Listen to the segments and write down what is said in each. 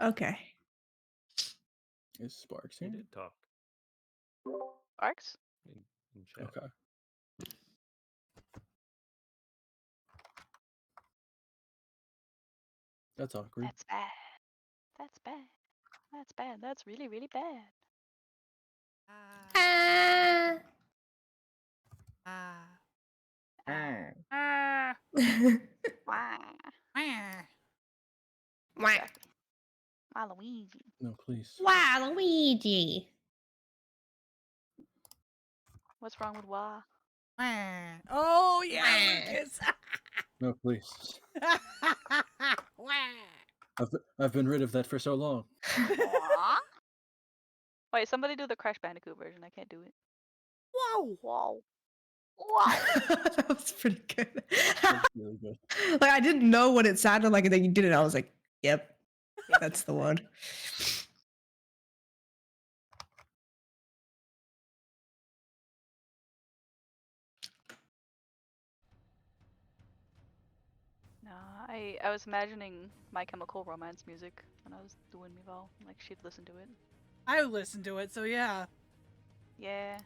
Okay. Is Sparks He here? did talk Arcs? in chat. Okay. That's awkward. That's bad. That's bad. That's bad. That's really, really bad. Ah. Why? Wah. Exactly. Waluigi. No, please. Waluigi. What's wrong with wah? Oh yeah, Lucas. No, please. I've been rid of that for so long. Wah? Wait, somebody do the Crash Bandicoot version. I can't do it. Whoa. Wow. Wow. That was pretty good. That's really good. Like I didn't know what it sounded like, and then you did it. I was like, "Yep, that's the one." No, I was imagining My Chemical Romance music when I was doing Meval. Like she'd listen to it. I listened to it, so yeah. Yeah.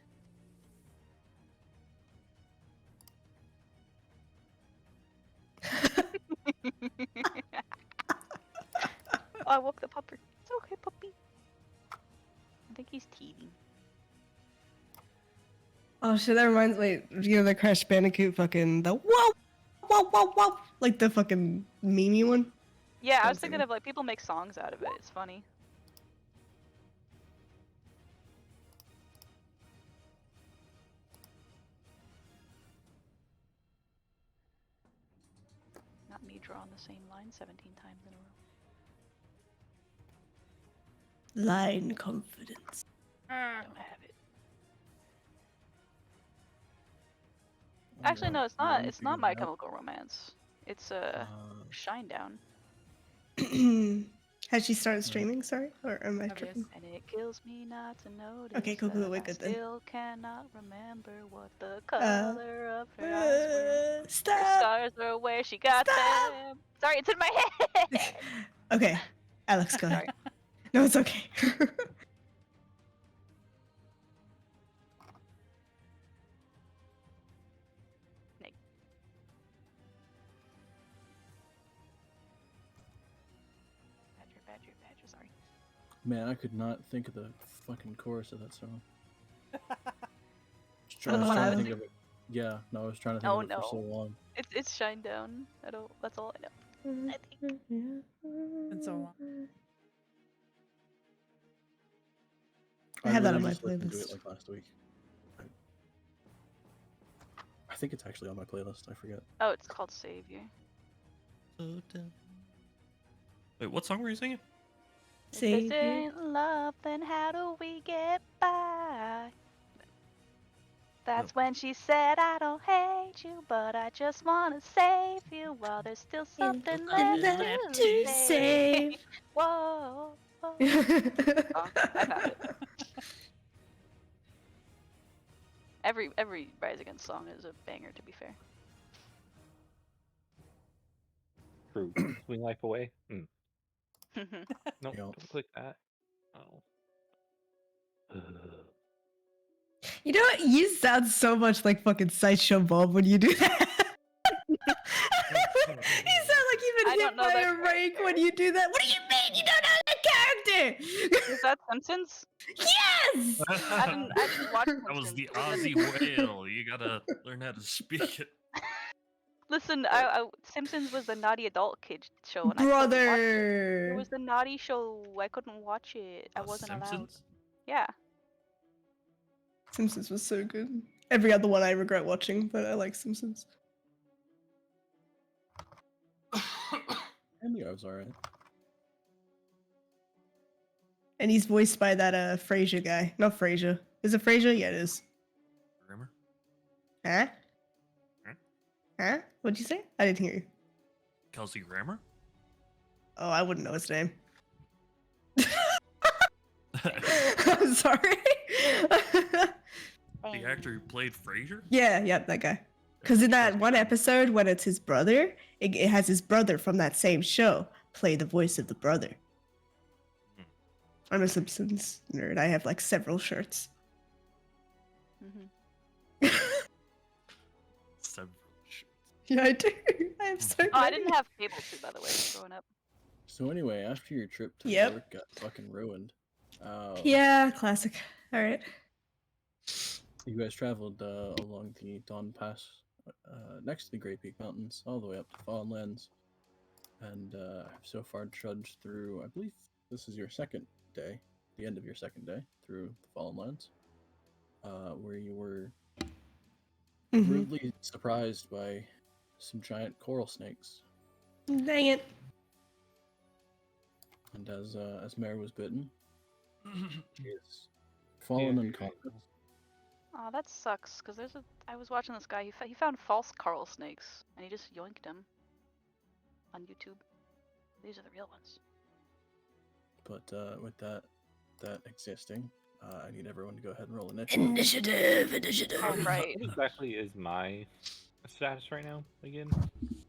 Oh, I woke the pupper. It's okay, puppy. I think he's teething. Oh shit, that reminds me. You know the Crash Bandicoot fucking the whoa, whoa, whoa, whoa, like the fucking meme one. Yeah, I was Something. thinking of like people make songs out of it. It's funny. Not me drawing the same line 17 times in a row. Line confidence. Don't have it. Actually, no, it's not. It's not My Chemical Romance. It's Shinedown. Has she started streaming? Sorry, or am I Yes. tripping? And it kills me not to notice. Okay, cool, that we're I good then. still cannot remember what the color of her eyes were. Her Stop. scars are where she got them. Sorry, it's in my head. Okay, Alex, go ahead. Sorry. No, it's okay. Snake. Badger, sorry. Man, I could not think of the fucking chorus of that song. I was trying to think of it. Yeah, no, I was trying to think of it for so long. It's Shinedown. That's all I know. I think. Been so long. I have that on really my just listened to playlist. it like last week. I think it's actually on my playlist. I forget. Oh, it's called Savior. Wait, what song were you singing? If Savior. this ain't love, then how do we get by? That's when she said, I don't hate you, but I just wanna save you while there's still something left to say. Whoa. Oh, I found it. Every Rise Against song is a banger, to be fair. True. Swing life away. No, Yep. don't click that. Oh. You know what? You sound so much like fucking Sideshow Bob when you do that. You sound like you've I been don't hit know by that a rank when you do that. What do you mean you don't know that character? Is that Simpsons? Yes! I didn't watch Simpsons. That was the Aussie whale. You gotta learn how to speak it. Listen, Simpsons was the naughty adult kid show, and I couldn't watch it. It Brother. was the naughty show. I couldn't watch it. I wasn't allowed. Simpsons? Yeah. Simpsons was so good. Every other one I regret watching, but I like Simpsons. Family Guy was alright. And he's voiced by that Frasier guy. Not Frasier. Is it Frasier? Yeah, it is. Remember? Huh? Huh? Huh? What'd you say? I didn't hear you. Kelsey Grammer? Oh, I wouldn't know his name. I'm sorry. The actor who played Frasier? Yeah, that guy. Because in that one episode when it's his brother, it has his brother from that same show play the voice of the brother. I'm a Simpsons nerd. I have like several shirts. Mm-hmm. Several shirts. Yeah, I do. I have so Oh, I many. didn't have cable too, by the way, growing up. So anyway, after your trip to Yep. work got fucking ruined, Yeah, classic. All right. you guys traveled along the Dawn Pass, next to the Great Peak Mountains, all the way up to Fallen Lands, and have so far trudged through. I believe this is your second day, the end of your second day through the Fallen Lands, where you were Mhm. rudely surprised by some giant coral snakes. Dang it. And as Mare was bitten, she is fallen unconscious. Oh, that sucks. Cause I was watching this guy. He found false coral snakes, and he just yoinked them on YouTube. These are the real ones. But with that existing, I need everyone to go ahead and roll initiative. Initiative. Oh, right. What exactly is my status right now again?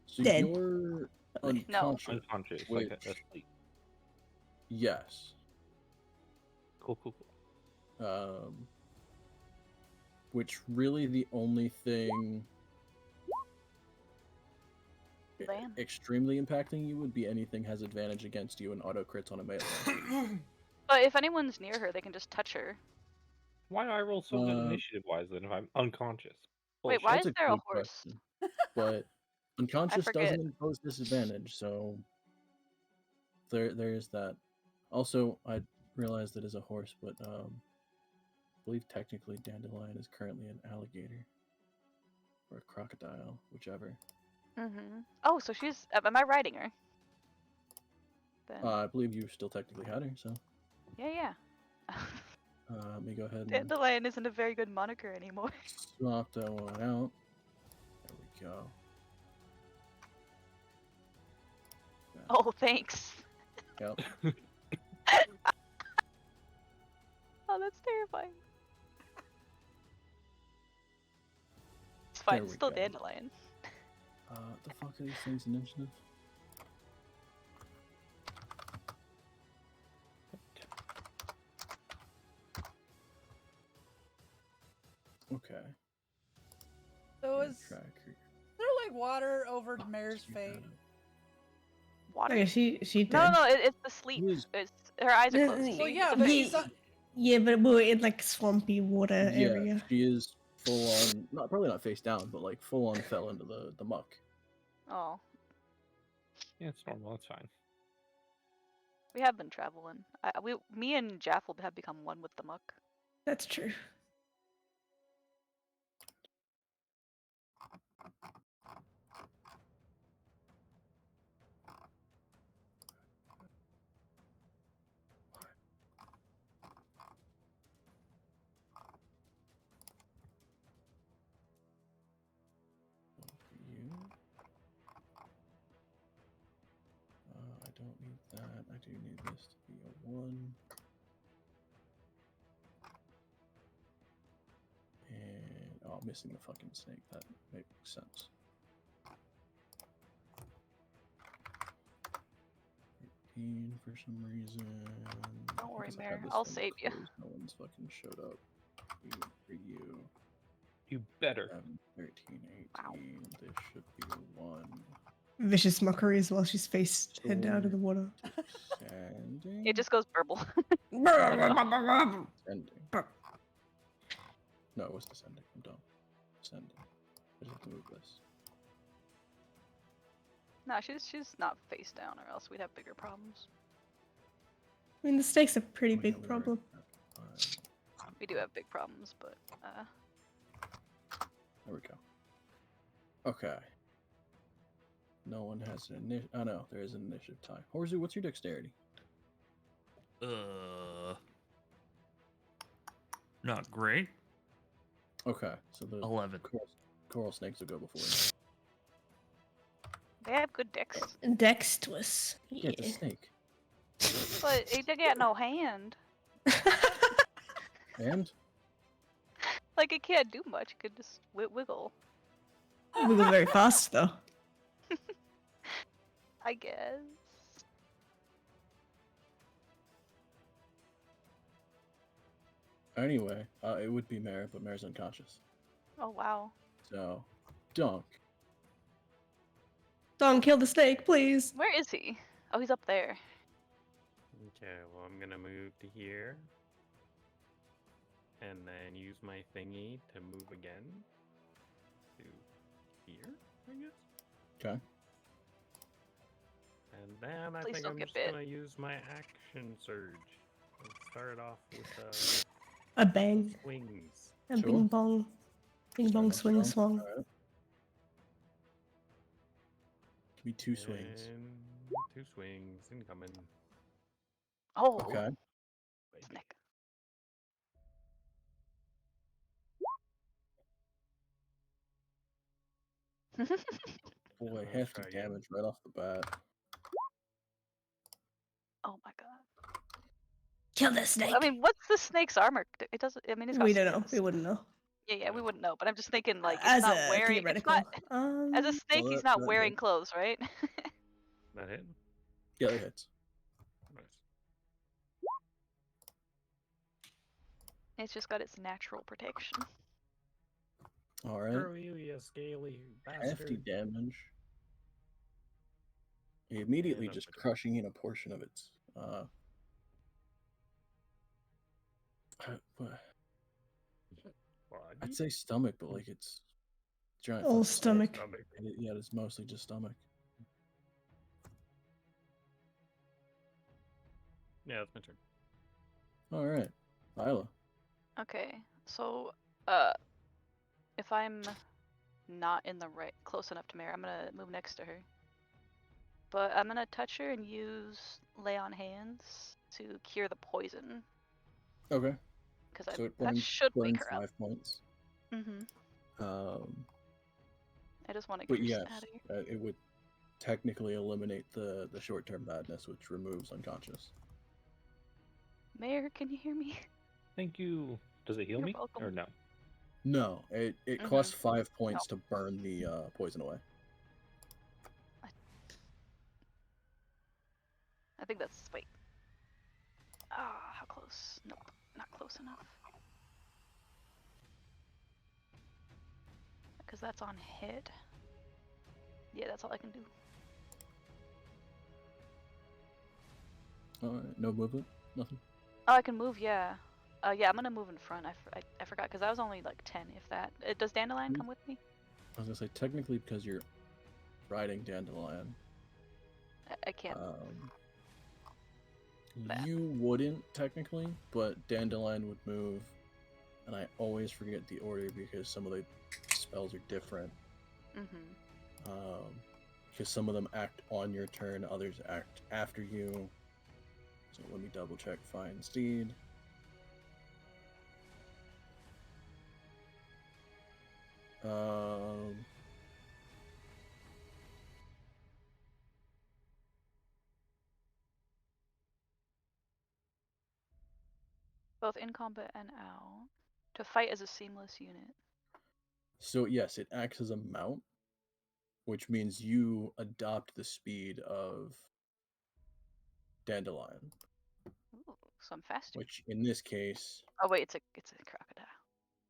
So Dead. you're No. unconscious. Unconscious, Which, like asleep. yes. Cool. Which really the only thing Damn. extremely impacting you would be anything has advantage against you and auto crits on a melee. But if anyone's near her, they can just touch her. Why do I roll so good Uh, initiative-wise then if I'm unconscious? Wait, Bullshit. why That's is a there a good horse? question. But unconscious forget. doesn't impose disadvantage, so there's that. Also, I realized it is a horse, but I believe technically Dandelion is currently an alligator or a crocodile, whichever. Mm-hmm. Oh, so she's. Am I riding her? Then. I believe you still technically had her, so Yeah. let me go ahead and Dandelion isn't a very good moniker anymore. swap that one out. There we go. Oh, thanks. Yep. Oh, that's terrifying. It's fine. There It's we still go. Dandelion. The fuck are these things initiative? Okay. So is Tracker. there like water over Mare's fate? Water. Okay, she did. No, it's the sleep. Who's- It's her eyes are No, closed. no, Well, See? yeah, It's but okay. she's not. Yeah, but we're in like swampy water Yeah, area. she is full on. Not probably not face down, but like full on fell into the muck. Oh, Yeah, it's normal. That's fine. we have been traveling. Me and Jaffel have become one with the muck. That's true. For you. I don't need that. I do need this to be a 1. And oh, I'm missing the fucking snake. That makes sense. 13 for some reason. Don't worry, Because I Mare. have this I'll thing save you. closed, no one's fucking showed up. For you. You better. 13, 18. Wow. This should be a 1. Vicious mockery as well. She's face head down in the water. Descending. It just goes burble. Descending. No, it was descending. I'm dumb. Descending. I just have to move this. No, she's not face down, or else we'd have bigger problems. I mean, the snake's a pretty Oh, yeah, big we were problem. at 5. We do have big problems, but There we go. Okay. No one has an initiative. Oh no, there is an initiative tie. Horzu, what's your dexterity? Not great. Okay, so the 11. coral snakes will go before you. they have good dicks. Dexterous. Yeah, Yeah. it's a snake. But it got no hand. And? Like it can't do much. It could just wiggle. We go very fast though. I guess. Anyway, it would be Mare, but Mare's unconscious. Oh wow. So, Dunk. Don't kill the snake, please. Where is he? Oh, he's up there. Okay, well, I'm gonna move to here. And then use my thingy to move again. To here, I guess? Okay. And then I Please think don't I'm get just bit. gonna use my action surge. And start off with A bang. swings. A Sure. bing bong. Bing bong swing swung. Alright. Give me 2 swings. And 2 swings incoming. Oh. Okay. Snek. Boy, Let's hefty try again. damage right off the bat. Oh my god. Kill the snake. I mean, what's the snake's armor? It doesn't. I mean, it's got We don't know. skins. We wouldn't know. Yeah, we wouldn't know. But I'm just thinking, like, it's As not a wearing. It's theoretical. not. As a snake, Well, he's that not wearing hits. clothes, right? That hit? Yeah, that hits. Nice. It's just got its natural protection. Alright. Screw you scaly Hefty bastard. damage. Immediately And just up crushing in a portion of its Body? I'd say stomach, but like it's giant Oh, fucking stomach. Stomach. Yeah, it's mostly just stomach. Yeah, that's my turn. Alright. Lila. Okay, so if I'm not in the close enough to Mare, I'm gonna move next to her. But I'm gonna touch her and use lay on hands to cure the poison. Okay. Because So it that should wake her up. 5 points. I just want to But get her yes, out of here. it would technically eliminate the short-term badness, which removes unconscious. Mare, can you hear me? Thank you. Does it heal You're me? welcome. Or no? No, it costs 5 points to burn the poison away. I think that's wait. Ah, how close? Nope, not close enough. Because that's on hit. Yeah, that's all I can do. Alright, no movement? Nothing? Oh, I can move, yeah. Yeah, I'm gonna move in front. I forgot, because I was only like 10, if that. Does Dandelion come with me? I was gonna say, technically, because you're riding Dandelion. I can't. You wouldn't, technically, but Dandelion would move. And I always forget the order because some of the spells are different. Because some of them act on your turn, others act after you. So let me double check Fine Steed. Both in combat and out. To fight as a seamless unit. So yes, it acts as a mount, which means you adopt the speed of Dandelion. Ooh, so I'm faster. Which in this case, Oh wait, it's a crocodile.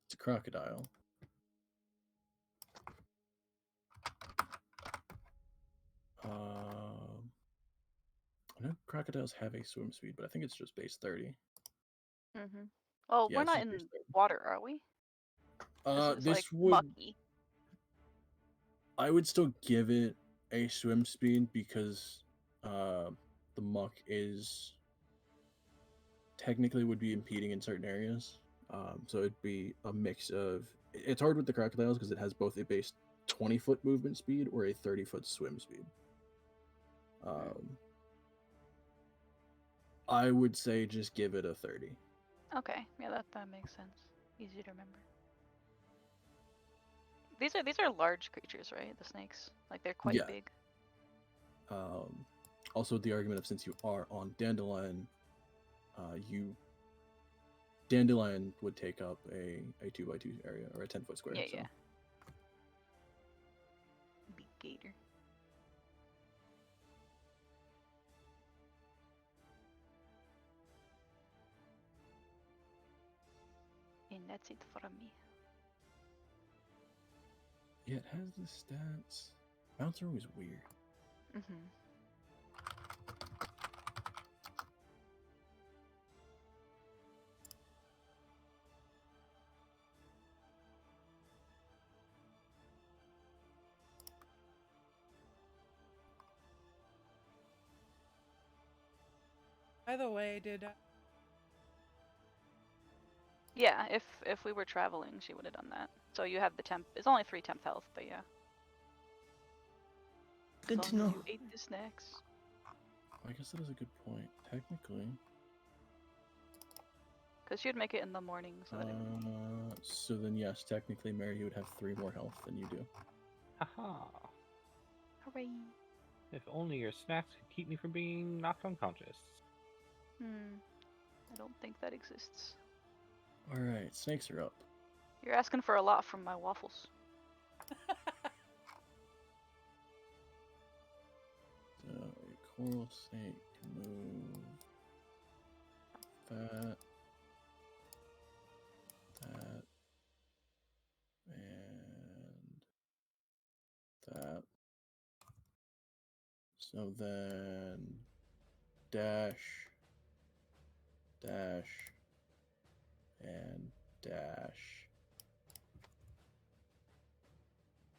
it's a crocodile. I know crocodiles have a swim speed, but I think it's just base 30. Well, Yeah, we're it's not just in base 30. water, are we? This is This like would mucky. I would still give it a swim speed because the muck is technically would be impeding in certain areas. So it'd be a mix of. It's hard with the crocodiles because it has both a base 20-foot movement speed or a 30-foot swim speed. I would say just give it a 30. Okay, yeah, that makes sense. Easy to remember. These are large creatures, right? The snakes, like they're quite big. Also, the argument of since you are on Dandelion, Dandelion would take up a 2x2 area or a 10-foot square. Yeah, so. yeah. Big gator. That's it for me. Yeah, it has the stats. Mounts are always weird. Mm-hmm. By the way, did Yeah, if we were traveling, she would have done that. So you have the temp. It's only 3 temp health, but yeah. Good As to long as know. you ate the snacks. I guess that is a good point. Technically, Because she'd make it in the morning, so that it would... so then yes, technically, Mary, you would have 3 more health than you do. Haha. Hooray. If only your snacks could keep me from being knocked unconscious. I don't think that exists. All right, snakes are up. You're asking for a lot from my waffles. So a coral snake can move that, and that. So then dash, and dash.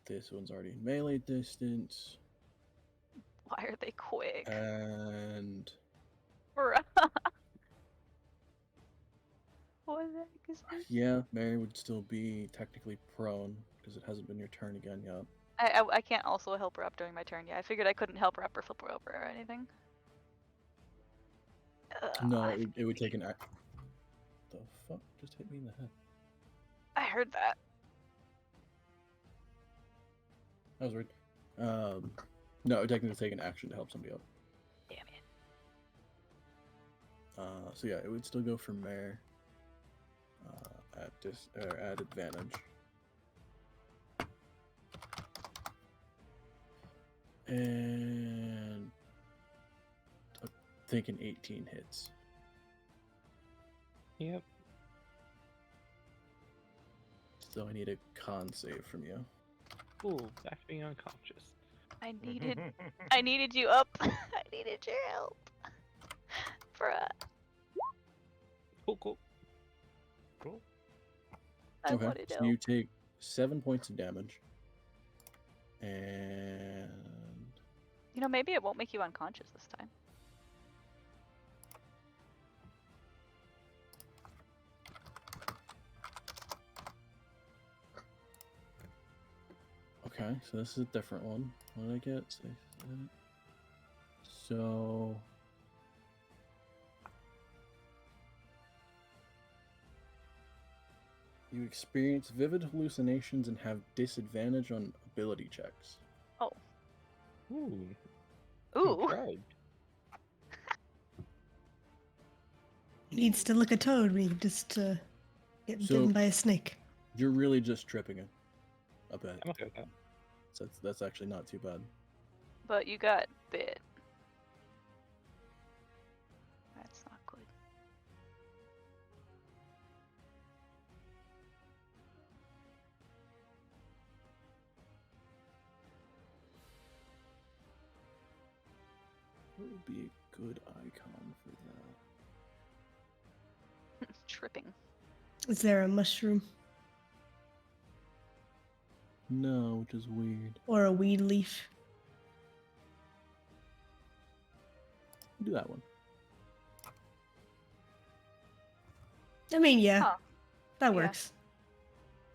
This one's already in melee distance. Why are they quick? And Bruh. What the heck is this? yeah, Mary would still be technically prone because it hasn't been your turn again yet. I can't also help her up during my turn. Yeah, I figured I couldn't help her up or flip her over or anything. No, it would take an act. The fuck just hit me in the head? I heard that. That was weird. No, it would technically take an action to help somebody up. Damn it. So yeah, it would still go for Mare. At advantage. And I'm thinking 18 hits. Yep. So I need a con save from you. Ooh, back to being unconscious. I needed you up. I needed your help. Bruh. Cool, cool. Cool. I Okay, wanted so help. you take 7 points of damage. And You know, maybe it won't make you unconscious this time. okay, so this is a different one. What did I get? So you experience vivid hallucinations and have disadvantage on ability checks. Oh. Ooh. Ooh. Proud. Needs to lick a toad when you just get So- bitten by a snake. You're really just tripping it a bit. I'm okay with that. So that's actually not too bad. But you got bit. That's not good. What would be a good icon for that? Tripping. Is there a mushroom No, which is weird. or a weed leaf? Do that one. I mean, yeah, Huh. that Yeah. works.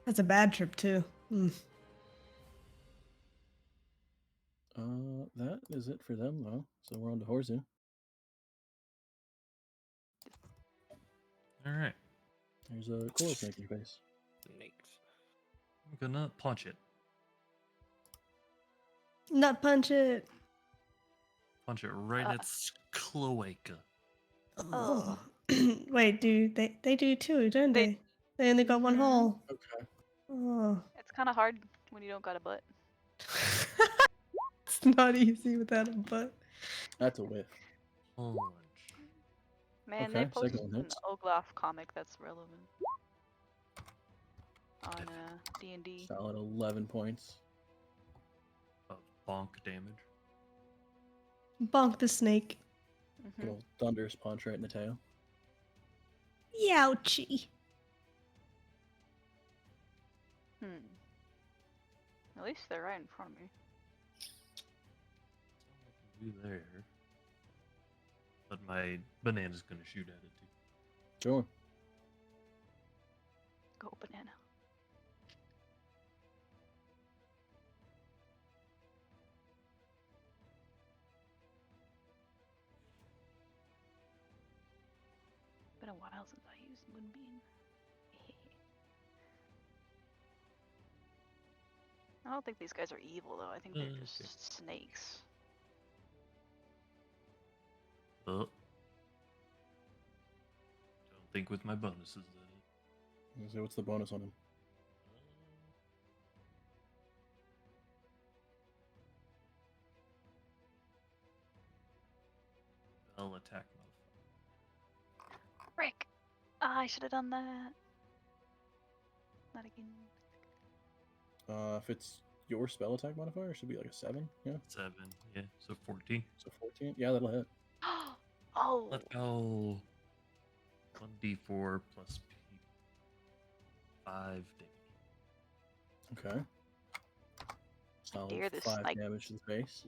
That's a bad trip too. That is it for them though. So we're on to Horzu. All right. There's a coral snake in your face. Snakes. I'm gonna punch it. Nut punch it. Punch it right at its cloaca. Oh. Wait, they do too, don't They- they? They only got one Mhm. hole. Okay. Oh. It's kind of hard when you don't got a butt. It's not easy without a butt. That's a whiff. Man, Okay, they second posted one an hits. Oglaf comic that's relevant. on D&D. Solid 11 points. Of bonk damage. Bonk the snake. Good old thunderous punch right in the tail. Youchie. At least they're right in front of me. Do there. But my banana's gonna shoot at it too. Sure. Go banana. Been a while since I used Moonbeam. I don't think these guys are evil though. I think they're just Okay. snakes. Oh. Don't think with my bonuses that. So what's the bonus on him? I'll attack modifier. Frick! Ah, I should have done that. Not again. If it's your spell attack modifier, it should be like a 7. Yeah. 7, yeah, so 14. So 14. Yeah, that'll hit. Oh! Let's go. 1d4 plus P5 damage. Okay. Solid dare this 5 snake. damage to the face.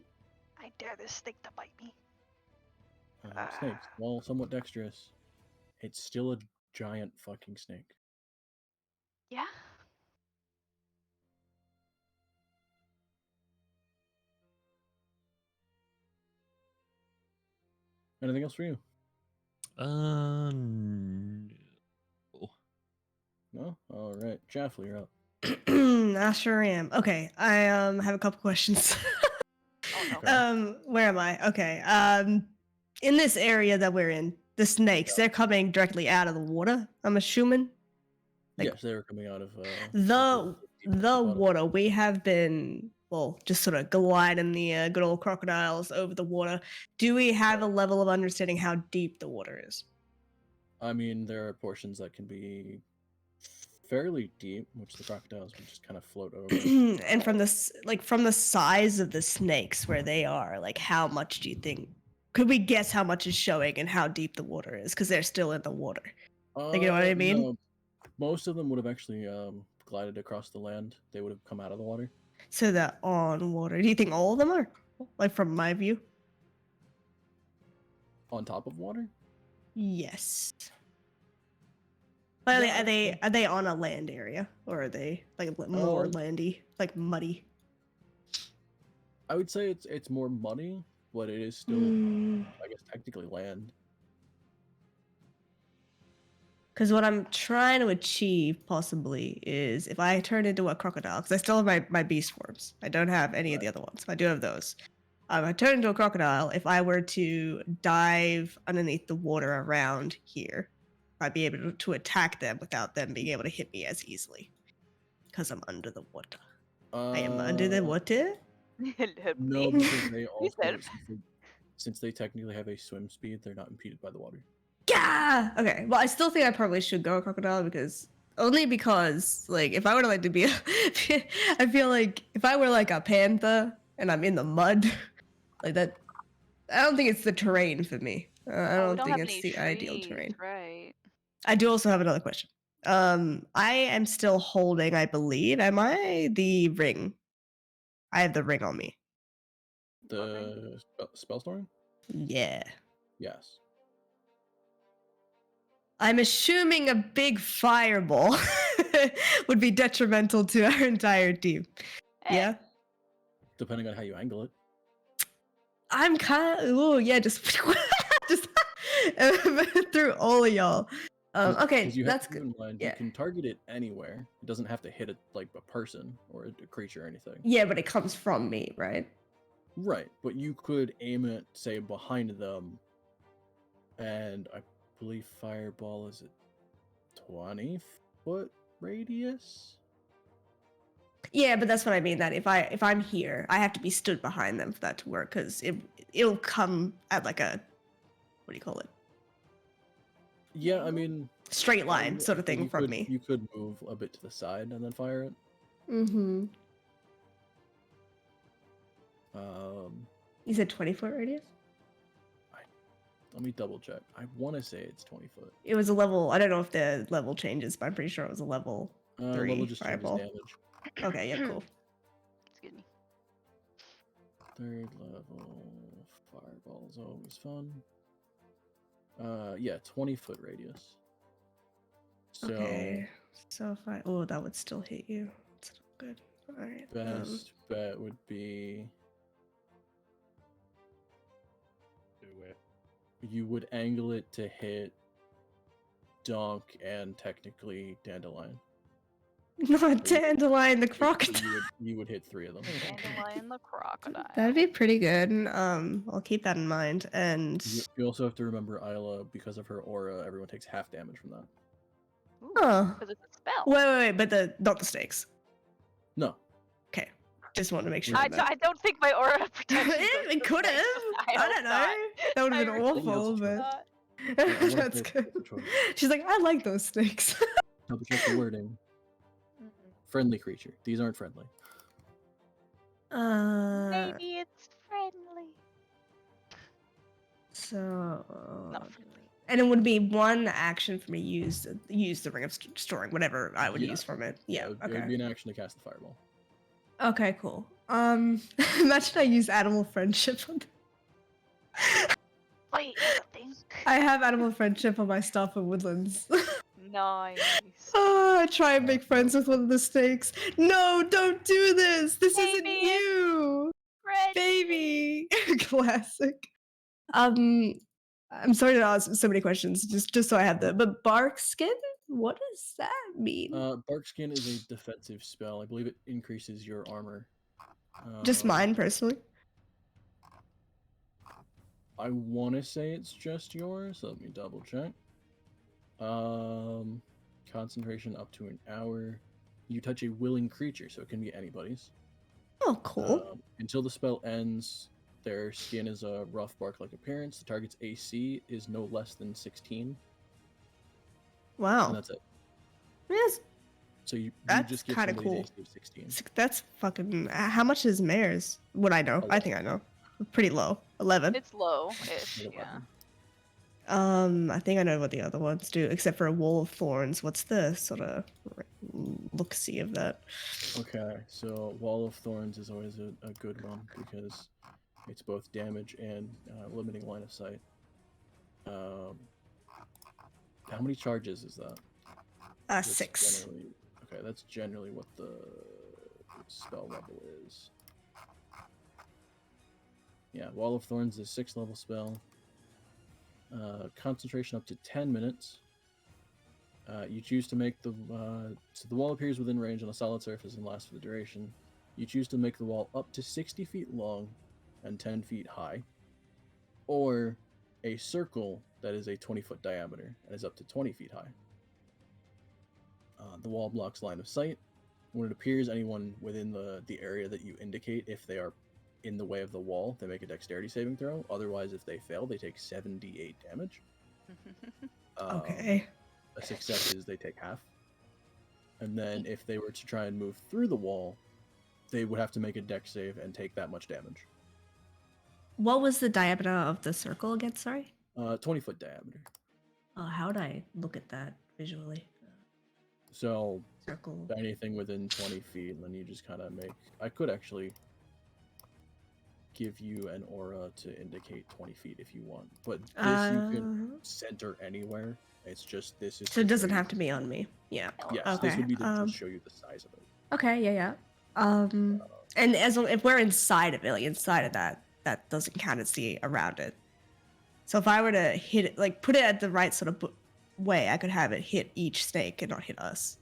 I dare this snake to bite me. Snakes, while somewhat dexterous, it's still a giant fucking snake. Yeah? Anything else for you? No. No? Alright. Jaffel, you're up. I sure am. Okay, I have a couple questions. Oh no. Where am I? Okay. In this area that we're in, the snakes, they're coming directly out of the water, I'm assuming. Like, yes, they were coming out of The bottom. water, we have been, well, just sort of gliding the good old crocodiles over the water. Do we have a level of understanding how deep the water is? I mean, there are portions that can be fairly deep, which the crocodiles would just kind of float over. And from from the size of the snakes where they are, like how much do you think? Could we guess how much is showing and how deep the water is? Because they're still in the water. Like, you know what I mean? No, most of them would have actually glided across the land. They would have come out of the water. So they're on water. Do you think all of them are? Like from my view? On top of water? Yes. But Yeah, are they on a land area, or are they like more landy, like muddy? I would say it's more muddy, but it is still, I guess, technically land. Because what I'm trying to achieve possibly is if I turn into a crocodile, because I still have my beast forms. I don't have any of the other ones. I do have those. I turn into a crocodile. If I were to dive underneath the water around here, I'd be able to attack them without them being able to hit me as easily. Because I'm under the water. I am under the water? No, because they You also, said- since they technically have a swim speed, they're not impeded by the water. Yeah. Okay. Well, I still think I probably should go a crocodile because like if I were to like to be, I feel like if I were like a panther and I'm in the mud, like that, I don't think it's the terrain for me. I don't think it's the ideal terrain. Right. I do also have another question. I am still holding, I believe, am I the ring? I have the ring on me. The spell storm? Yeah. Yes. I'm assuming a big fireball would be detrimental to our entire team. Yeah? Depending on how you angle it. I'm kind of, oh yeah, just just through all of y'all. Okay, 'Cause you that's have to keep good. in mind, Yeah. you can target it anywhere. It doesn't have to hit it like a person or a creature or anything. Yeah, but it comes from me, right? Right, but you could aim it, say, behind them, and I believe fireball is a 20-foot radius. Yeah, but that's what I mean. That if I'm here, I have to be stood behind them for that to work, because it'll come at like a, what do you call it? Yeah, I mean, straight line sort of thing you from could, me. You could move a bit to the side and then fire it. Mm-hmm. You said 20-foot radius? Let me double check. I want to say it's 20 foot. It was a level. I don't know if the level changes, but I'm pretty sure it was a level 3 Level just changes fireball. damage. Okay, yeah, cool. Excuse me. 3rd level fireball is always fun. Yeah, 20-foot radius. So Okay, so if I that would still hit you. That's not good. All right. best bet would be Do it. you would angle it to hit Donk and technically Dandelion. Not Dandelion, the crocodile. You would hit 3 of them. Dandelion the crocodile. That'd be pretty good. I'll keep that in mind. And You also have to remember Isla, because of her aura, everyone takes half damage from that. oh, Because it's a spell. wait, but not the snakes. No. Okay, just wanted to make sure. I don't think my aura protection. goes It to could have. snakes. I don't know. That would have I been really awful, hope but not. Yeah, I wanna that's say good. it's a choice. She's like, I like those snakes. Double check the wording. Friendly creature. These aren't friendly. Maybe it's friendly. So. Not friendly. And it would be one action for me to use the ring of storing whatever I would Yeah. use from it. Yeah. It would Okay. be an action to cast the fireball. Okay. Cool. Imagine I use animal friendship on. Wait, think. I have animal friendship on my stuff in woodlands. Nice. I try and make friends with one of the snakes. No, don't do this. This isn't Baby, you, Friend. baby. Classic. I'm sorry to ask so many questions. Just so I have the. But bark skin. What does that mean? Bark skin is a defensive spell. I believe it increases your armor. Just mine personally. I want to say it's just yours. Let me double check. Concentration up to an hour. You touch a willing creature, so it can be anybody's. Oh, cool. Until the spell ends, their skin is a rough bark-like appearance. The target's AC is no less than 16. Wow. And that's it. Yes. So you That's just get kinda somebody's cool. AC of 16. That's fucking. How much is Mare's? Would I know? I think I know. Pretty low. 11. It's low-ish, At yeah. 11. I think I know what the other ones do, except for a wall of thorns. What's the sort of look-see of that? Okay, so Wall of Thorns is always a good one because it's both damage and limiting line of sight. How many charges is that? That's 6. Okay, that's generally what the spell level is. Yeah, Wall of Thorns is a 6th level spell. Concentration up to 10 minutes. You choose to make the so the wall appears within range on a solid surface and lasts for the duration. You choose to make the wall up to 60 feet long and 10 feet high, or a circle that is a 20-foot diameter and is up to 20 feet high. The wall blocks line of sight. When it appears, anyone within the area that you indicate, if they are in the way of the wall, they make a dexterity saving throw. Otherwise, if they fail, they take 78 damage. Okay. A success is they take half. And then if they were to try and move through the wall, they would have to make a dex save and take that much damage. What was the diameter of the circle again? Sorry. 20-foot diameter. How would I look at that visually? So Circle. anything within 20 feet, and then you just kind of make... I could actually give you an aura to indicate 20 feet if you want. But this you can center anywhere. It's just this is... So it doesn't have to be on me. Yeah. Yes, Okay. this would be to just show you the size of it. Okay. Yeah. And as long, if we're inside of it, like inside of that doesn't count as the around it. So if I were to hit it, like put it at the right sort of way, I could have it hit each snake and not hit us.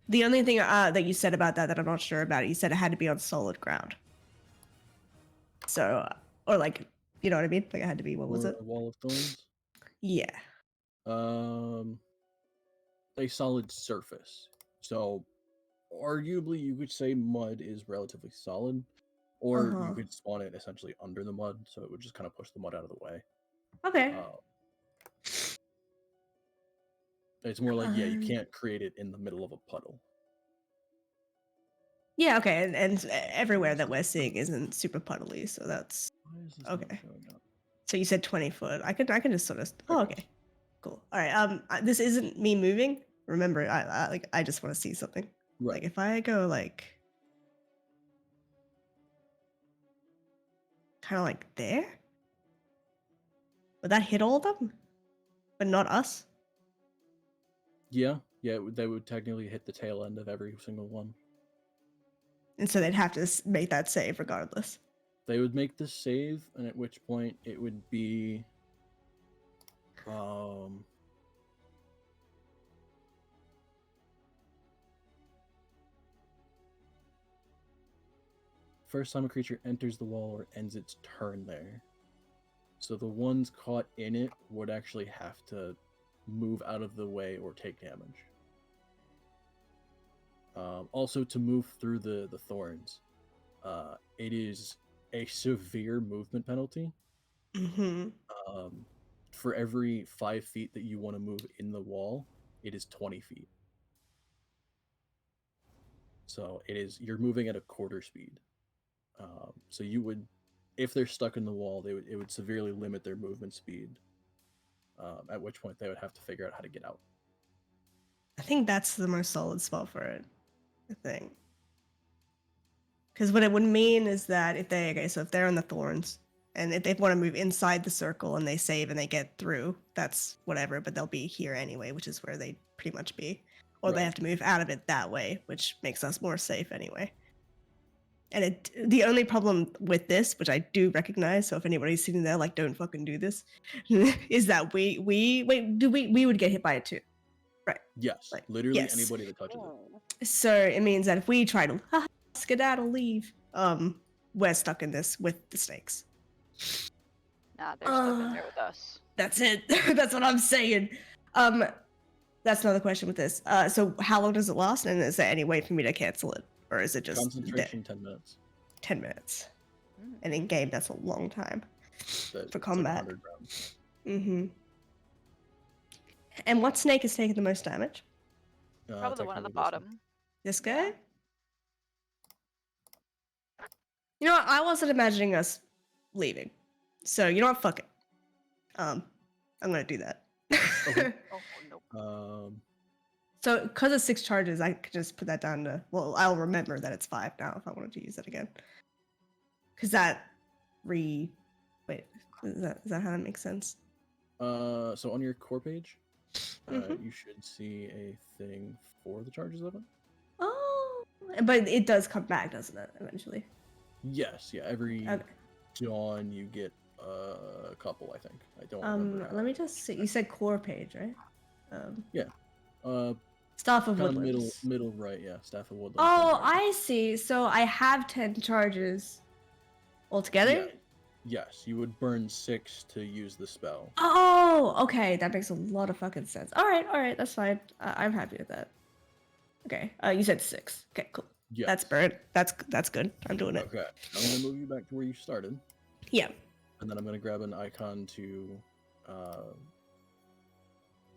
The only thing that you said about that I'm not sure about, you said it had to be on solid ground. So, or like, you know what I mean? Like it had to be, what was Or it? a Wall of Thorns? Yeah. A solid surface. So, arguably, you could say mud is relatively solid, or you could spawn it essentially under the mud, so it would just kind of push the mud out of the way. Okay. It's more like, yeah, you Um, can't create it in the middle of a puddle. Yeah, okay, and everywhere that we're seeing isn't super puddly, so that's Why is this okay. not showing up? So you said 20 foot. I can just sort of. Oh, Okay. okay, cool. All right. This isn't me moving. Remember, I just want to see something. Right. Like if I go like kind of like there, would that hit all of them, but not us? Yeah, they would technically hit the tail end of every single one. And so they'd have to make that save regardless. They would make the save, and at which point it would be first time a creature enters the wall or ends its turn there. So the ones caught in it would actually have to move out of the way or take damage. Also, to move through the thorns, it is a severe movement penalty. Mm-hmm. For every 5 feet that you want to move in the wall, it is 20 feet. So you're moving at a quarter speed. So you would, if they're stuck in the wall, it would severely limit their movement speed. At which point they would have to figure out how to get out. I think that's the most solid spot for it. I think. Because what it would mean is that if they're in the thorns, and if they want to move inside the circle and they save and they get through, that's whatever, but they'll be here anyway, which is where they'd pretty much be. Or they Right. have to move out of it that way, which makes us more safe anyway. And the only problem with this, which I do recognize, so if anybody's sitting there like, don't fucking do this, is that we would get hit by it too. Right. Yes, Like, literally yes. anybody that touches it. So it means that if we try to skedaddle, leave, we're stuck in this with the snakes. Nah, they're stuck in there with us. That's it. That's what I'm saying. That's another question with this. So how long does it last, and is there any way for me to cancel it, or is it just Concentration 10 minutes. 10 minutes? Mm. And in game, that's a long time For for combat. 100 rounds. Mm-hmm. And what snake is taking the most damage? Probably the one at the technically this one. bottom. This guy? Yeah. You know what? I wasn't imagining us leaving. So you know what? Fuck it. I'm gonna do that. Okay. Oh, nope. So because of 6 charges, I could just put that down to, well, I'll remember that it's 5 now if I wanted to use that again. Because that wait, is that how that makes sense? So on your core page, Mhm. you should see a thing for the charges of it. Oh, but it does come back, doesn't it, eventually? Yes, yeah. Every Okay. dawn you get a couple, I think. I don't remember. Let me just see. You said core page, right? Uh, Staff of kind of Woodlands. middle right, yeah. Staff of Woodlands. Oh, I see. So I have 10 charges altogether? Yeah. Yes, you would burn 6 to use the spell. Oh, okay. That makes a lot of fucking sense. All right. That's fine. I'm happy with that. Okay. You said 6. Okay, cool. Yeah. That's burnt. That's good. I'm doing it. Okay. I'm gonna move you back to where you started, Yeah. and then I'm gonna grab an icon to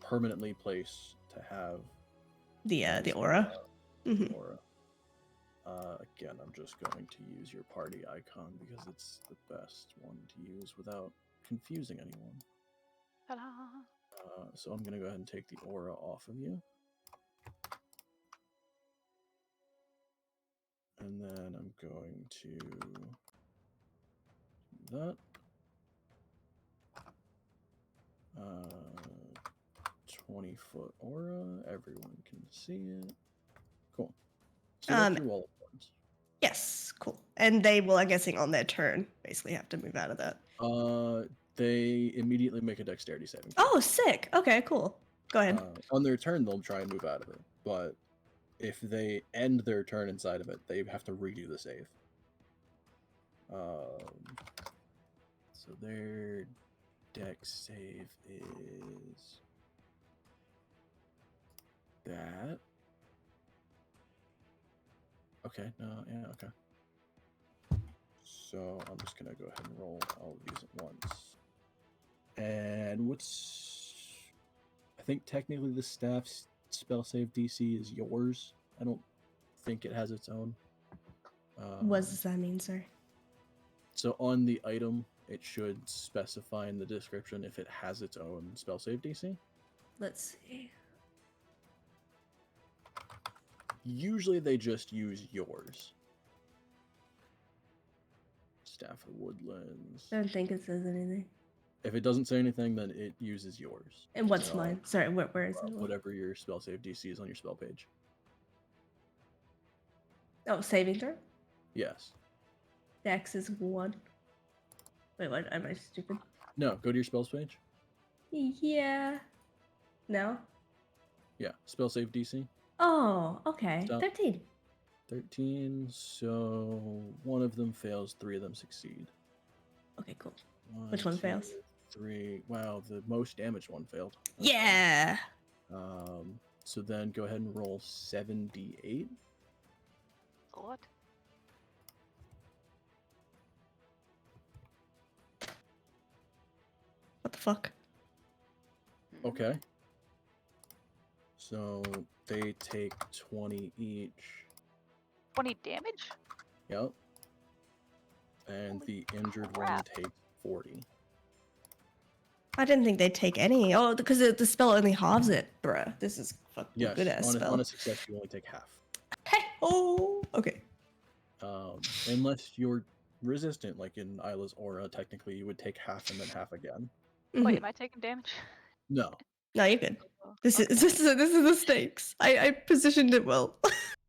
permanently place to have The aura. Mhm. aura. Again, I'm just going to use your party icon because it's the best one to use without confusing anyone. Ta-da. So I'm going to go ahead and take the aura off of you. And then I'm going to do that. 20-foot aura. Everyone can see it. Cool. So that's your wall of thorns. Yes, cool. And they will, I'm guessing, on their turn, basically have to move out of that. They immediately make a dexterity saving throw. Oh, sick. Okay, cool. Go ahead. On their turn, they'll try and move out of it, but if they end their turn inside of it, they have to redo the save. So their dex save is that. Okay, yeah, okay. So I'm just gonna go ahead and roll all of these at once. And I I think technically the staff's spell save DC is yours. I don't think it has its own. What does that mean, sir? So on the item, it should specify in the description if it has its own spell save DC. Let's see. Usually they just use yours. Staff of Woodlands. I don't think it says anything. If it doesn't say anything, then it uses yours. And what's So, mine? Sorry, where is it? Whatever your spell save DC is on your spell page. Oh, saving throw? Yes. Dex is 1. Wait, what? Am I stupid? No, go to your spells page. Yeah. No? Yeah, spell save DC. Oh, okay. Stop. 13. 13, so one of them fails, 3 of them succeed. Okay, cool. Which one fails? 3. Wow, the most damaged one failed. Yeah. So then go ahead and roll 7d8. What? What the fuck? Okay. So they take 20 each. 20 damage? Yep. And the injured one crap. takes 40. I didn't think they'd take any. Oh, because the spell only halves it, bruh. This is fucking Yes, good ass spell. on a success, you only take half. Hey, oh, okay. Unless you're resistant, like in Isla's aura, technically you would take half and then half again. Wait, Mhm. am I taking damage? No. No, you're good. Oh, This okay. is the stakes. I positioned it well.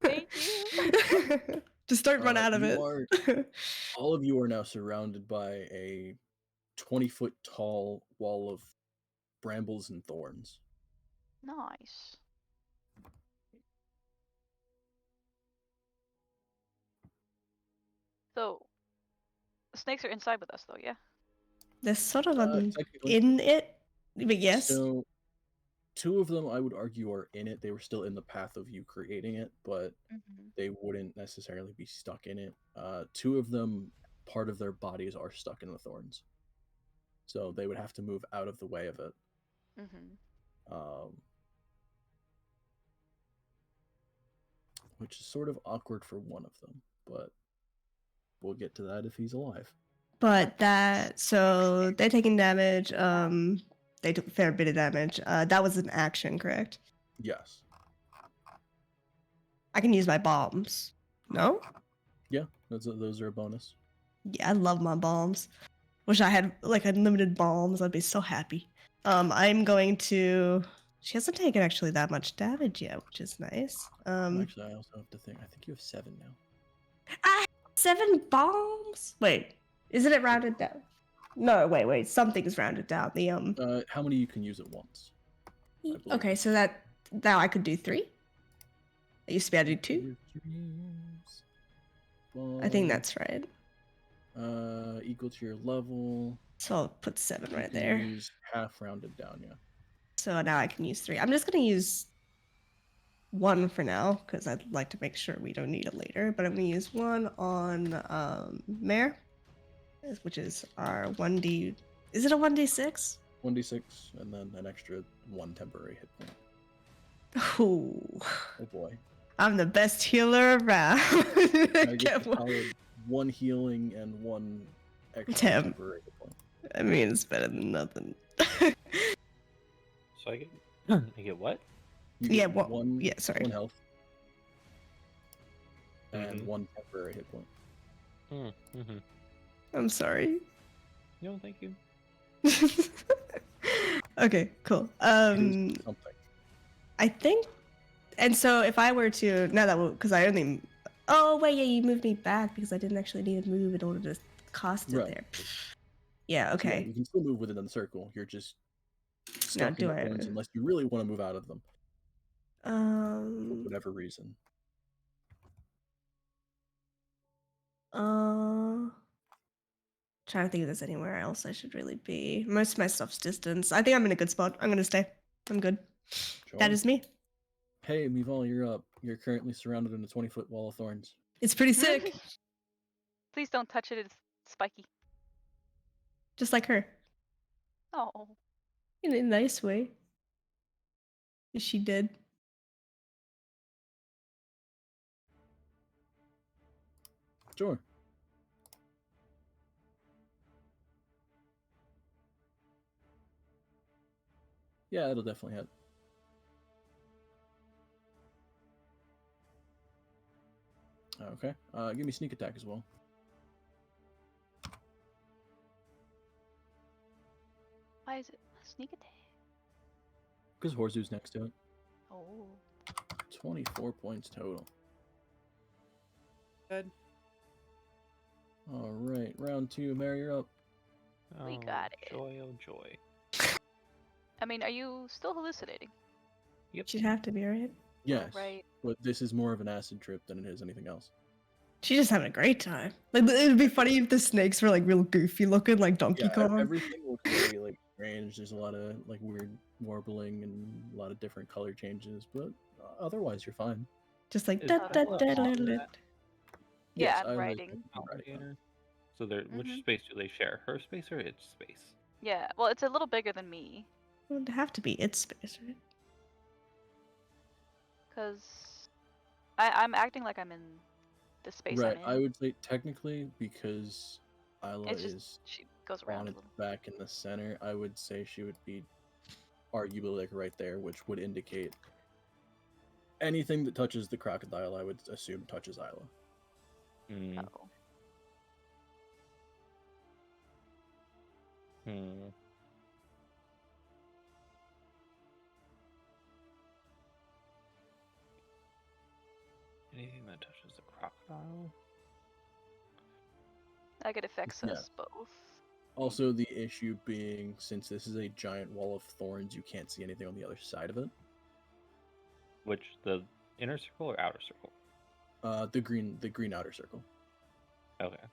Thank you. Just don't run out of you it. All of you are now surrounded by a 20-foot tall wall of brambles and thorns. Nice. So, the snakes are inside with us, though, yeah? There's sort of Technically, in it, but yes. So, 2 of them, I would argue, are in it. They were still in the path of you creating it, but they wouldn't necessarily be stuck in it. 2 of them, part of their bodies are stuck in the thorns. So they would have to move out of the way of it. Which is sort of awkward for one of them, but we'll get to that if he's alive. But so they're taking damage. They took a fair bit of damage. That was an action, correct? Yes. I can use my bombs. No? Yeah, those are a bonus. Yeah, I love my bombs. Wish I had like unlimited bombs. I'd be so happy. I'm going to. She hasn't taken actually that much damage yet, which is nice. Actually, I also have to think. I think you have 7 now. I have 7 bombs. Wait, isn't it rounded down? No, wait. Something's rounded down. The How many you can use at once? I believe. Okay, so that now I could do 3. I used to be able to do 2. I think that's right. Equal to your level. So I'll put 7 You right can there. Use half rounded down, yeah. So now I can use 3. I'm just gonna use 1 for now because I'd like to make sure we don't need it later. But I'm gonna use 1 on Mare, which is our 1d. Is it a 1d6? 1d6, and then an extra 1 temporary hit point. Ooh, Oh boy. I'm the best healer around. I get Get the one. power of 1 healing and 1 extra Temp. temporary hit point. I mean, it's better than nothing. So I get what? You Yeah, get one- yeah, sorry. 1 health. And Mhm. 1 temporary hit point. Mm-hmm. I'm sorry. No, thank you. Okay, cool. It is something. I think, and so if I were to now that because I only, oh wait, yeah, you moved me back because I didn't actually need to move in order to cast it Right. there. Yeah. Yeah, Okay. you can still move within the circle. You're just Now, stuck do in the I? thorns unless you really want to move out of them for whatever reason. Trying to think if there's anywhere else I should really be. Most of my stuff's distance. I think I'm in a good spot. I'm gonna stay. I'm good. That Sure. is me. Hey, Mival, you're up. You're currently surrounded in a 20-foot wall of thorns. It's pretty sick. Please don't touch it. It's spiky. Just like her. Oh. In a nice way. She did. Sure. Yeah, it'll definitely hit. Okay. Give me sneak attack as well. Why is it a sneak attack? Because Horzu's next to it. Oh. 24 points total. Good. All right, round 2. Mary, you're up. We Oh, got it. Joy, oh joy. I mean, are you still hallucinating? Yep. She'd have to be, right? Yes. right. But this is more of an acid trip than it is anything else. She's just having a great time. Like it'd be funny if the snakes were like real goofy looking, like Donkey Yeah, Kong. everything looks very like strange. There's a lot of like weird warbling and a lot of different color changes, but otherwise you're fine. Just like Is da da Isla da on da da. that Yeah, Yes, I'm Isla's writing. technically writing. alligator? So they're which Mhm. space do they share? Her space or its space? Yeah, well, it's a little bigger than me, It would have to be its space, right? because I'm acting like I'm in the space Right, I'm I in. would say technically because Isla It's just is she goes around on a its little. back in the center, I would say she would be arguably like right there, which would indicate anything that touches the crocodile, I would assume touches Isla. Hmm. Oh. Hmm. Anything that touches the crocodile? Like it affects Yeah. us both. Also, the issue being since this is a giant wall of thorns, you can't see anything on the other side of it. Which, the inner circle or outer circle? The green outer circle. Okay.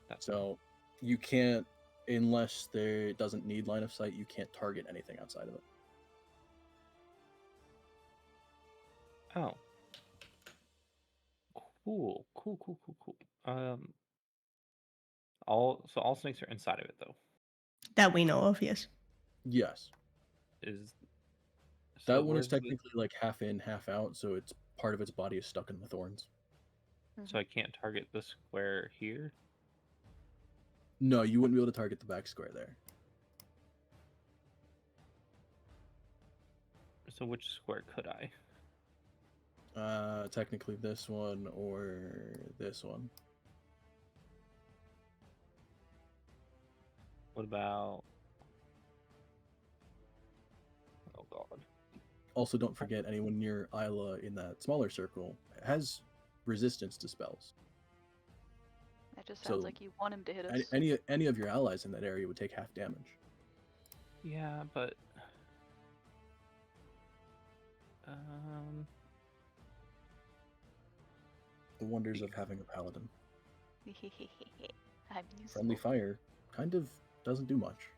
That's So you can't, unless it doesn't need line of sight, you can't target anything outside of it. Oh. Cool. Cool. All snakes are inside of it though. That we know of, yes. Yes, Is that one is where's the- technically like half in, half out, so it's part of its body is stuck in the thorns. so I can't target the square here? No, you wouldn't be able to target the back square there. So which square could I? Technically this one or this one. What about? Oh god. Also, don't forget anyone near Isla in that smaller circle has resistance to spells. That just sounds So, like you want him to hit us. Any of your allies in that area would take half damage. Yeah, but um, The wonders of having a paladin. I'm useful. Friendly fire kind of doesn't do much.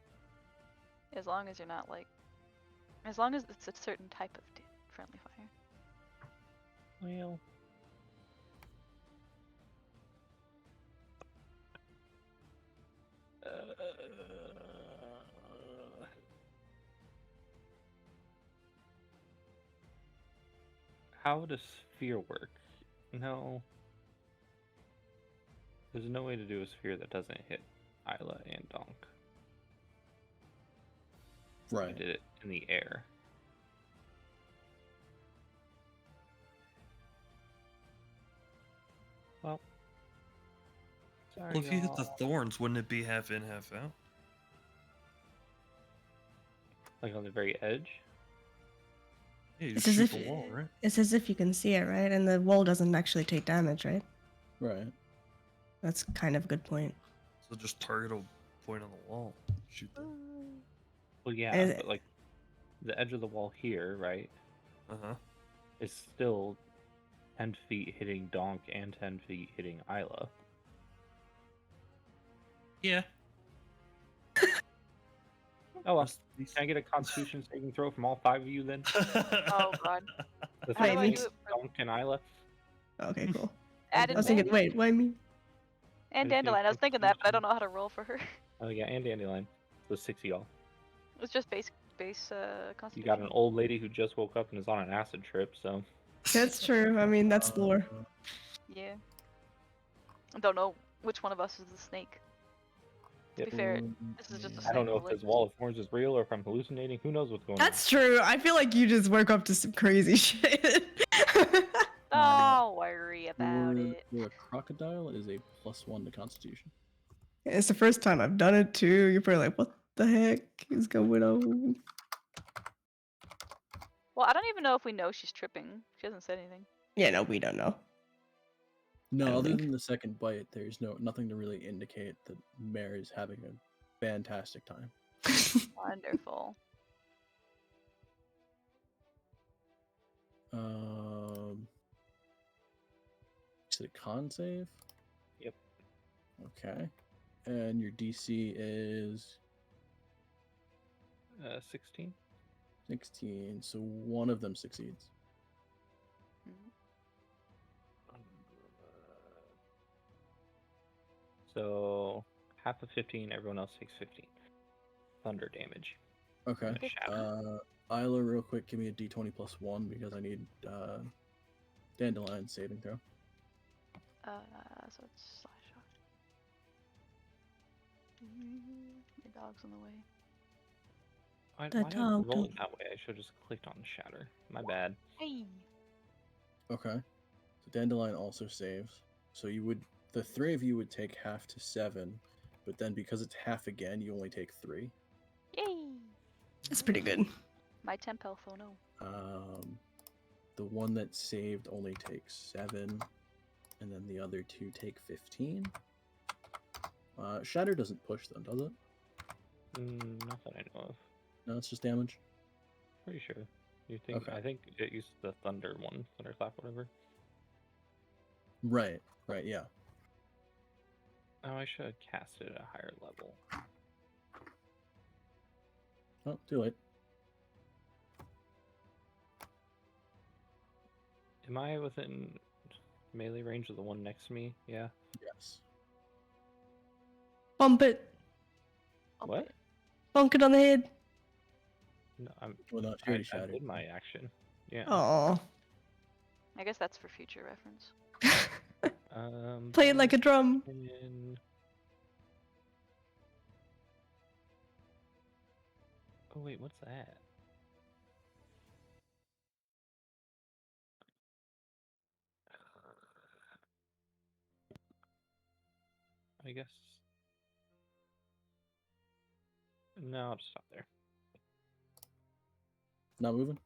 As long as you're not like, as long as it's a certain type of friendly fire. well, how would a sphere work? No. There's no way to do a sphere that doesn't hit Isla and Donk. I Right. did it in the air. Well, sorry, Well, if you hit the y'all. thorns, wouldn't it be half in, half out? Like on the very edge? Yeah, you It's just as shoot if the wall, right? it's as if you can see it, right? And the wall doesn't actually take damage, right? Right. That's kind of a good point. So just target a point on the wall. Shoot them. Well, yeah, And- but like the edge of the wall here, right, Uh-huh. is still 10 feet hitting Donk and 10 feet hitting Isla. Yeah. Oh, well. Can I get a constitution saving throw from all 5 of you then? Oh god. The How do I me do three it for Donk and Isla? Okay, cool. added I was thinking, advantage? wait, why me? And I think Dandelion. I was thinking that, but I Constitution- don't know how to roll for her. Oh, yeah, and Dandelion. So 6 of y'all. It's just basic base You constitution. got an old lady who just woke up and is on an acid trip, so. That's true. I mean, that's lore. Yeah. I don't know which one of us is the snake. To be fair, this is just a I snake. don't know if bullet. this wall of thorns is real or if I'm hallucinating. Who knows what's going That's true. I feel like you just woke up to some crazy shit. Don't worry about it. For a crocodile, it is a +1 to Constitution. It's the first time I've done it too. You're probably like, what the heck is going on? Well, I don't even know if we know she's tripping. She hasn't said anything. Yeah, no, we don't know. No, don't other think. than the second bite, there's nothing to really indicate that Mare is having a fantastic time. Wonderful. Is it a con save? Yep. Okay. And your DC is 16. 16, so one of them succeeds. Mhm. So half of 15, everyone else takes 15. Thunder damage. Okay. And a shatter. Isla, real quick, give me a D20 +1 because I need Dandelion saving throw. So it's slash off. The dog's in the way. Why The am I dog rolling don't- that way? I should have just clicked on shatter. My bad. Hey. Okay. So Dandelion also saves. So the three of you would take half to 7, but then because it's half again, you only take 3. Yay. That's pretty good. My tempo phono. The one that saved only takes 7, and then the other 2 take 15. Shatter doesn't push them, does it? Not that I know of. No, it's just damage. Pretty sure. You think? Okay. I think it used the thunder one, thunderclap, whatever. Right, yeah. Oh, I should have cast it at a higher level. Oh, too late. Am I within melee range of the one next to me? Yeah. Yes. Bump it. What? Bonk it on the head. No, Well, no, she I already shattered. did my action. Yeah. Oh. I guess that's for future reference. Play it like a drum. Oh wait, what's that? I guess. No, I'll just stop there. Not moving?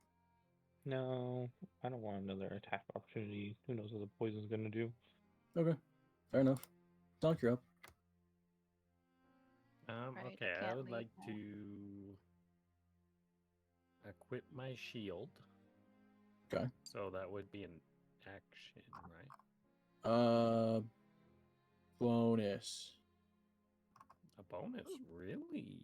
No, I don't want another attack opportunity. Who knows what the poison's gonna do? Okay. Fair enough. Donk, you're up. Right, Okay, I can't would leave like now. to equip my shield. Okay. So that would be an action, right? Bonus. A bonus, really?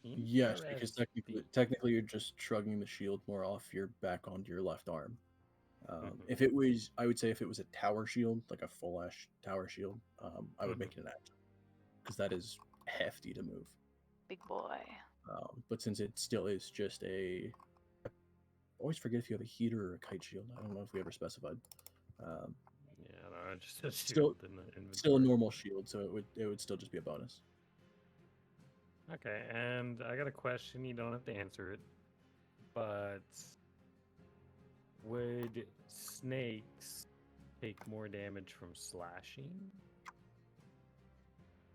Yes, because Interesting. technically you're just shrugging the shield more off your back onto your left arm. Mhm. If it was, I would say if it was a tower shield, like a full ash tower shield, I would make it an action because that is hefty to move. Big boy. But since it still is just I always forget if you have a heater or a kite shield. I don't know if we ever specified. Yeah, no, just a Still- shield in the inventory. Still a normal shield, so it would still just be a bonus. Okay, and I got a question. You don't have to answer it, but would snakes take more damage from slashing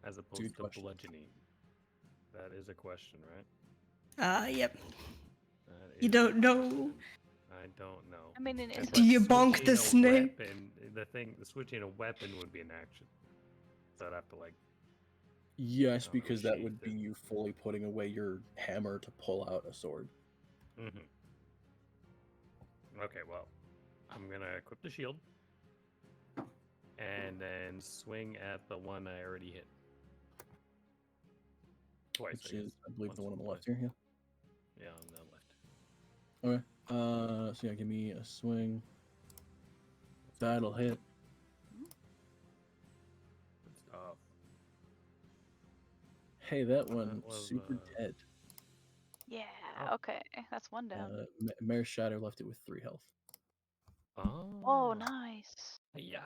as opposed good to question. bludgeoning? That is a question, right? Yep. That You is don't a know. question. I don't know. I mean, it's Do you bonk switching the a snake? Weapon, the switching a weapon would be an action. So I'd have to Yes, Oh, because that would sheathed be it. you fully putting away your hammer to pull out a sword. Mm-hmm. Okay, well, I'm gonna equip the shield and then swing at the one I already hit. Twice, Which I is, guess. I believe, Once the one on the twice. left here. Yeah, on the left. Okay. So yeah, give me a swing. That'll hit. Good stuff. Hey, that one was, super dead. Okay, that's one down. Mare's Shadow left it with 3 health. Oh, nice. Yeah.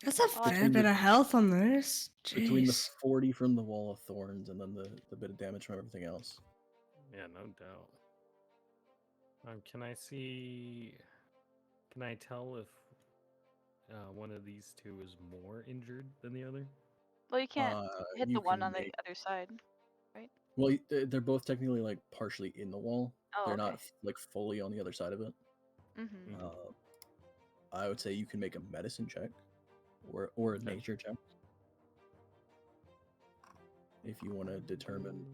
That's a Oh, fair Between bit the- of health on this. Between the Jeez. 40 from the Wall of Thorns and then the bit of damage from everything else. Yeah, no doubt. Can I see? Can I tell if one of these two is more injured than the other? Well, you can't hit You the one can on the make- other side. Well, they're both technically like partially in the wall. Oh, They're okay. not like fully on the other side of it. Mm-hmm. I would say you can make a medicine check or a Okay. nature check if you want to determine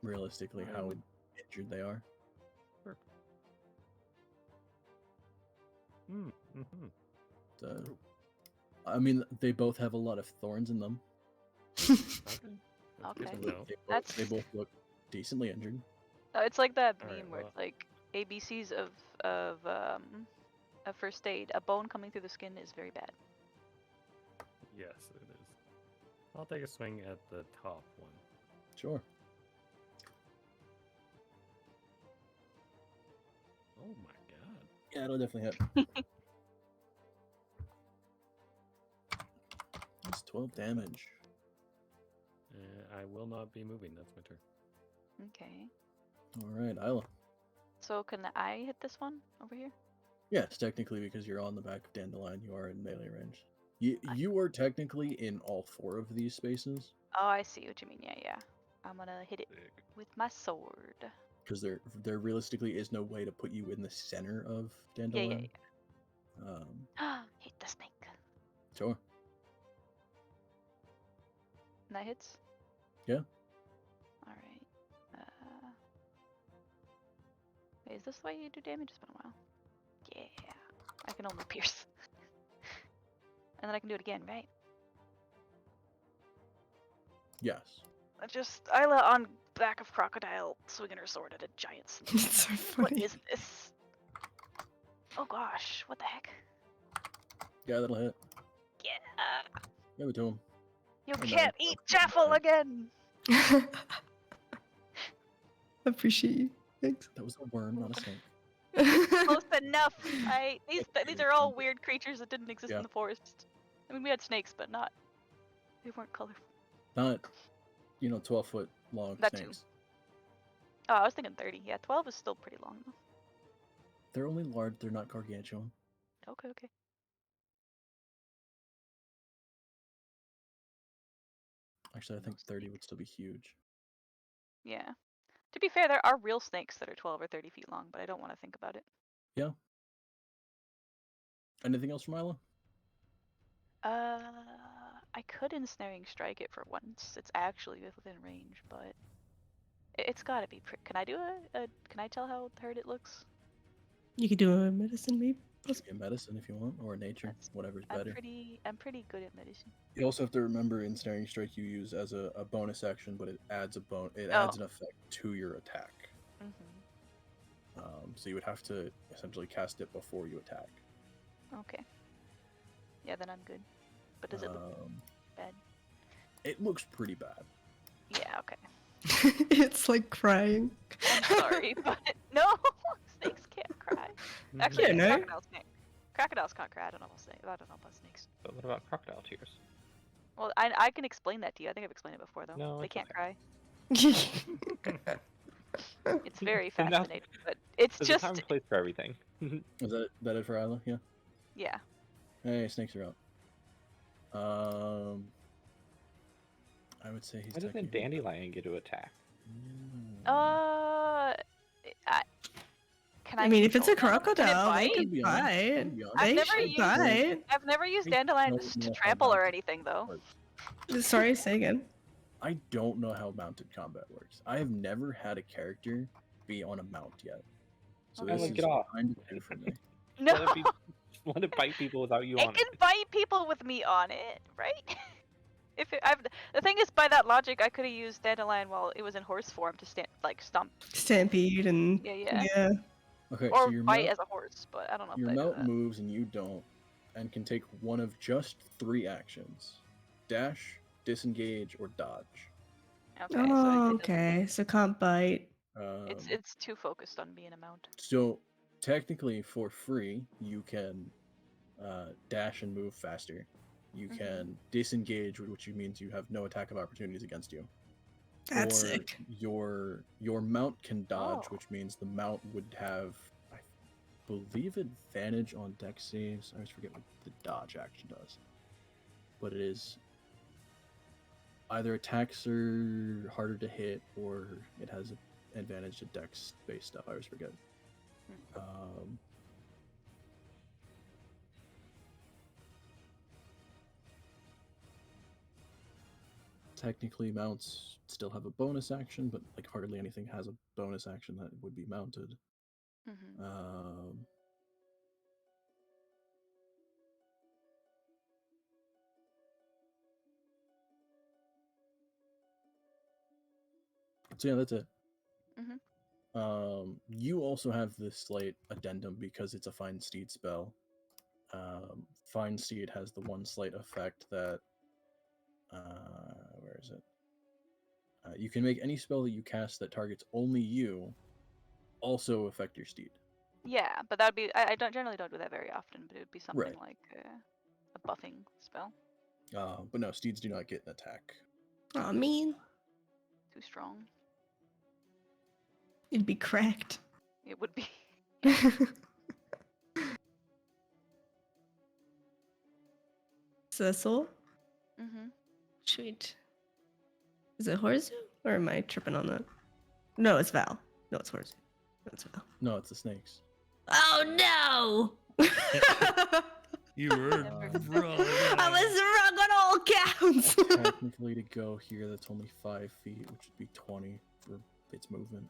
realistically how injured they are. Mm-hmm. I mean, they both have a lot of thorns in them. Okay. That's good Okay. to know. They both look decently injured. It's like that Alright, meme where well- it's like ABCs of first aid. A bone coming through the skin is very bad. Yes, it is. I'll take a swing at the top one. Sure. Oh my god. Yeah, it'll definitely hit. That's 12 damage. I will not be moving. That's my turn. Okay. All right, Isla. So can I hit this one over here? Yes, technically, because you're on the back of Dandelion, you are in melee range. You were technically in all 4 of these spaces Oh, I see what you mean. Yeah. I'm gonna hit it Sick. with my sword. because there realistically is no way to put you in the center of Yeah. Dandelion. Hit the snake. Sure. And that hits? Yeah. Alright. Wait, is this the way you do damage? It's been a while. Yeah. I can only pierce. And then I can do it again, right? Yes. Just Isla on back of crocodile swinging her sword at a giant snake. It's so What funny. is this? Oh gosh, what the heck? Yeah, that'll hit. Yeah. Give it to him. You I know, can't it's eat not Jaffle bad. again! Appreciate you. Thanks. That was a worm, not a snake. Close enough! These are all weird creatures that didn't exist Yeah. in the forest. I mean, we had snakes, but they weren't colorful. Not, 12-foot long That too. snakes. Oh, I was thinking 30. Yeah, 12 is still pretty long though. They're only large. They're not gargantuan. Okay. Actually, I think 30 would still be huge. Yeah. To be fair, there are real snakes that are 12 or 30 feet long, but I don't want to think about it. Yeah. Anything else from Isla? I could ensnaring strike it for once. It's actually within range, but it's gotta be. Can I do Can I tell how hurt it looks? You could do a medicine, maybe. Just get medicine if you want, or nature, That's- whatever's I'm better. pretty good at medicine. You also have to remember ensnaring strike you use as a bonus action, but it adds Oh. adds an effect to your attack. Mm-hmm. So you would have to essentially cast it before you attack. Okay. Yeah, then I'm good. But does it look bad? It looks pretty bad. Yeah. Okay. It's like crying. I'm sorry, but no, snakes can't cry. Actually, Yeah, no. crocodiles can't. Crocodiles can't cry. I don't know about snakes. I don't know about snakes. But what about crocodile tears? Well, I can explain that to you. I think I've explained it before, though. No, They it's can't okay. cry. It's very And that's- fascinating, but it's There's just a time and place for everything. Is that it for Isla? Yeah. yeah. Hey, snakes are up. I would say he's. Why doesn't technically- Dandelion get to attack? Can I mean, if it's a control them? crocodile, they Can it can I'll be bite. honest, I've They never should used- bite. I've never used I dandelion don't to know how trample or mounted anything, though. works. Sorry, say again. I don't know how mounted combat works. I have never had a character be on a mount yet, so Okay. this Well, is get off. kind of new for me. No, Let it, be, let it bite people without you it on can it. bite people with me on it, right? The thing is, by that logic, I could have used dandelion while it was in horse form to stomp. Stampede and Yeah. Okay, Or so your bite mount, as a horse, but I don't know if your I do mount that. moves and you don't, and can take one of just 3 actions: dash, disengage, or dodge. Okay, so Oh, it doesn't- okay. So can't bite. It's too focused on being a mount. So technically, for free, you can dash and move faster. You Mhm. can disengage, which means you have no attack of opportunities against you. That's Or sick. your mount can dodge, Oh. which means the mount would have, I believe, advantage on dex saves. I always forget what the dodge action does, but it is either attacks are harder to hit or it has an advantage to dex based stuff. I always forget. Technically, mounts still have a bonus action, but like hardly anything has a bonus action that would be mounted. Mhm. So yeah, that's it. Mhm. You also have this slight addendum because it's a Find Steed spell. Find Steed has the one slight effect that where is it? You can make any spell that you cast that targets only you also affect your steed. Yeah, but that would be. I don't generally don't do that very often, but it would be something Right. like a buffing spell. But no, steeds do not get an attack. I mean, Too strong. it'd be cracked. It would be. Cecil? Mhm. Sweet. Is it Horzu? Or am I tripping on that? No, it's Val. No, it's Horzu. No, it's Val. No, it's the snakes. Oh no! You were wrong. I was wrong on all counts. Technically, to go here, that's only 5 feet, which would be 20 for its movement.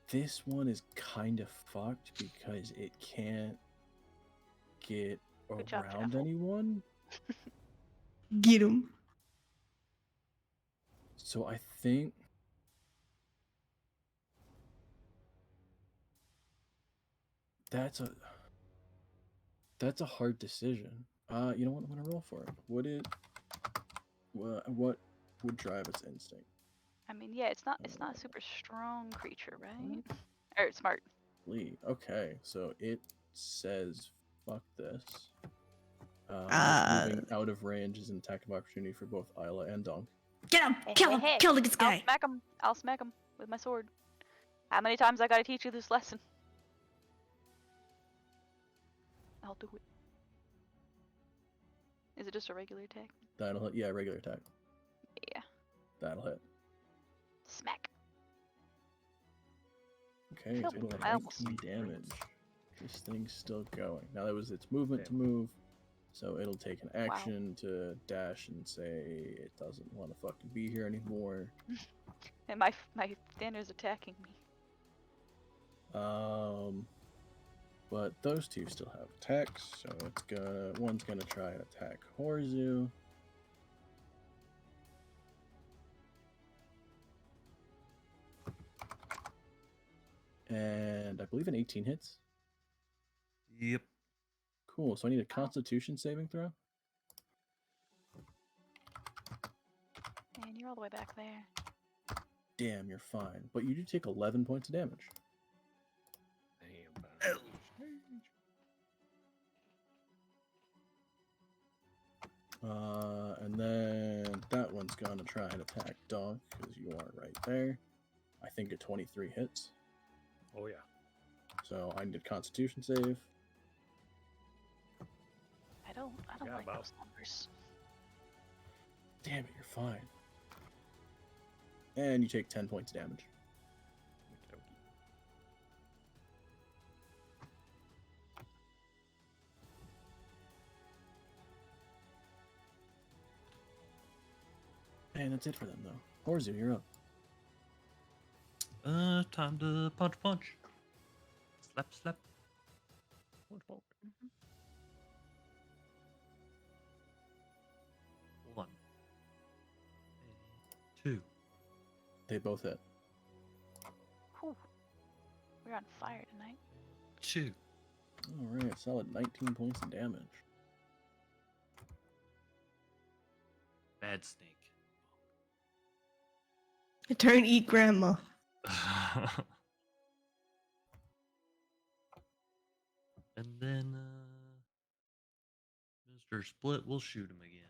This one is kind of fucked because it can't get Good job, around Jaffel. anyone. Get him. So I think that's a hard decision. You know what? I'm gonna roll for it. What would drive its instinct? I mean, yeah, it's not a super strong creature, right? Or smart. Lee. Okay, so it says, "Fuck this." Moving out of range is an attack of opportunity for both Isla and Dunk. Get him! Hey, Kill hey, him! hey. Kill this I'll guy! smack him. I'll smack him with my sword. How many times I gotta teach you this lesson? I'll do it. Is it just a regular attack? That'll hit. Yeah, regular attack. Yeah. That'll hit. Smack. Okay, Feel total me. of I almost 19 damage. This thing's still going. Now that was its movement to move, so it'll take an action to dash and say it doesn't want to fucking be here anymore. And my Thander's attacking me. But those two still have attacks, so one's gonna try and attack Horzu. And I believe an 18 hits. Yep. Cool, so I need a Constitution saving throw. Man, you're all the way back there. Damn, you're fine. But you do take 11 points of damage. And then that one's gonna try and attack Donk, because you are right there. I think a 23 hits. Oh yeah. So I need a Constitution save. I don't Yeah, like about. those numbers. Damn it, you're fine. And you take 10 points of damage. And that's it for them, though. Horzu, you're up. Time to punch. Slap. Mhm. 1. 2. They both hit. Whew. We're on fire tonight. 2. Alright, solid 19 points of damage. Bad snake. Don't eat grandma. And then Mr. Split will shoot him again.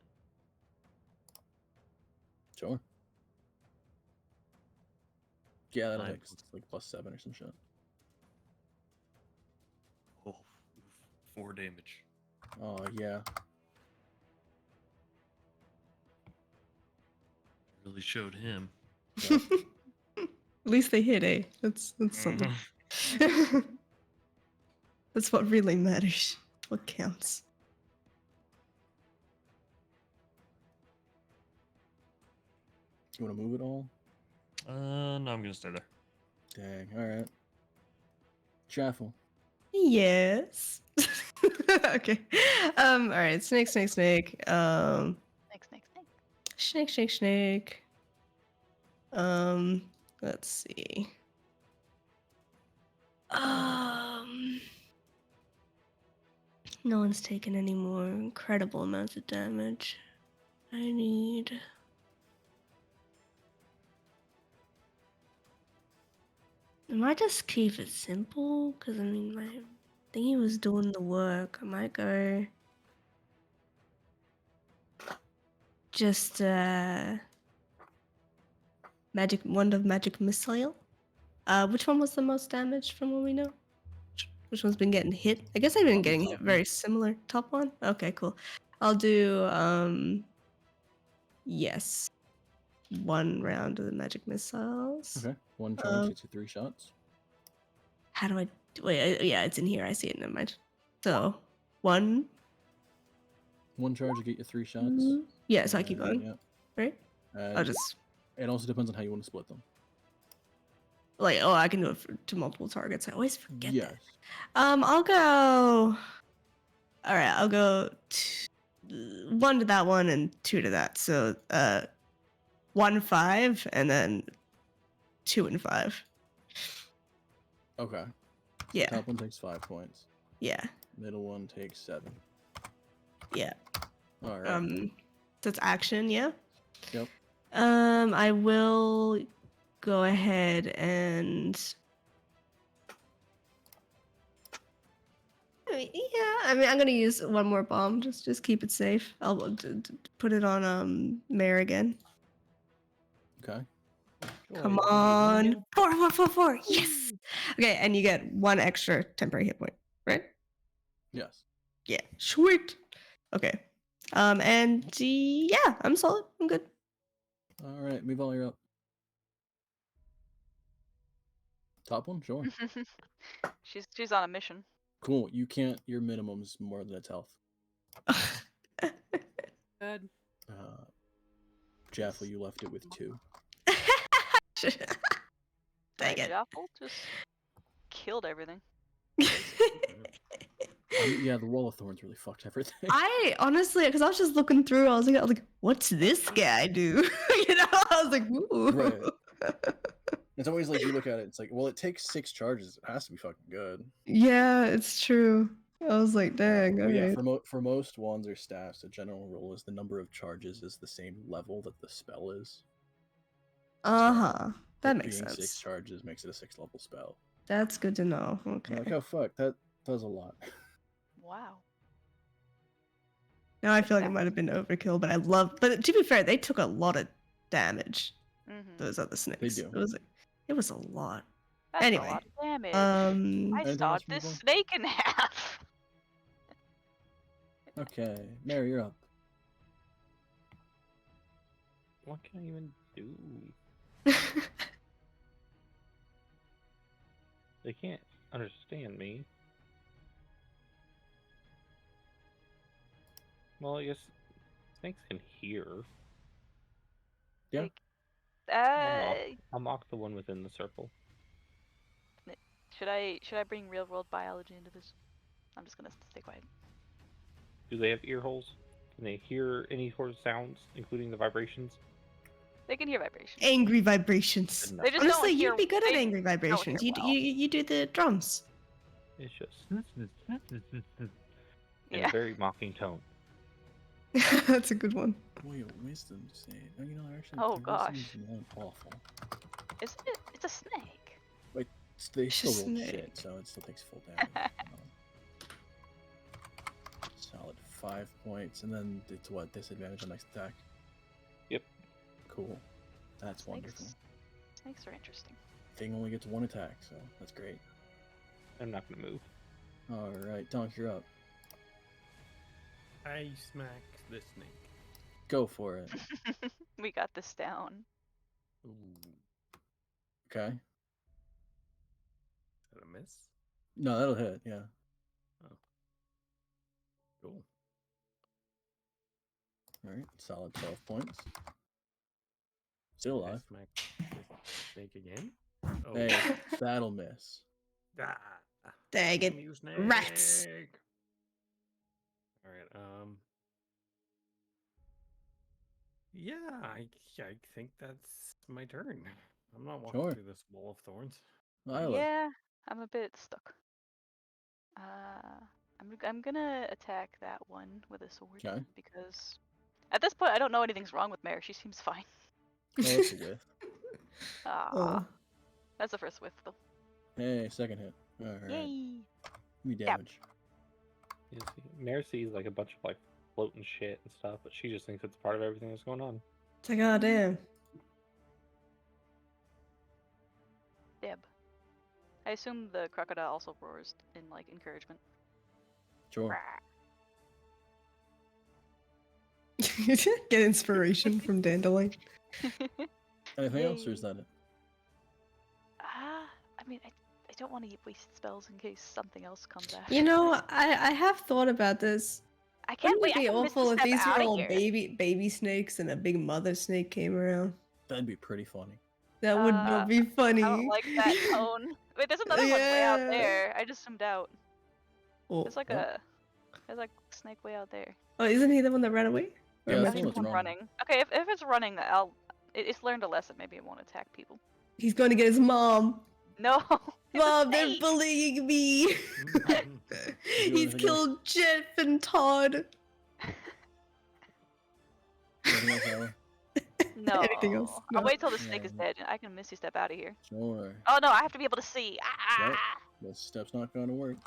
Sure. Yeah, that Nine hits. It's like +7 or some shit. Oh, 4 damage. Oh yeah. Really showed him. Yep. At least they hit, eh? That's something. That's what really matters. What counts. You want to move it all? No, I'm gonna stay there. Dang. All right. Chaffle. Yes. Okay. All right. Snake. Snake, snake, snake. Snake. Let's see. No one's taken any more incredible amounts of damage. I need. I might just keep it simple, because I mean, my thingy was doing the work. I might go. Just, Magic Wand of Magic Missile. Which one was the most damage from what we know? Which one's been getting hit? I guess I've been Probably getting top hit very similar. Top one? Okay, cool. I'll do, yes. 1 round of the Magic Missiles. Okay. 1 charge gets you 3 shots. How do I... Wait, yeah, it's in here. I see it. Never mind. So, 1... 1 charge will get you 3 shots. Yeah, so I keep going, Yeah. right? And I'll just... it also depends on how you want to split them. Like, oh, I can do it to multiple targets. I always forget Yes. that. I'll go... Alright, I'll go 1 to that one and 2 to that. So, 1, 5, and then 2 and 5. Okay. Yeah, Top one takes 5 points. yeah, Middle one takes 7. yeah. All right. So it's action, yeah? Yep. I will go ahead and... I mean, I'm gonna use 1 more bomb. Just keep it safe. I'll put it on Mare again. Okay. Come on, 4. Yes. Okay, and you get 1 extra temporary hit point, right? Yes. Yeah. Sweet. Okay. And yeah, I'm solid. I'm good. All right. Move all your up. Top one, sure. she's on a mission. Cool. You can't. Your minimum's more than its health. Good. Jaffle, you left it with 2. Dang it. Jaffle just killed everything. Yeah, the wall of thorns really fucked everything. I honestly, because I was just looking through, I was like, what's this guy do? You know, I was like, ooh. Right. It's always like you look at it, it's like, well, it takes 6 charges. It has to be fucking good. Yeah, it's true. I was like, dang. But yeah, Okay. for most wands or staffs, a general rule is the number of charges is the same level that the spell is. Uh-huh. That It makes being sense. 6 charges makes it a 6th level spell. That's good to know. You're Okay. like, oh fuck, that does a lot. Wow. Now I feel like it might have been overkill, but I love. But to be fair, they took a lot of damage. Mm-hmm. Those other snakes. They do. It was a lot. That's Anyway, a lot of damage. I Anything sawed else from this you, Vaughn? snake in half. Okay, Mary, you're up. What can I even do? They can't understand me. Well, I guess snakes can hear. Yeah. I'll mock the one within the circle. Should I bring real world biology into this? I'm just gonna stay quiet. Do they have ear holes? Can they hear any sort of sounds, including the vibrations? They can hear vibrations. Angry vibrations. Good They enough. just Honestly, don't hear. you'd be good at they angry don't hear vibrations. You well. you do the drums. It's just in Yeah. a very mocking tone. That's a good one. Boy, a wisdom save. Oh, you know, actually, Oh, their wisdom gosh. isn't awful. Isn't it? It's a snake. They It's still a roll shit, snake. so it still takes full damage. Solid 5 points, and then it's what, disadvantage on next attack? Yep. Cool. That's wonderful. Snakes are interesting. Thing only gets 1 attack, so that's great. I'm not gonna move. Alright, Donk, you're up. I smack the snake. Go for it. We got this down. Ooh. Okay. Is that a miss? No, that'll hit, yeah. Cool. Alright, solid 12 points. Still I alive. smack the snake again. Oh. Hey, that'll miss. Ah. Dang it. You Rats. snake. All right. Yeah, I think that's my turn. I'm not walking Sure. through this wall of thorns. Lila. Yeah, I'm a bit stuck. I'm gonna attack that one with a sword Okay. because at this point I don't know anything's wrong with Mare. She seems fine. Oh, that's a whiff. Ah, Oh. that's the first whiff though. Hey, second hit. Alright. Yay! Give me damage. You see, Mare sees like a bunch of like floating shit and stuff, but she just thinks it's part of everything that's going on. It's like, oh, damn. Deb. I assume the crocodile also roars in like encouragement. Sure. Get inspiration from Dandelion. Anything else, or is Yay. that it? I mean, I don't want to waste spells in case something else comes after. You know, I have thought about this. I can't Wouldn't wait. it be I can miss awful the if step these were out of all here. baby snakes and a big mother snake came around? That'd be pretty funny. That would not be funny. I don't like that tone. Wait, there's another one way out Yeah. there. I just zoomed out. Oh, There's like What? there's like a snake way out there. oh, isn't he the one that ran away? Or Yeah, am I that's the thinking- one that's One wrong. running. Okay, if it's running, it's learned a lesson. Maybe it won't attack people. He's going to get his mom. No. it's a Mom, they're snake. bullying me. He's anything killed Jeff and Todd. Anything else, Lila? No. Anything else? I'll No. wait till the snake is No. dead. I can misty step out of here. Sure. Oh no, I have to be able to see. Ah! Right. This step's not going to work.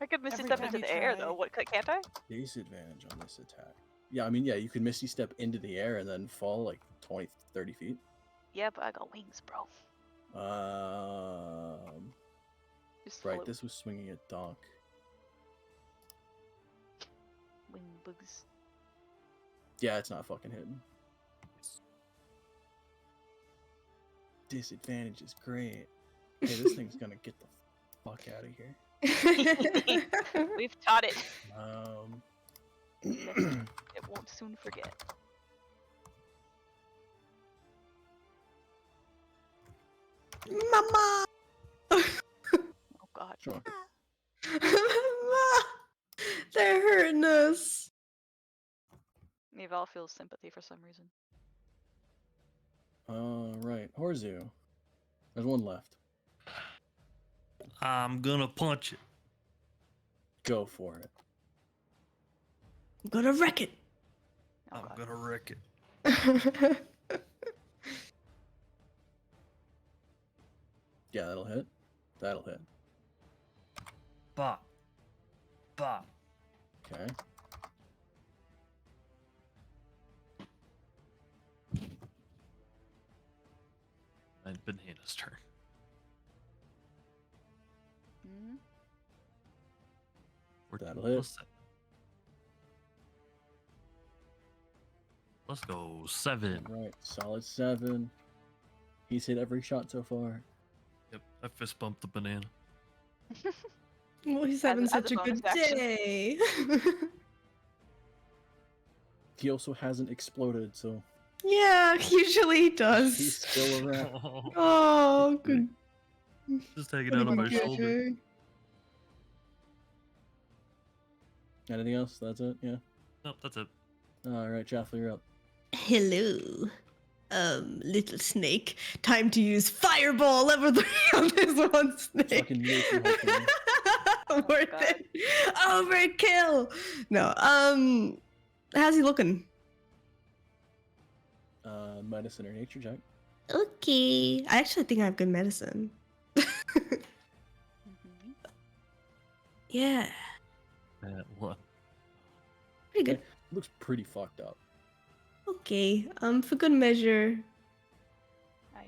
I could misty Every step time into you the air try. though. What can't I? Disadvantage on this attack. Yeah, I mean, yeah, you could misty step into the air and then fall like 20, 30 feet. Yeah, but I got wings, bro. Just Right, float. this was swinging at Donk. Wing bugs. Yeah, it's not fucking hitting. Disadvantage is great. Hey, this thing's gonna get the fuck out of here. We've taught it. It won't soon forget. Mama! Oh god. Sure. Mama! They're hurting us. Neval feels sympathy for some reason. Right. Horzu. There's one left. I'm gonna punch it. Go for it. I'm gonna wreck it. Oh I'm god. gonna wreck it. Yeah, that'll hit. That'll hit. Bop. Bop. Okay. And Banana's turn. Mhm. 14 That'll hit. plus 7. Let's go 7. Right. Solid 7. He's hit every shot so far. Yep, I fist bumped the banana. Well, he's As having a such a bonus good action. day. He also hasn't exploded, so Yeah, usually he does. he's still around. Oh, good. Just taking What out a on my good shoulder. day. Anything else? That's it? Yeah. Nope, that's it. Alright, Jaffle, you're up. Hello, little snake. Time to use Fireball level 3 on this one snake. Fucking nuke your whole thing. Worth God. it. Overkill. No. How's he looking? Medicine or nature check. Okay. I actually think I have good medicine. Mhm. Yeah. What? Pretty good. Looks pretty fucked up. Okay. For good measure. I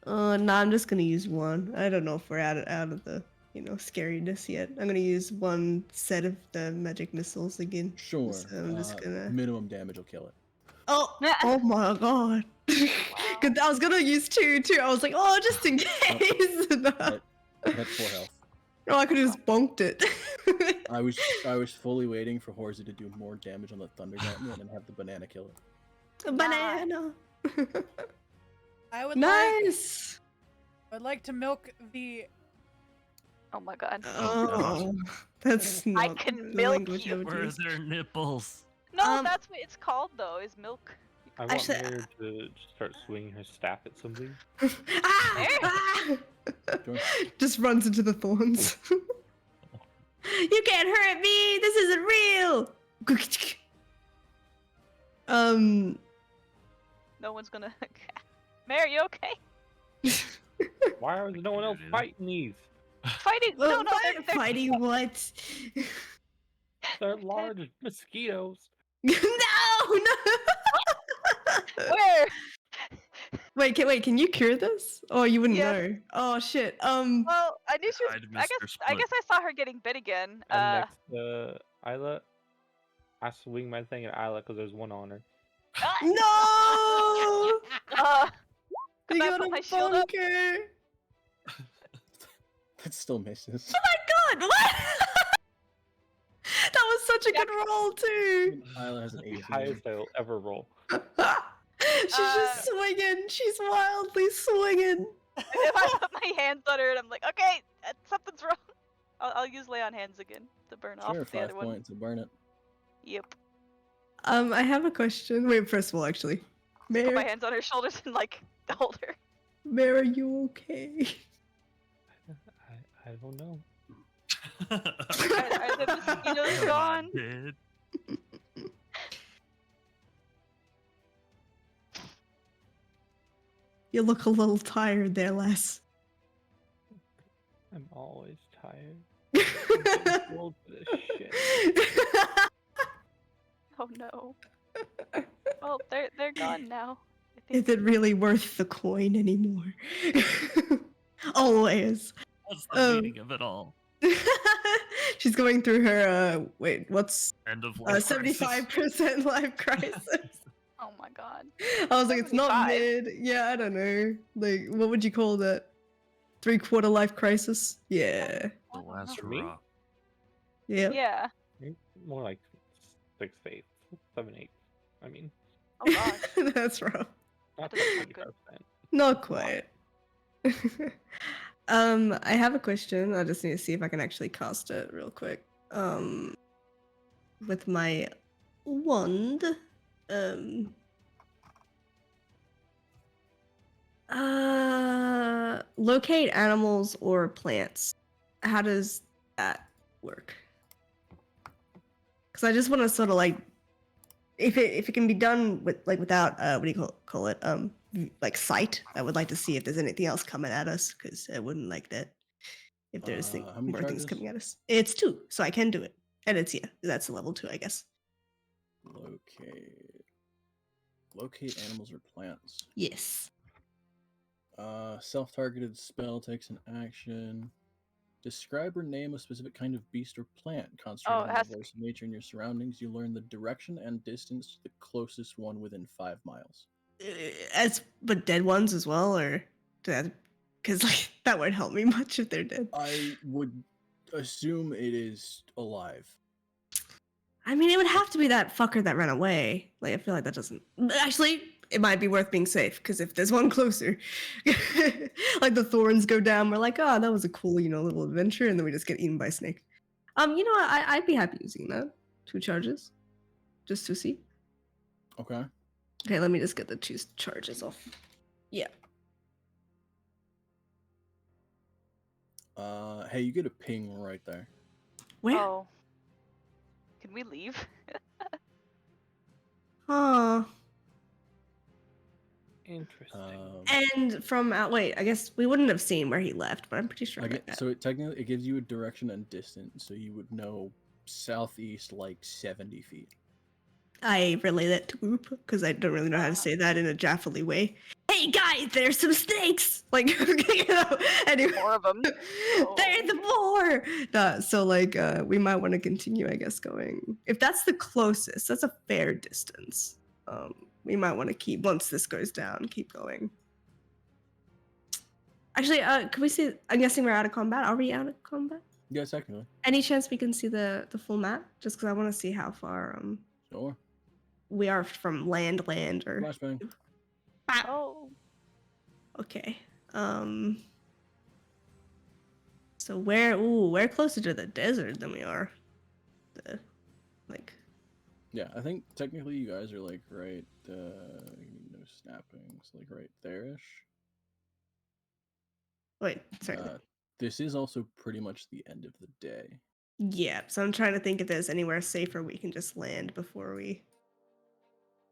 No, I'm just gonna use one. I don't know if we're out of the, scariness yet. I'm gonna use one set of the magic missiles again. Sure. So I'm just gonna. Minimum damage will kill it. Oh, oh my god. Good. I was gonna use two too. I was like, oh, just in case. No. It had 4 health. Oh, I could have just bonked it. I was fully waiting for Horzy to do more damage on the Thunder Gauntlet and have the banana kill it. A banana. I would Nice. like to milk the. Oh my god. Oh, that's not I can the milk language I you. would Where are use. their nipples? No, Um, that's what it's called though. Is milk. I want Actually, Mare to just start swinging her staff at something. Ah! Sure. Just runs into the thorns. You can't hurt me. This isn't real. No one's gonna. Mary, you okay? Why is no one else fighting these? Fighting? No, no, they're fighting what? They're large mosquitoes. No. Where? Wait, can you cure this? Oh, you wouldn't Yes. know. Oh shit. Well, I knew she was. I'd I missed guess. her I split. guess I saw her getting bit again. And next to Isla, I swing my thing at Isla because there's one on her. No. Could You I got put a my shield up? bunker. That still misses. Oh my god! What? That was such a good roll too. Isla has an The 18. highest I'll ever roll. She's just swinging. She's wildly swinging. If I put my hands on her and I'm like, okay, something's wrong. I'll use lay on hands again to burn off Sure, the other 5 one. points to burn it. Yep. I have a question. Wait, first of all, actually, Put my Mare, hands on her shoulders and like hold her. Mare, are you okay? I don't know. Are the mosquitoes Am I gone? dead? You look a little tired there, Les. I'm always tired. I'm too old for this shit. Oh no. Well, they're gone now. I Is think. it really worth the coin anymore? Always. What's the meaning of it all? She's going through her wait, what's End of life crisis. 75% life crisis. Oh my god. I was like, it's not 75? mid. Yeah, I don't know. Like, what would you call that? 3/4 life crisis? Yeah. The last Me? hurrah. Yeah. Yeah. More like 6/8, 7/8. I mean, Oh god. That's rough. not That doesn't sound good. 25%. Not quite. I have a question. I just need to see if I can actually cast it real quick. With my wand. Locate animals or plants. How does that work? Because I just want to sort of like, if it can be done with like without what do you call it like sight. I would like to see if there's anything else coming at us because I wouldn't like that if there's How many more things charges? coming at us. It's 2, so I can do it, and it's that's a level 2, I guess. Locate animals or plants. Yes. Self-targeted spell takes an action. Describe or name a specific kind of beast or plant. Concentrate on has the to voice of nature in your surroundings. You learn the direction and distance to the closest one within 5 miles. But dead ones as well, or because like that won't help me much if they're dead. I would assume it is alive. I mean, it would have to be that fucker that ran away. Like, I feel like that doesn't. Actually, it might be worth being safe because if there's one closer, like the thorns go down, we're like, oh, that was a cool, little adventure, and then we just get eaten by a snake. You know what? I'd be happy using that. 2 charges, just to see. Okay. Okay, let me just get the 2 charges off. Yeah. Hey, you get a ping right there. Where? Oh. Can we leave? Huh. Interesting. And from out, wait, I guess we wouldn't have seen where he left, but I'm pretty sure. I get, so technically it gives you a direction and distance, so you would know southeast like 70 feet. I relay that to Whoop because I don't really know how to say that in a Jaffily way. Hey guys, there's some snakes. Like, you know, anyway, 4 of them. there's more. So like, we might want to continue, I guess, going. If that's the closest, that's a fair distance. We might want to keep once this goes down, keep going. Actually, can we see? I'm guessing we're out of combat. Are we out of combat? Yeah, technically. Any chance we can see the full map? Just because I want to see how far Sure. we are from land or Flashbang. Ah, Oh. okay. So we're closer to the desert than we are the like. Yeah, I think technically you guys are like right. No snappings, like right there-ish. Wait, sorry. This is also pretty much the end of the day. Yeah, so I'm trying to think if there's anywhere safer we can just land before we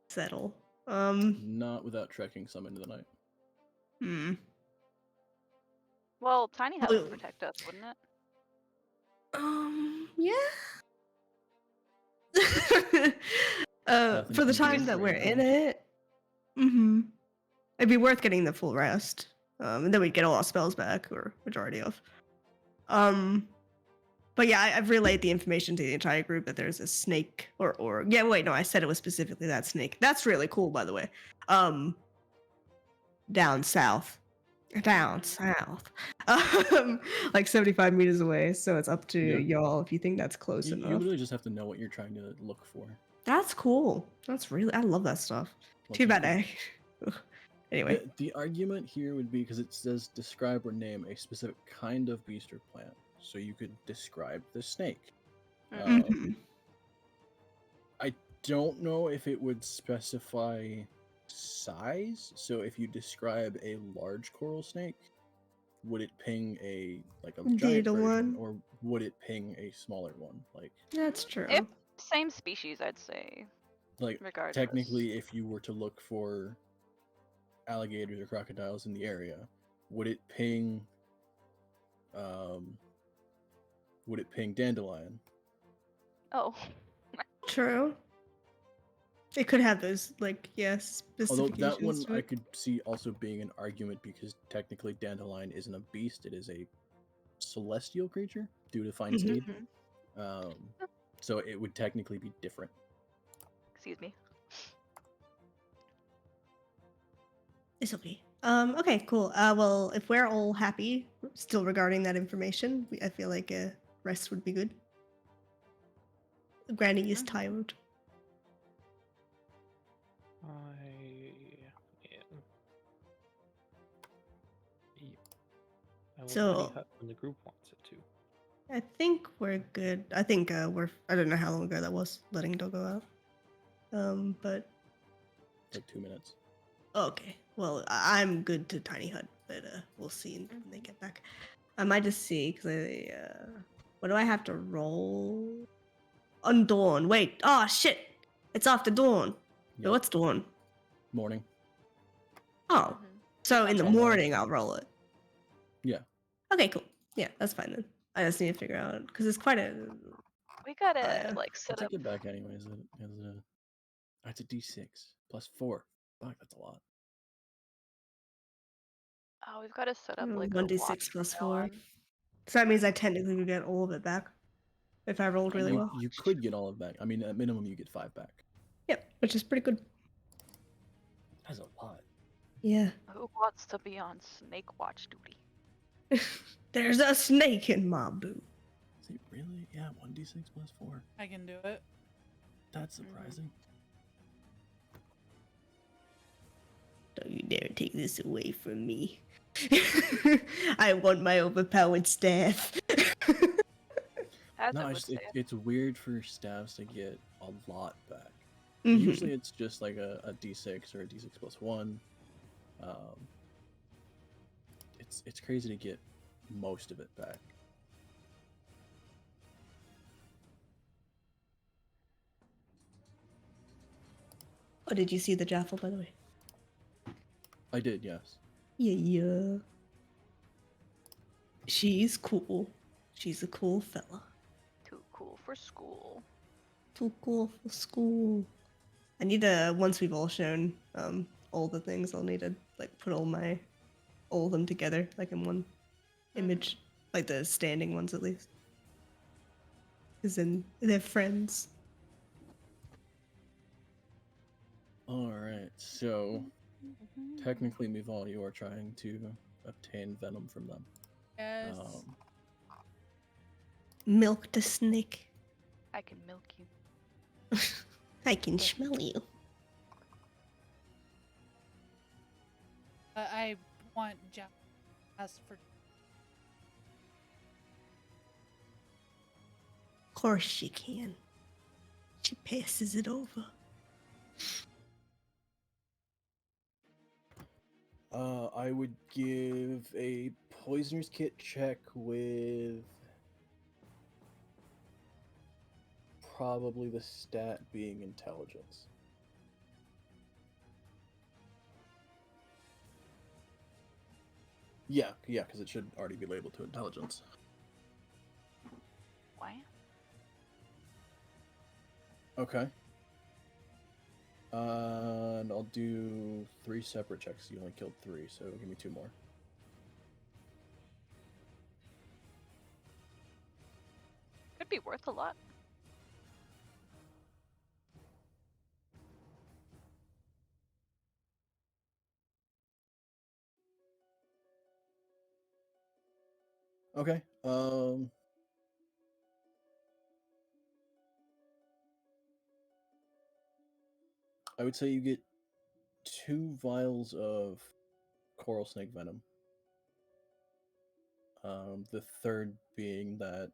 settle. Not without trekking some into the night. Hmm. Well, Tiny Hut would Oh. protect us, wouldn't it? Yeah. Nothing For the can time beat that we're right in now. it, it'd be worth getting the full rest. And then we'd get all our spells back, or majority of. But yeah, I've relayed the information to the entire group that there's a snake or yeah, wait, no, I said it was specifically that snake. That's really cool, by the way. Down south. Down south. Like 75 meters away, so it's up to Yeah. y'all if you think that's close You enough. literally just have to know what you're trying to look for. That's cool. That's really, I love that stuff. Once Too you bad do- I. Anyway. The argument here would be because it says describe or name a specific kind of beast or plant. So you could describe the snake. Mhm. I don't know if it would specify size. So if you describe a large coral snake, would it ping a giant Data version, one. or would it ping a smaller one? That's true. If same species, I'd say. Regardless. Technically, if you were to look for alligators or crocodiles in the area, would it ping dandelion? Oh. True. It could have those, like, yes, Although specifications. that one to I it. could see also being an argument because technically dandelion isn't a beast, it is a celestial creature due to fine steed. So it would technically be different. Excuse me. It's okay. Okay, cool. Well, if we're all happy still regarding that information, I feel like a rest would be good. Granny is tired. I will So- tiny hut when the group wants it to. I think we're good. I think we're. I don't know how long ago that was letting Doggo out. But Like 2 minutes. okay. Well, I'm good to tiny hut, but we'll see when they get back. I might just see because what do I have to roll? On dawn. Wait. Oh shit! It's after dawn. Yep. What's dawn? Morning. Oh, so in the Sunrise. morning I'll roll it. Yeah. Okay, cool. Yeah, that's fine then. I just need to figure out because it's quite a. We gotta yeah. I'll set up. take it back anyways. It's a d6 plus 4. Fuck, that's a lot. Oh, we've got to set up like 1d6 plus 4. on. So that means I technically would get all of it back if I rolled really well. You could get all of that. I mean, at minimum, you get 5 back. Yep, which is pretty good. That's a lot. Yeah. Who wants to be on snake watch duty? There's a snake in my boot. Is it really? Yeah, 1d6 plus 4. I can do it. That's surprising. Don't you dare take this away from me. I want my overpowered staff. As No, I would it's, say. it's weird for staffs to get a lot back. Mhm. Usually it's just like a d6 or a d6 plus 1. It's crazy to get most of it back. Oh, did you see the Jaffle, by the way? I did, yes. Yeah. She's cool. She's a cool fella. Too cool for school. Too cool for school. I need to, once we've all shown all the things, I'll need to like put all of them together, like in one image. Like the standing ones at least. Because then they're friends. Alright, so technically, Mival, you are trying to obtain venom from them. Yes. Milk the snake. I can milk you. I can smell you. I want Jack as for. Of course she can. She passes it over. I would give a poisoner's kit check with probably the stat being intelligence. Yeah, because it should already be labeled to intelligence. Why? Okay. And I'll do 3 separate checks. You only killed 3, so give me 2 more. Could be worth a lot. Okay. I would say you get 2 vials of coral snake venom. The third being that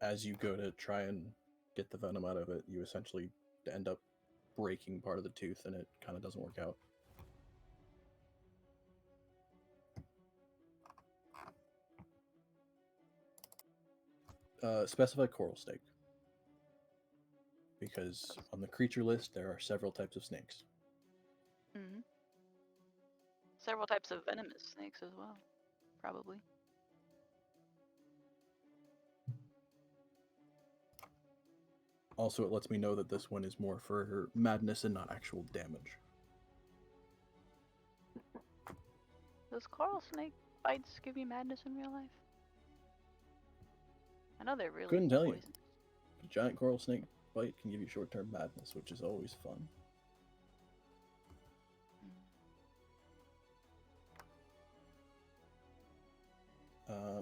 as you go to try and get the venom out of it, you essentially end up breaking part of the tooth, and it kind of doesn't work out. Specify coral snake. Because on the creature list, there are several types of snakes. Mm-hmm. Several types of venomous snakes as well, probably. Also, it lets me know that this one is more for madness and not actual damage. Does coral snake bites give you madness in real life? I know they're really Couldn't tell you. poisonous. A giant coral snake bite can give you short-term madness, which is always fun.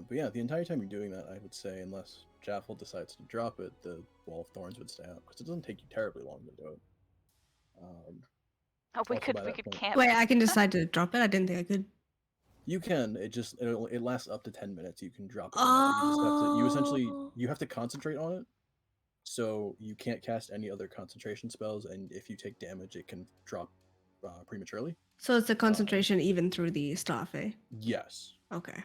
But yeah, the entire time you're doing that, I would say, unless Jaffel decides to drop it, the Wall of Thorns would stay out, because it doesn't take you terribly long to do it. Oh, we Also by could that point- camp. Wait, I can decide to drop it? I didn't think I could. You can. It lasts up to 10 minutes. You can drop it. Whenever. You just have to. You essentially you have to concentrate on it, so you can't cast any other concentration spells. And if you take damage, it can drop prematurely. So it's a concentration even through the staff, eh? Yes. Okay.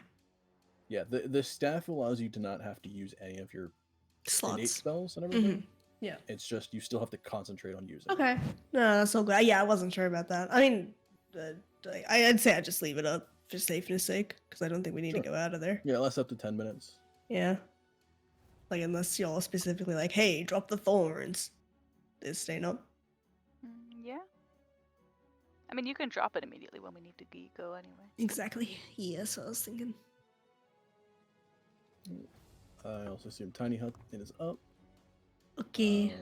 Yeah. The staff allows you to not have to use any of your innate Slots. spells and everything. Yeah. It's just you still have to concentrate on using. Okay. No, that's so good. Yeah, I wasn't sure about that. I mean, I'd say I'd just leave it up for safeness sake, because I don't think we need to Sure. go out of there. Yeah, it lasts up to 10 minutes. Yeah. Like, unless y'all specifically like, hey, drop the thorns. It's staying up. Yeah. I mean, you can drop it immediately when we need to go anyway. Exactly. Yes, I was thinking. I also assume Tiny Hut is up. Okay.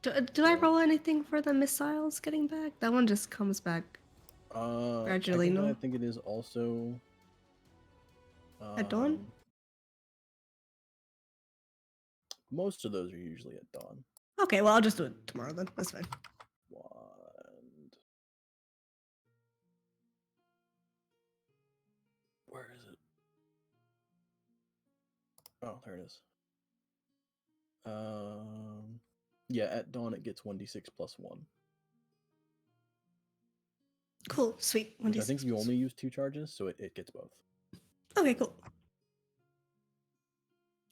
Do I roll anything for the missiles getting back? That one just comes back gradually, no? I think it is also At dawn? Most of those are usually at dawn. Okay, well, I'll just do it tomorrow then. That's fine. Where is it? Oh, there it is. Yeah, at dawn it gets 1d6 plus 1. Cool, sweet. Which I think you only use 2 charges, so it gets both. Okay, cool.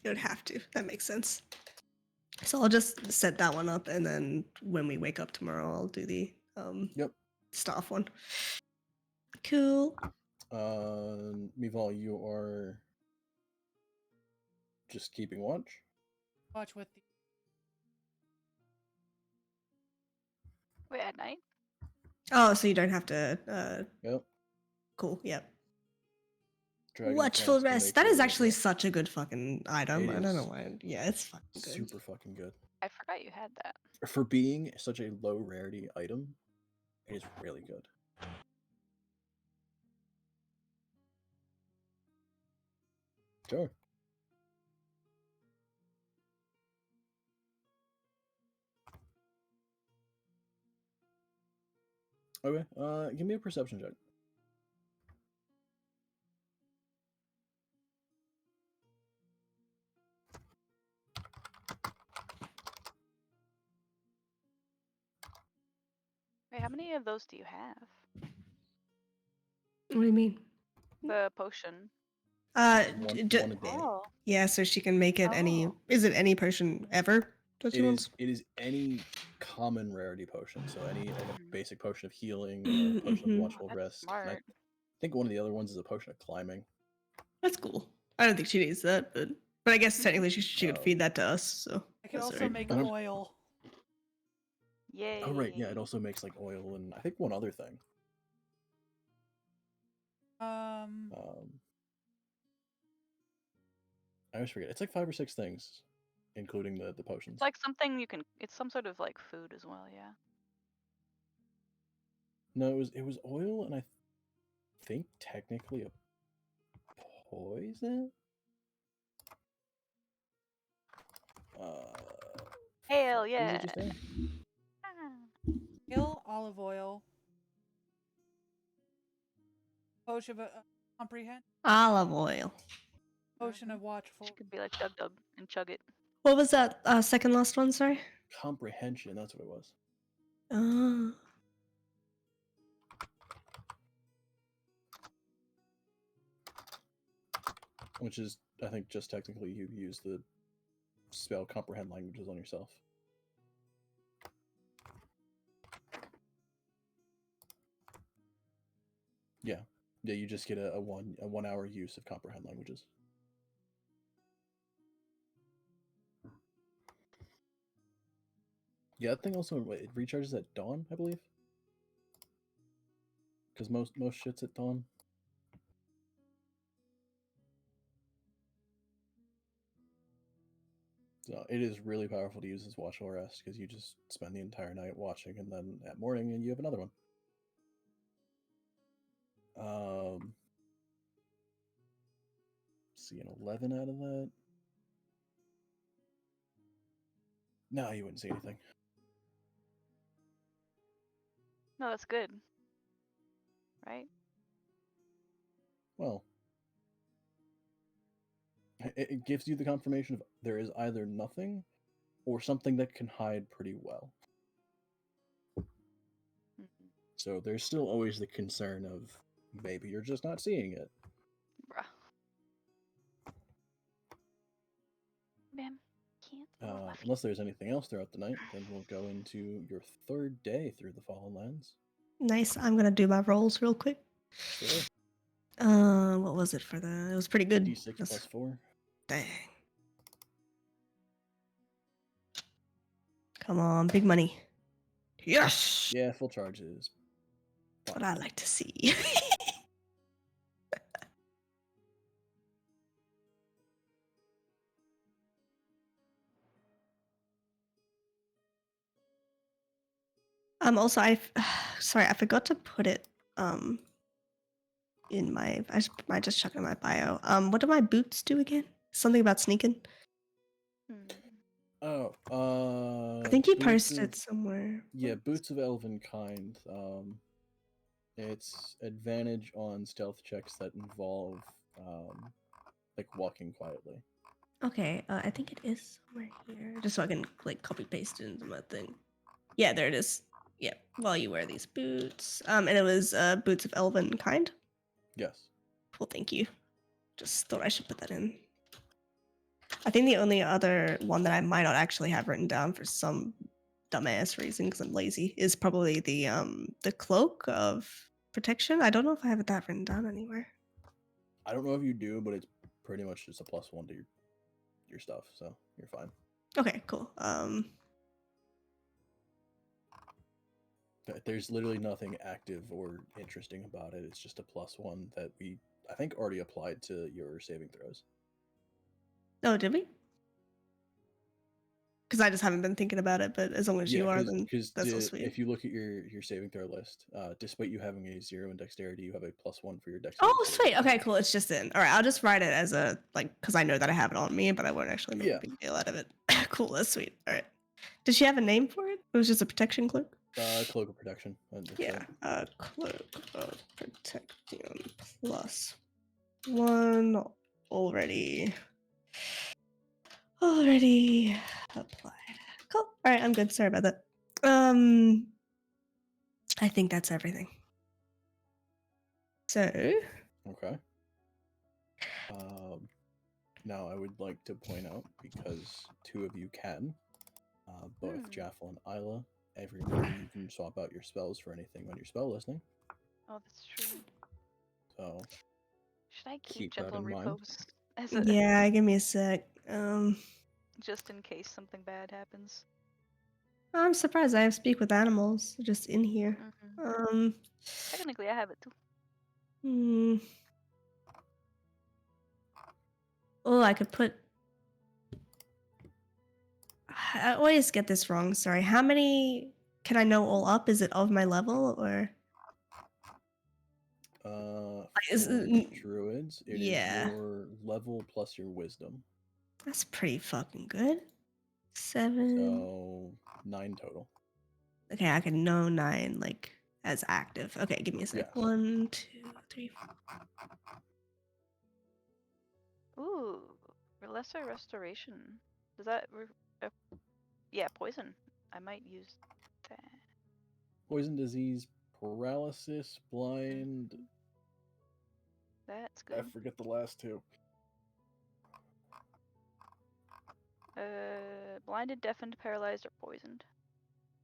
You would have to. That makes sense. So I'll just set that one up, and then when we wake up tomorrow, I'll do the Yep. staff one. Cool. Mival, you are just keeping watch. Watch with the. Wait, at night? Oh, so you don't have to. Yep. Cool. Yep. Dragon's Watchful Nest can rest. make That is you- actually such a good fucking item. It I don't know is why. Yeah, it's fucking good. super fucking good. I forgot you had that. For being such a low rarity item, it is really good. Sure. Okay, give me a perception check. Wait, how many of those do you have? What do you mean? The potion. One a day. Oh. Yeah, so she can make it any. Is it any potion ever that she wants? It is any common rarity potion. So any basic potion of healing, Mhm, a potion mhm. of watchful That's rest. And I smart. think one of the other ones is a potion of climbing. That's cool. I don't think she needs that, but I guess technically she could feed that to us. So I can that's also alright. make Uh-huh. oil. Yay. Oh right, yeah, it also makes like oil and I think one other thing. I always forget. It's like 5 or 6 things, including the potions. It's like something you can. It's some sort of like food as well. Yeah. No, it was oil and I think technically a poison. Hell Was yeah. it just ale? Ale, olive oil. Potion of comprehend. Olive oil. Potion of watchful. She could be like Dug Dug and chug it. What was that second last one? Sorry. Comprehension. That's what it was. Which is, I think, just technically you use the spell comprehend languages on yourself. Yeah, you just get a 1 hour use of comprehend languages. Yeah, that thing also it recharges at dawn, I believe. Because most shit's at dawn. So it is really powerful to use as watchful rest because you just spend the entire night watching, and then at morning and you have another one. See an 11 out of that. No, you wouldn't see anything. No, that's good. Right? Well, it gives you the confirmation of there is either nothing or something that can hide pretty well. Mhm. So there's still always the concern of maybe you're just not seeing it. Bruh. Ma'am, can't. Unless there's anything else throughout the night, then we'll go into your 3rd day through the Fallen Lands. Nice. I'm gonna do my rolls real quick. Sure. What was it for the? It was pretty good. D6 plus 4. Dang. Come on, big money. Yes. Yeah, full charges. That's what I like to see. Also, sorry, I forgot to put it in my. I just checked in my bio. What do my boots do again? Something about sneaking. Oh, I think you Boots posted somewhere. Yeah, Boots of Elven Kind. It's advantage on stealth checks that involve like walking quietly. Okay, I think it is somewhere here, just so I can like copy paste it into my thing. Yeah, there it is. Yeah, while you wear these boots. And it was boots of elven kind. Yes. Cool, thank you. Just thought I should put that in. I think the only other one that I might not actually have written down for some dumbass reason because I'm lazy is probably the cloak of protection. I don't know if I have that written down anywhere. I don't know if you do, but it's pretty much just a +1 to your stuff, so you're fine. Okay, cool. There's literally nothing active or interesting about it. It's just a +1 that we, I think, already applied to your saving throws. Oh, did we? Because I just haven't been thinking about it, but as long as you are, then because that's so sweet. if you look at your saving throw list, despite you having a 0 in dexterity, you have a +1 for your dexterity. Oh, sweet. Okay, cool. It's just in. All right, I'll just write it as a because I know that I have it on me, but I won't actually make a big deal out of it. Cool. That's sweet. All right. Did she have a name for it? It was just a protection cloak. Cloak of protection. Yeah. Cloak of protection +1 already applied. Cool. All right, I'm good. Sorry about that. I think that's everything. So. Okay. Now I would like to point out, because 2 of you can, both Jaffel and Isla, every morning you can swap out your spells for anything on your spell listening. Oh, that's true. So should I keep keep that gentle in mind. repose as a Yeah, give me a sec. just in case something bad happens? I'm surprised I have speak with animals just in here. Technically, I have it too. Oh, I could put. I always get this wrong. Sorry. How many can I know all up? Is it of my level or? For druids, it is your level plus your wisdom. That's pretty fucking good. 7. So 9 total. Okay, I can know 9 like as active. Okay, give me a sec. Yes. 1, 2, 3, 4. Ooh, lesser restoration. Does that? Yeah, poison. I might use that. Poison, disease, paralysis, blind. That's good. I forget the last 2. Blinded, deafened, paralyzed, or poisoned.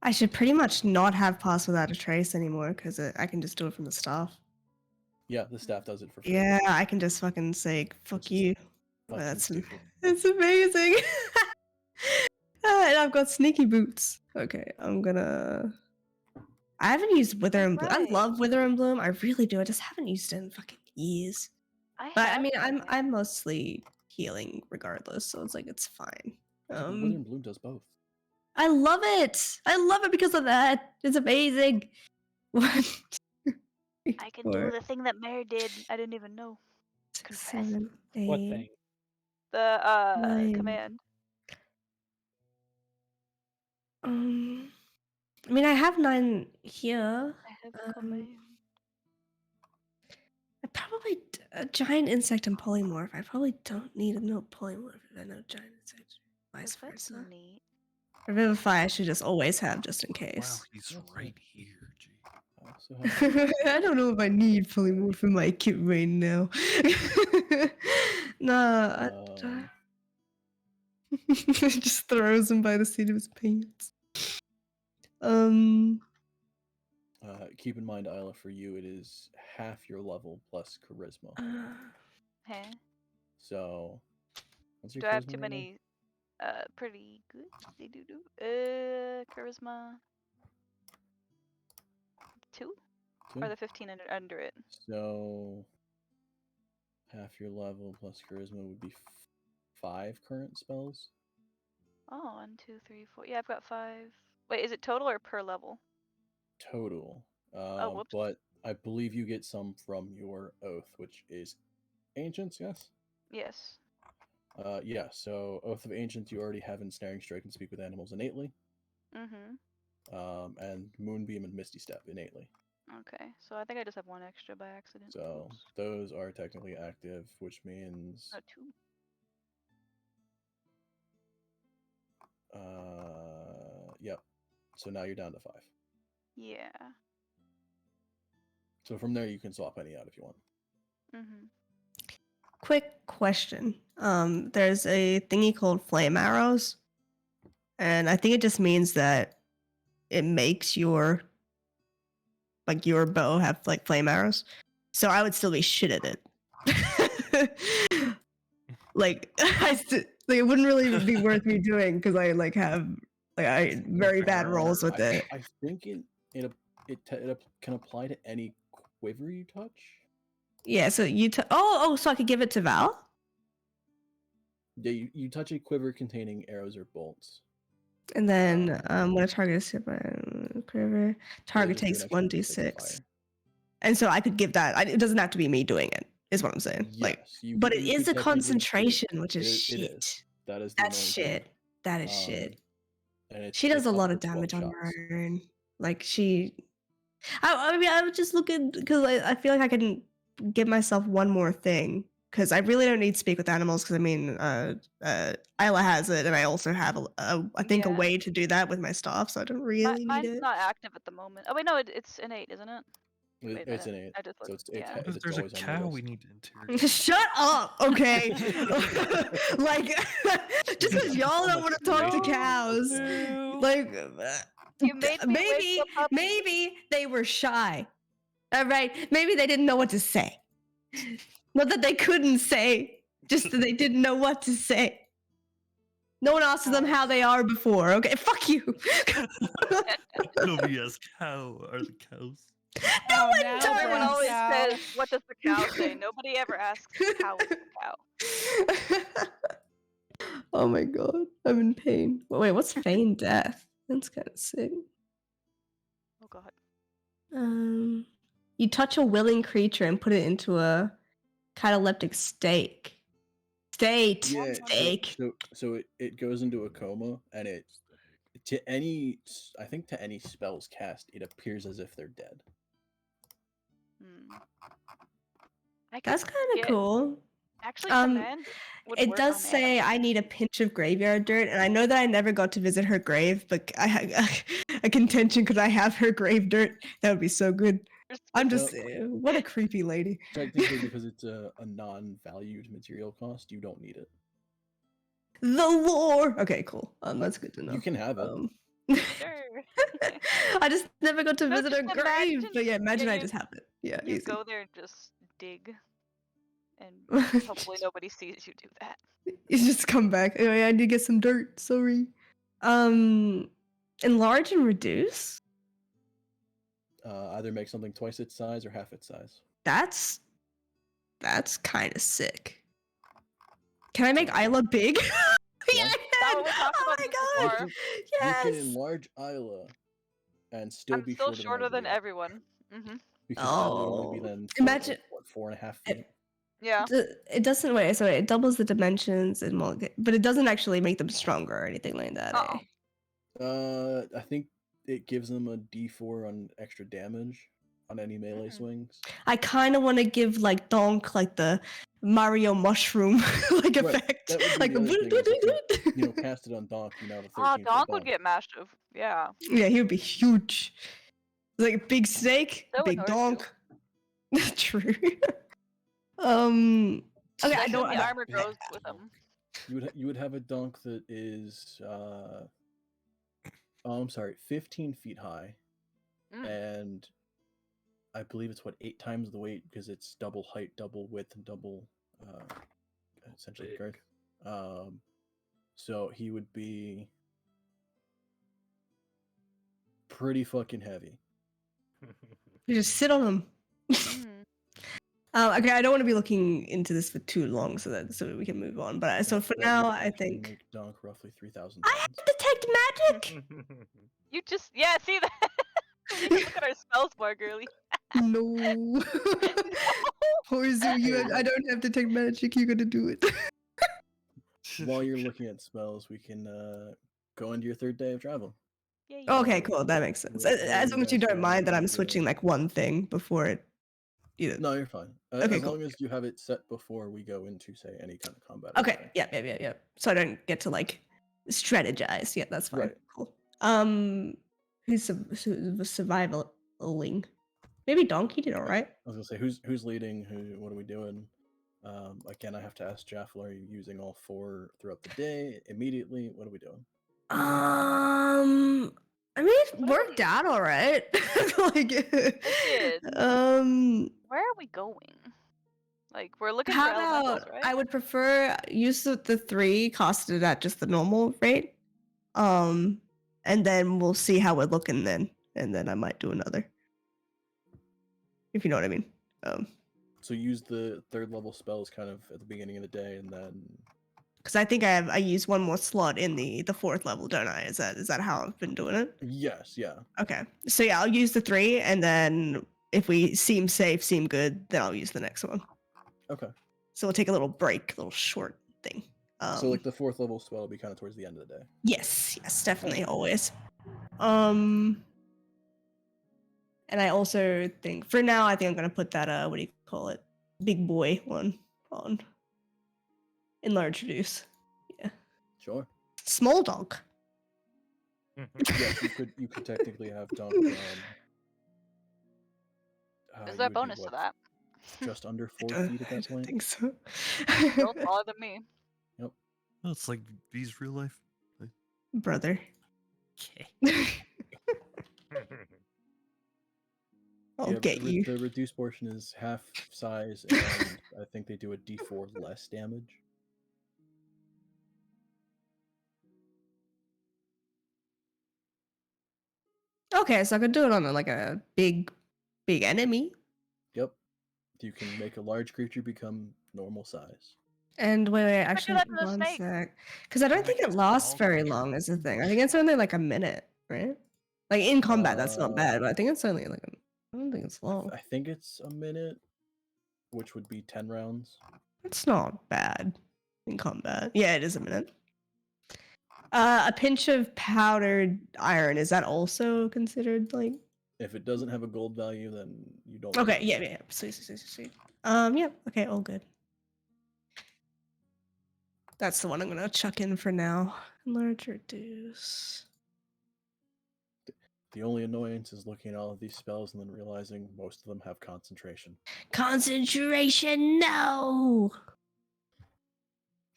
I should pretty much not have Pass Without a Trace anymore because I can just do it from the staff. Yeah, the staff does it for free. Yeah, I can just fucking say fuck you. That's stupid. That's amazing. And I've got sneaky boots. Okay, I'm gonna. I haven't used Wither and Bloom. I love Wither and Bloom. I really do. I just haven't used it in fucking years. But I mean, I'm mostly healing regardless, so it's like it's fine. Wither and Bloom does both. I love it. I love it because of that. It's amazing. What? I can do the thing that Mary did. I didn't even know. Confess. 7, 8. What thing? The 9. command. I mean, I have 9 here. I have command. I probably a giant insect and polymorph. I probably don't need a no polymorph if I know giant insect. Vice versa. Neat. Revivify I should just always have just in Wow, case. he's right here, G. I don't know if I need polymorph in my kit right now. Nah, just throws him by the seat of his pants. Keep in mind, Isla, for you, it is half your level plus charisma. Huh? So, what's your do I have charisma too right now? many? Pretty good. They do. Charisma. 2? Or the 15 under it? So, half your level plus charisma would be 5 current spells. Oh, 1, 2, 3, 4. Yeah, I've got 5. Wait, is it total or per level? Total. Oh, whoops. But I believe you get some from your oath, which is Ancients, yes? Yes. Yeah, so Oath of Ancients you already have Ensnaring Strike and Speak with Animals innately. And Moonbeam and Misty Step innately. Okay, so I think I just have 1 extra by accident. So Oops. those are technically active, which means... Oh, 2. Yep. So now you're down to 5. Yeah. So from there, you can swap any out if you want. Mm-hmm. Quick question. There's a thingy called flame arrows, and I think it just means that it makes your bow have like flame arrows. So I would still be shit at it. Like it wouldn't really be worth me doing because I like have very bad rolls with it. I think it can apply to any quiver you touch. Yeah, so so I could give it to Val? Yeah, you touch a quiver containing arrows or bolts. And then when a target is hit by a quiver, target just do takes an extra 1d6. fire. And so I could give that. It doesn't have to be me doing it, is what I'm saying. Like, Yes, but it you is could a technically do concentration, it. which is It shit. is. That is the That's annoying shit. thing. That is shit. And She does a it's lot up of for 12 damage on shots. burn. Like I mean, I was just looking because I feel like I can give myself one more thing because I really don't need speak with animals because I mean, Isla has it, and I also have I think a Yeah. way to do that with my staff, so I don't really need Mine's it. not active at the moment. Oh wait, no, it's innate, isn't it? Wait a It's minute. an 8. I just So looked. it's Yeah. What if it's there's a always on your cow list. we need to interrogate? Shut up, okay? Like, just because y'all don't want to talk to cows, like, You made me wake maybe the puppy. maybe they were shy. All right, maybe they didn't know what to say. Not that they couldn't say, just that they didn't know what to say. No one asked them how they are before. Okay, fuck you. Nobody asks cow are the cows. Oh, one now does. Everyone one always cow. says, "What does the cow say?" Nobody ever asks, "How is the cow?" Oh my god, I'm in pain. Wait, what's feign death? That's kind of sick. Oh god. You touch a willing creature and put it into a cataleptic state. Yeah, Steak. so it goes into a coma, and I think to any spells cast, it appears as if they're dead. Hmm. I could That's kind of get- cool. Actually, command would It work does on say animals. I need a pinch of graveyard dirt, and I know that I never got to visit her grave, but I had a contention could I have her grave dirt? That would be so good. I'm just what a creepy lady. Technically, because it's a non-valued material cost, you don't need it. The lore. Okay, cool. That's good to know. You can have it. Sure. I just never got to No, visit her just grave, imagine- but yeah, imagine yeah, I you- just have it. Yeah, You easy. go there and just dig, and hopefully nobody sees you do that. You just come back. Oh, yeah, I need to get some dirt. Sorry. Enlarge and reduce. Either make something twice its size or half its size. That's kind of sick. Can I make Isla big? Yeah. Yeah, That what we talked oh about my this god! before. Yes. You can enlarge Isla and still I'm be still shorter shorter than everybody else. everyone. Mm-hmm. Because that would only be Oh. then Imagine- 4.5 feet. Yeah. It doesn't wait. So it doubles the dimensions and but it doesn't actually make them stronger or anything like that. Uh-oh. I think it gives them a D4 on extra damage on any melee swings. I kind of want to give like Donk like the Mario mushroom like Right, effect, that would be like the other thing is the cast it on Donk, you now have a 13 Oh, foot Donk would get massive. Yeah. yeah, he would be huge, like a big snake, So would big Norzu. Donk. True. Okay, I Imagine don't. the armor grows with them. You would have a Donk that is I'm sorry, 15 feet high, and I believe it's 8 times the weight because it's double height, double width, and double essentially Big. girth. So he would be pretty fucking heavy. You just sit on him. Mhm. Okay, I don't want to be looking into this for too long, so we can move on. But so for That now, would I actually think make Donk roughly 3,000 I pounds. have detect magic. You just see that. You can look at our spells more, girly. No. Horzu, I don't have detect magic. You gotta do it. While you're looking at spells, we can go into your third day of travel. Yay. Okay, cool. That makes sense. As long as you don't mind that I'm switching like one thing before it. No, you're fine. Okay, as cool. long as you have it set before we go into, say, any kind of combat. Okay. Yeah. So I don't get to like strategize. Yeah, that's fine. Right. Cool. Who's survivaling? Maybe Donkey did all right. I was gonna say who's leading. What are we doing? Again, I have to ask Jaffel, are you using all 4 throughout the day immediately? What are we doing? I mean, it What worked out all right. Like, It did. Where are we going? Like, we're looking for how elementals, about right? I would prefer use the 3 costed at just the normal rate. And then we'll see how we're looking then, and then I might do another. If you know what I mean. So use the 3rd level spells kind of at the beginning of the day, and then Because I think I use one more slot in the 4th level, don't I? Is that how I've been doing it? yes, yeah. Okay. So yeah, I'll use the 3, and then if we seem safe, seem good, then I'll use the next one. Okay. So we'll take a little break, a little short thing. So like the 4th level spell will be kind of towards the end of the day. Yes, definitely, always. And I also think for now, I think I'm gonna put that what do you call it, big boy one on. Enlarge reduce. Yeah. Sure. Small dog. Yes, you could technically have Dunk. Is you there a would be, bonus to what, that? just under 4 feet at I that don't point. think so. Still taller than me. Yep. Oh, it's like V's real life. Brother. Okay. I'll Yeah, get you. the reduced portion is half size, and I think they do a D4 less damage. Okay, so I could do it on like a big enemy. Yep. You can make a large creature become normal size. And wait, do actually, that to the one snake. sec. Because I don't Can think make it a lasts small very creature long, is the thing. I normal think it's only like a minute, right? Like in combat, that's not Uh, bad, but I think it's only like I don't think it's I long. think it's a minute, which would be 10 rounds. It's not bad in combat. Yeah, it is a minute. A pinch of powdered iron, is that also considered like? If it doesn't have a gold value, then you don't. Okay, need it. yeah. Sweet. Yeah, okay, all good. That's the one I'm gonna chuck in for now. Enlarge reduce. The only annoyance is looking at all of these spells and then realizing most of them have concentration. Concentration, no!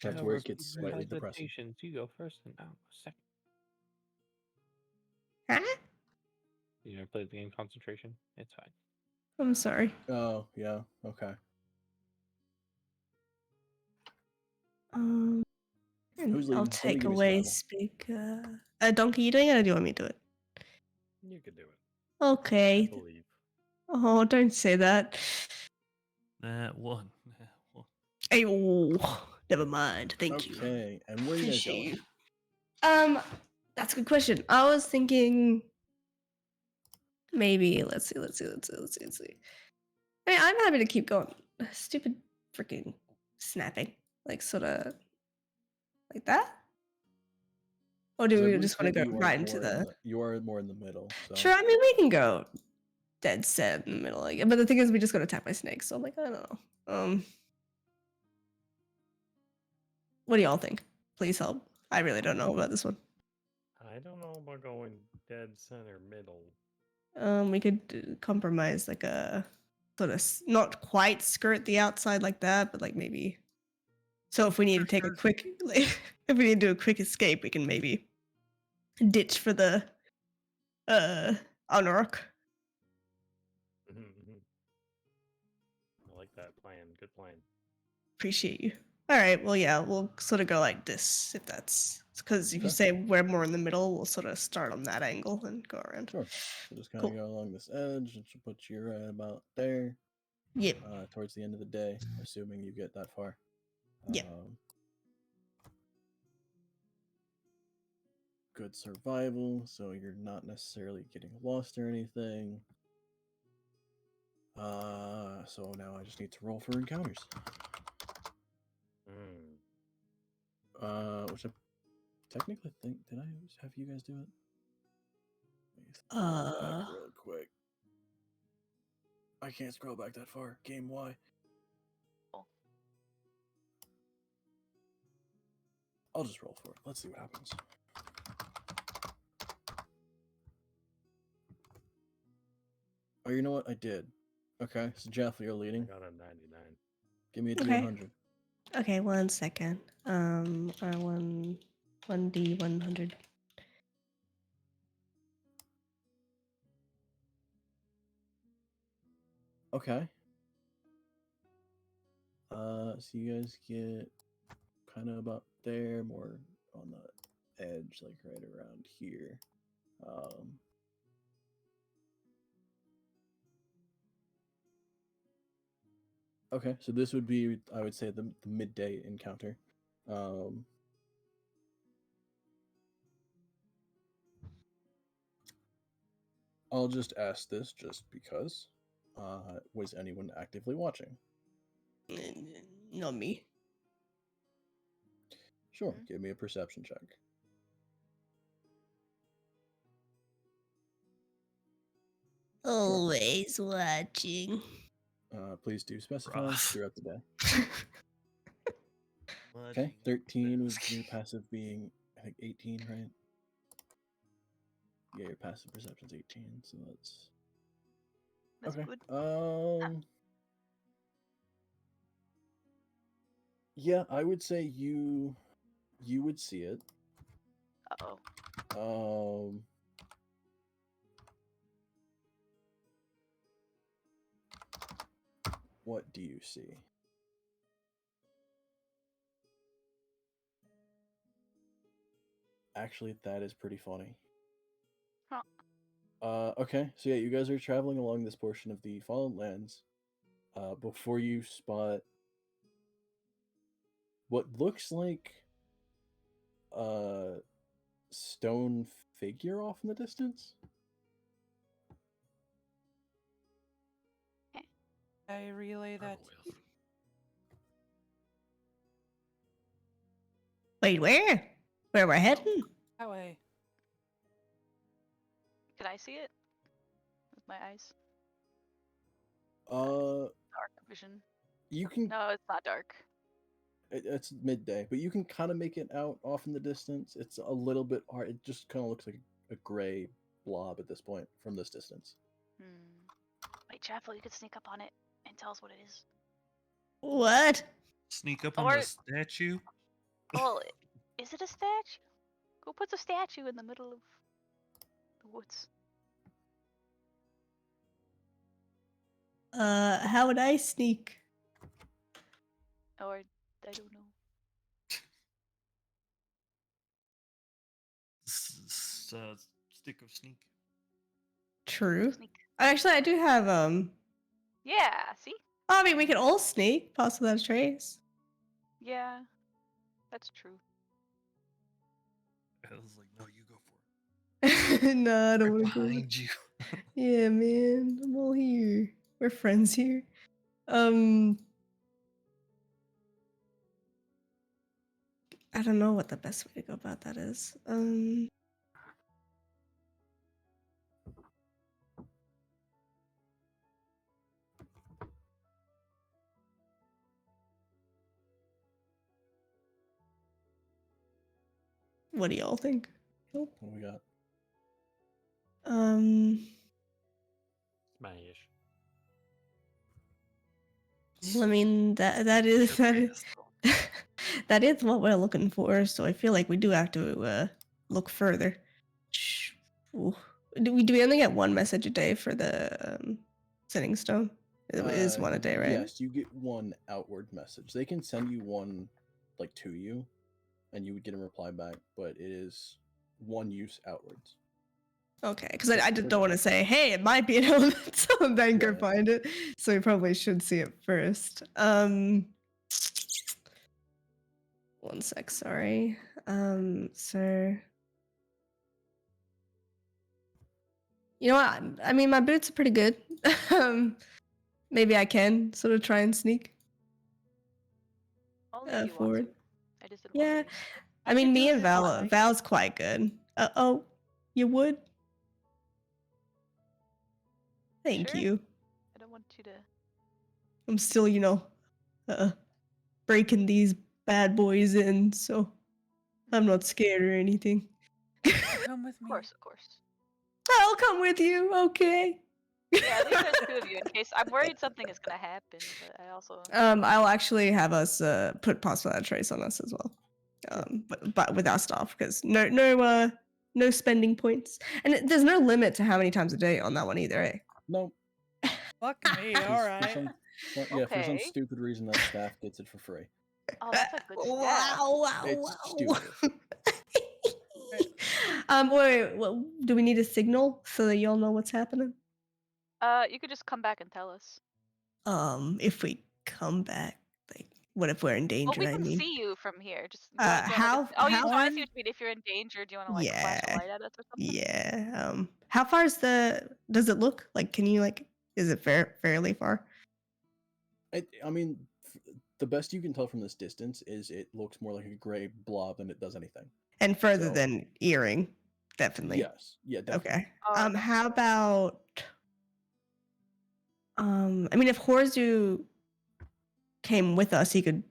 That's where it gets slightly depressing. You go first, and I'll go second. Huh? You never played the game Concentration? It's fine. I'm sorry. Oh, yeah, okay. Who's I'll leading? Somebody take give me away survival. speak. Donkey, you doing it or do you want me to do it? You could do it. I Okay. believe. Oh, don't say that. That one. Hey, oh, never mind. Thank you. Okay, and where are you guys Appreciate going? you. That's a good question. I was thinking maybe let's see. I mean, I'm happy to keep going. Stupid freaking snapping. Like sorta like that? Or do 'Cause I we believe just want to that go you are right into more the you are more in the middle. So. Sure, I mean we can go dead set in the middle, like, but the thing is we just got attacked by snakes, so I'm like, I don't know. What do y'all think? Please help. I really don't know about this one. I don't know about going dead center middle. We could compromise like a sort of not quite skirt the outside like that, but like maybe. So if we need to take a quick, like, if we need to do a quick escape, we can maybe ditch for the Anarch. I like that plan. Good plan. Appreciate you. All right, well, yeah, we'll sort of go like this if that's because if you Okay. say we're more in the middle, we'll sort of start on that angle and go around. Sure. So just kind Cool. of go along this edge, and she'll put you right about there. Yep. Towards the end of the day, assuming you get that far. Yep. Good survival, so you're not necessarily getting lost or anything. So now I just need to roll for encounters. Which I technically think, did I have you guys do it? Let me scroll back real quick. I can't scroll back that far. Game Y. I'll just roll for it. Let's see what happens. Oh, you know what? I did. Okay, so Jeff, you're I leading. got a 99. Give me a Okay. D100. Okay, 1 second. One D100. Okay. So you guys get kind of about there, more on the edge, like right around here. Okay, so this would be, I would say, the midday encounter. I'll just ask this just because. Was anyone actively watching? Not me. Sure, Mhm. give me a perception check. Always watching. Please do specify Rough. throughout the day. Okay, 13 with your passive being, I think, 18, right? Yeah, your passive perception's 18, so that's That's okay. good. Yeah, I would say you would see it. Uh-oh. What do you see? Actually, that is pretty funny. Huh. Okay, so yeah, you guys are traveling along this portion of the Fallen Lands. Before you spot what looks like a stone figure off in the distance. I relay that. Wait, where? Where we're heading? That way. Can I see it? With my eyes? Dark vision. You can. No, it's not dark. It's midday, but you can kind of make it out off in the distance. It's a little bit hard. It just kind of looks like a gray blob at this point from this distance. Wait, Jeff, you could sneak up on it and tell us what it is. What? Sneak up on Or- the statue? Well, is it a statue? Who puts a statue in the middle of the woods? How would I sneak? Or, I don't know. Stick of sneak. True. Sneak. Actually, I do have Yeah, see? I mean, we could all sneak, pass without a trace. Yeah, that's true. I was like, no, you go for it. No, I don't Right want to go. behind you. Yeah, man, I'm all here. We're friends here. I don't know what the best way to go about that is. What do y'all think? Nope. What we got? Smash. I mean that is that is what we're looking for. So I feel like we do have to look further. Ooh. Do we only get one message a day for the sending stone? It is one a day, right? Yes, you get one outward message. They can send you one, like, to you, and you would get a reply back, but it is one use outwards. Okay, because I just don't want to say, hey, it might be an elemental and then go Right. find it. So we probably should see it first. 1 sec, sorry. So you know what? I mean, my boots are pretty good. Maybe I can sort of try and sneak Only if you forward. want to. I just didn't Yeah, want to. I mean, could me do and it if you like. Val's quite good. Oh, you would? Thank Sure. you. I don't want you to. I'm still, breaking these bad boys in, so I'm not scared or anything. Come with Of me. course, of course. I'll come with you, okay? Yeah, at least there's two of you in case. I'm worried something is gonna happen, but I also. I'll actually have us put password trace on us as well. But with our staff, because no spending points, and there's no limit to how many times a day on that one either. Eh? No. Fuck me, 'cause alright. for some Okay. stupid reason that staff gets it for free. Oh, that's a good stat. Wow! It's stupid. Wait, well, do we need a signal so that y'all know what's happening? You could just come back and tell us. If we come back, like, what if we're in Well, danger? we I can mean, see you from here. Just do you wanna how oh, you how? want to see what you mean? If you're in danger, do you want to like flash a Yeah, light at us or something? yeah. How far is does it look like? Can you like? Is it fairly far? I mean, the best you can tell from this distance is it looks more like a gray blob than it does anything. And further So- than earring, definitely. Yes. Yeah, definitely. Okay. Oh, that's How about? I mean, if Horzu came with us, he could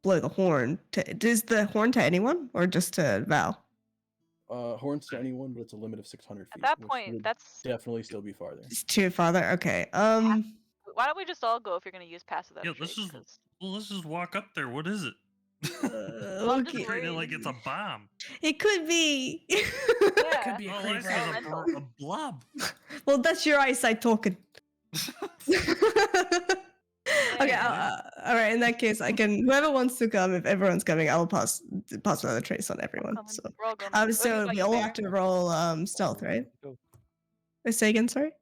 blow the horn. Does the horn to anyone or just to Val? Horns to anyone, but it's a limit of 600 feet. At that which point, would that's. definitely still be farther. It's too farther. Okay. Why don't we just all go if you're gonna use pass without Yeah, a trace? let's just walk up there. What is it? I'm just Okay. Treat it worried. like it's a bomb. It could be. Yeah. Could be a All I creeper. see is Elemental. a blob. Well, that's your eyesight talking. Okay, all right. In that case, I can. Whoever wants to come, if everyone's coming, I'll pass another trace on everyone. coming. So, We're all going. so What we about all you, have to roll stealth, right? Go. Say again, sorry.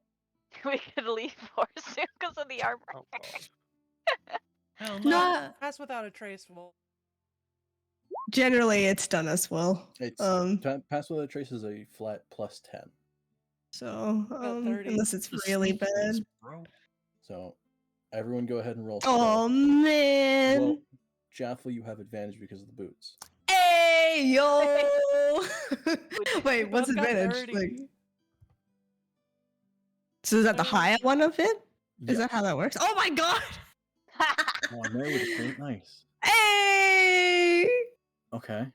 We could leave Horsu because of the armor. Oh, God. Hell no. No, Pass without a trace will. generally it's done as well. It's Um, pass without a trace is a flat plus 10. so 30. unless it's The really sneakiness, bad. bro. So everyone go ahead and roll. Oh stealth. man. Well, Jaffel, you have advantage because of the boots. Hey yo! Wait, what's Both got advantage? 30. Like, so is that the higher one of it? Is Yeah. that how that works? Oh my god! Oh, Mary with a crit. Nice. Hey! Okay.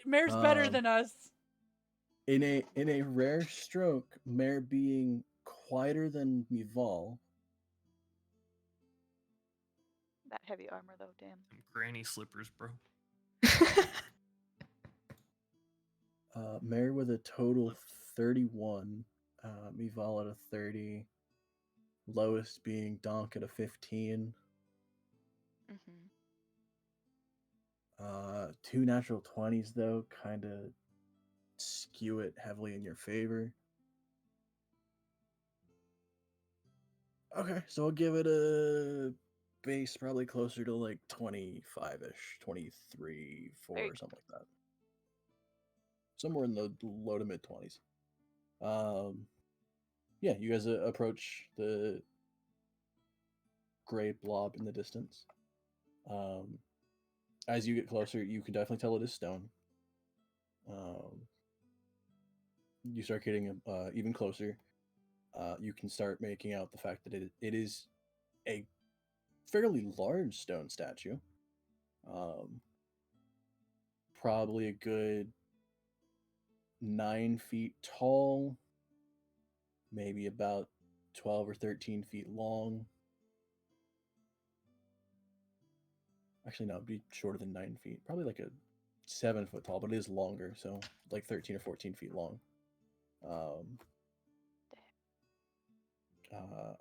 Mare's better Um, than us. In a rare stroke, Mare being quieter than Mival, That heavy armor though, damn. Them granny slippers, bro. Mare with a total 31, Mival at a 30, lowest being Donk at a 15. Mm-hmm. Two natural 20s though kind of skew it heavily in your favor. Okay, so I'll give it a base probably closer to like 25-ish, 23, 4 Very or something like that. Somewhere in the low to mid 20s. Yeah, you guys approach the gray blob in the distance. As you get closer, you can definitely tell it is stone. You start getting even closer. You can start making out the fact that it is a fairly large stone statue. Probably a good 9 feet tall, maybe about 12 or 13 feet long. Actually, no, it'd be shorter than 9 feet. Probably like a 7 foot tall, but it is longer, so like 13 or 14 feet long.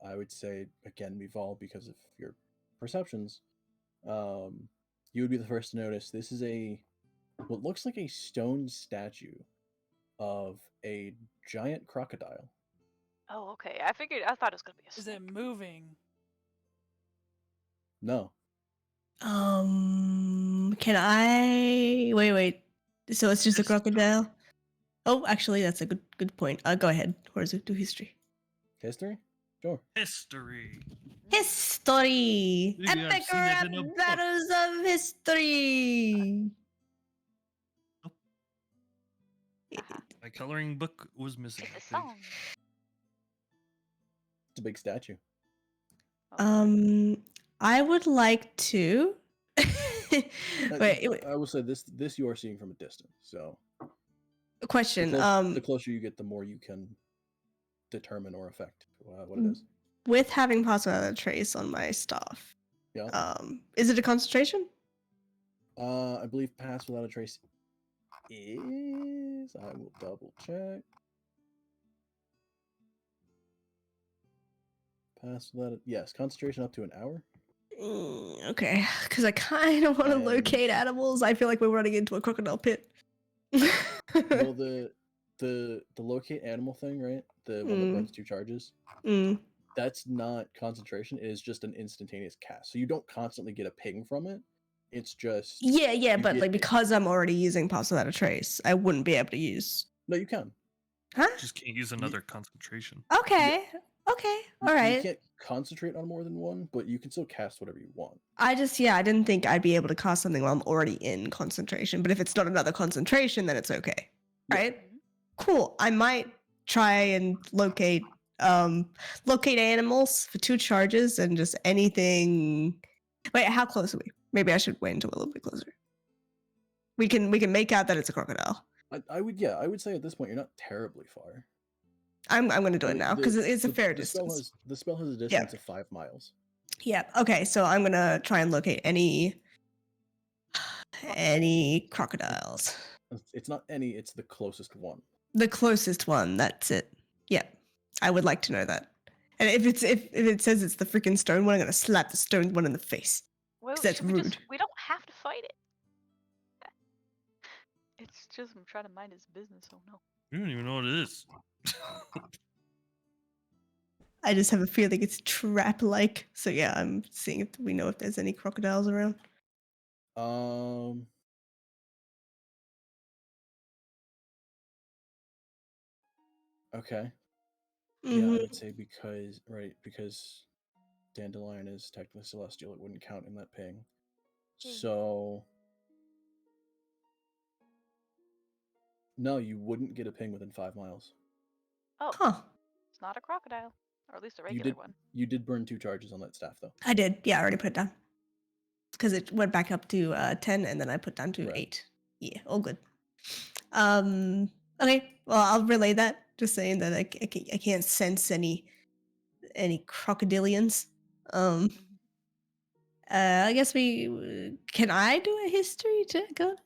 I would say, again, Mival, because of your perceptions, you would be the first to notice this is what looks like a stone statue of a giant crocodile. Oh, okay. I thought it was gonna be a Is snake. it moving? No. Can I wait? So it's just a crocodile? Oh, actually, that's a good point. Go ahead. Horzu, do history. History? Sure. History. History! Maybe I've Epic seen it rap in a book. battles of history! My coloring book was missing. It's I a think. song. It's a big statue. Okay. I would like to. Wait, I will say this you are seeing from a distance, so question. the closer you get, the more you can determine or affect what it is. With having Pasta Without a Trace on my stuff, Yeah. is it a concentration? I believe Pass Without a Trace is. I will double check. Pass without yes, concentration up to an hour. Okay, because I kind of want to And- locate animals. I feel like we're running into a crocodile pit. Well, the locate animal thing, right? The one that burns 2 charges. That's not concentration. It is just an instantaneous cast. So you don't constantly get a ping from it. It's just Yeah, but get like it. because I'm already using Pasta Without a Trace, I wouldn't be able to use. No, you can. Huh? Just can't use another concentration. Okay. Okay. All You right. can't concentrate on more than one, but you can still cast whatever you want. I didn't think I'd be able to cast something while I'm already in concentration. But if it's not another concentration, then it's okay. Yeah. Right? Cool. I might try and locate animals for 2 charges and just anything. Wait, how close are we? Maybe I should wait until we're a little bit closer. We can make out that it's a crocodile. I would say at this point you're not terribly far. I'm going to do I it mean, now because it's a fair distance. The spell has a distance of 5 miles. Yeah. Okay. So I'm going to try and locate any crocodiles. It's not any. It's the closest one. The closest one. That's it. Yeah. I would like to know that. And if it says it's the freaking stone one, I'm going to slap the stone one in the face. Well, 'Cause that's should rude. we don't have to fight it. It's just I'm trying to mind his business. Oh no. You don't even know what it is. I just have a feeling it's trap-like. So yeah, I'm seeing if we know if there's any crocodiles around. Okay. Mm-hmm. Yeah, I would say because Dandelion is technically celestial, it wouldn't count in that ping. So no, you wouldn't get a ping within 5 miles. Oh, Huh. it's not a crocodile, or at least a regular one. You did burn 2 charges on that staff though. I did. Yeah, I already put it down. Because it went back up to 10 and then I put down to Right. 8. Yeah, all good. Okay, well, I'll relay that. Just saying that I can't sense any crocodilians. I guess can I do a history check on?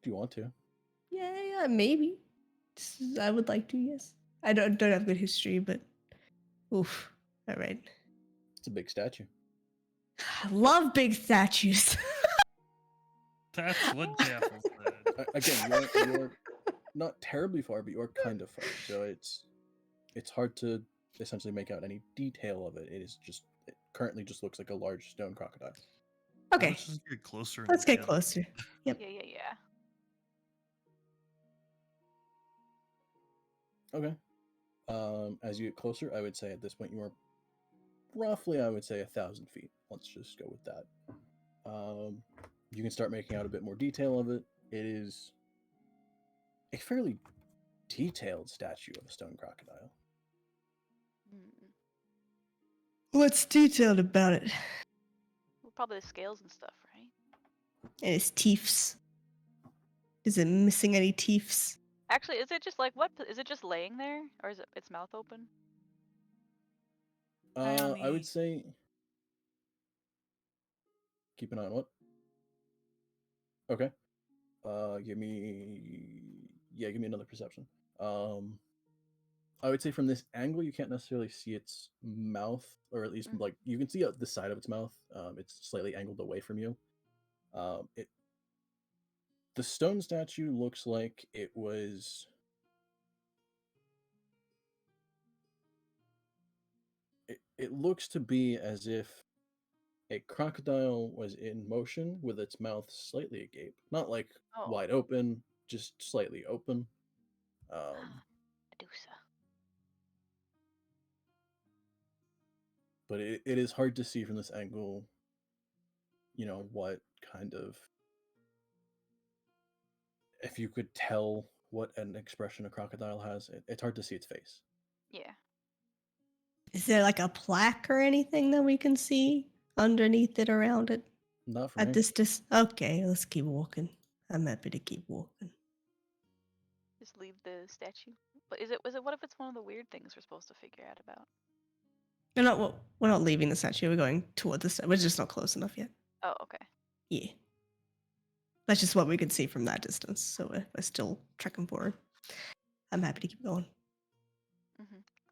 Do you want to? Yeah, maybe. I would like to, yes. I don't have good history, but oof. All right. It's a big statue. I love big statues. That's what Jaffel said. Again, you're not terribly far, but you're kind of far. So it's hard to essentially make out any detail of it. It currently just looks like a large stone crocodile. Okay. Let's just get closer. and Let's look get at it. closer. Yep. Yeah. Okay. As you get closer, I would say at this point you are roughly, I would say, 1,000 feet. Let's just go with that. You can start making out a bit more detail of it. It is a fairly detailed statue of a stone crocodile. What's detailed about it? Well, probably the scales and stuff, right? And its teeths. Is it missing any teeths? Actually, is it just like what? Is it just laying there, or is it its mouth open? I would say keep an eye on what? Okay. Give me another perception. I would say from this angle you can't necessarily see its mouth, or at least like you can see the side of its mouth. It's slightly angled away from you. The stone statue looks like it was. It looks to be as if a crocodile was in motion with its mouth slightly agape. Not like wide open, just slightly open. Medusa. But it is hard to see from this angle, what kind of. If you could tell what an expression a crocodile has, it's hard to see its face. Yeah. Is there like a plaque or anything that we can see underneath it, around it? Not for At me. this. Okay, let's keep walking. I'm happy to keep walking. Just leave the statue. But is it? What if it's one of the weird things we're supposed to figure out about? We're not leaving the statue. We're going toward the statue. We're just not close enough yet. Oh, okay. Yeah. That's just what we can see from that distance. So we're still trekking forward. I'm happy to keep going.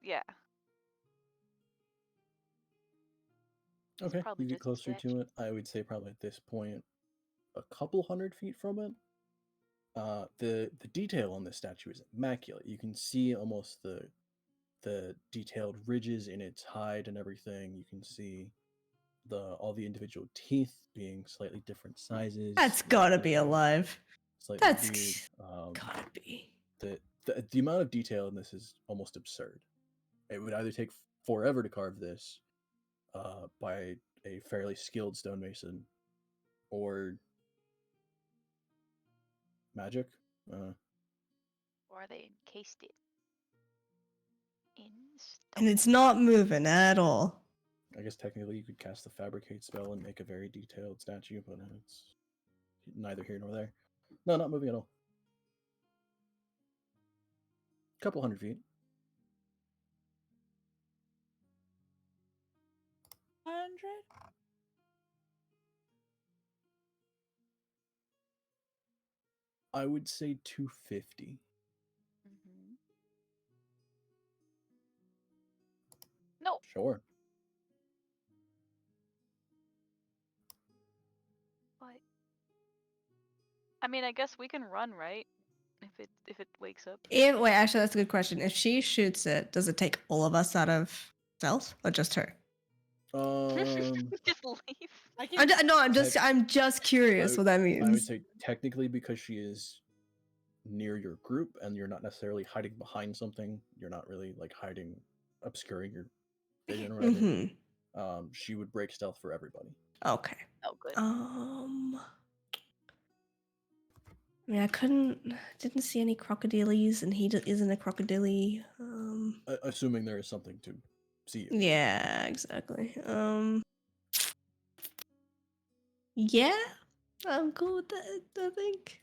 Yeah. Okay, probably you get just a closer statue. to it. I would say probably at this point, a couple 100 feet from it. The detail on this statue is immaculate. You can see almost the detailed ridges in its hide and everything. You can see all the individual teeth being slightly different sizes. That's gotta be alive. Slightly That's weird. gotta be. The amount of detail in this is almost absurd. It would either take forever to carve this by a fairly skilled stonemason, or magic. Or they encased it in stone. And it's not moving at all. I guess technically you could cast the fabricate spell and make a very detailed statue, but it's neither here nor there. No, not moving at all. Couple 100 feet. 100? I would say 250. No. Sure. But I mean, I guess we can run, right? If it wakes up. Wait, actually, that's a good question. If she shoots it, does it take all of us out of stealth, or just her? Just leave. I can. I'm just curious what that means. I would say technically, because she is near your group and you're not necessarily hiding behind something, you're not really like hiding, obscuring your vision or whatever. She would break stealth for everybody. Okay. Oh, good. I mean, didn't see any crocodiles, and he isn't a crocodile. Assuming there is something to see. Yeah, exactly. Yeah, I'm cool with that, I think.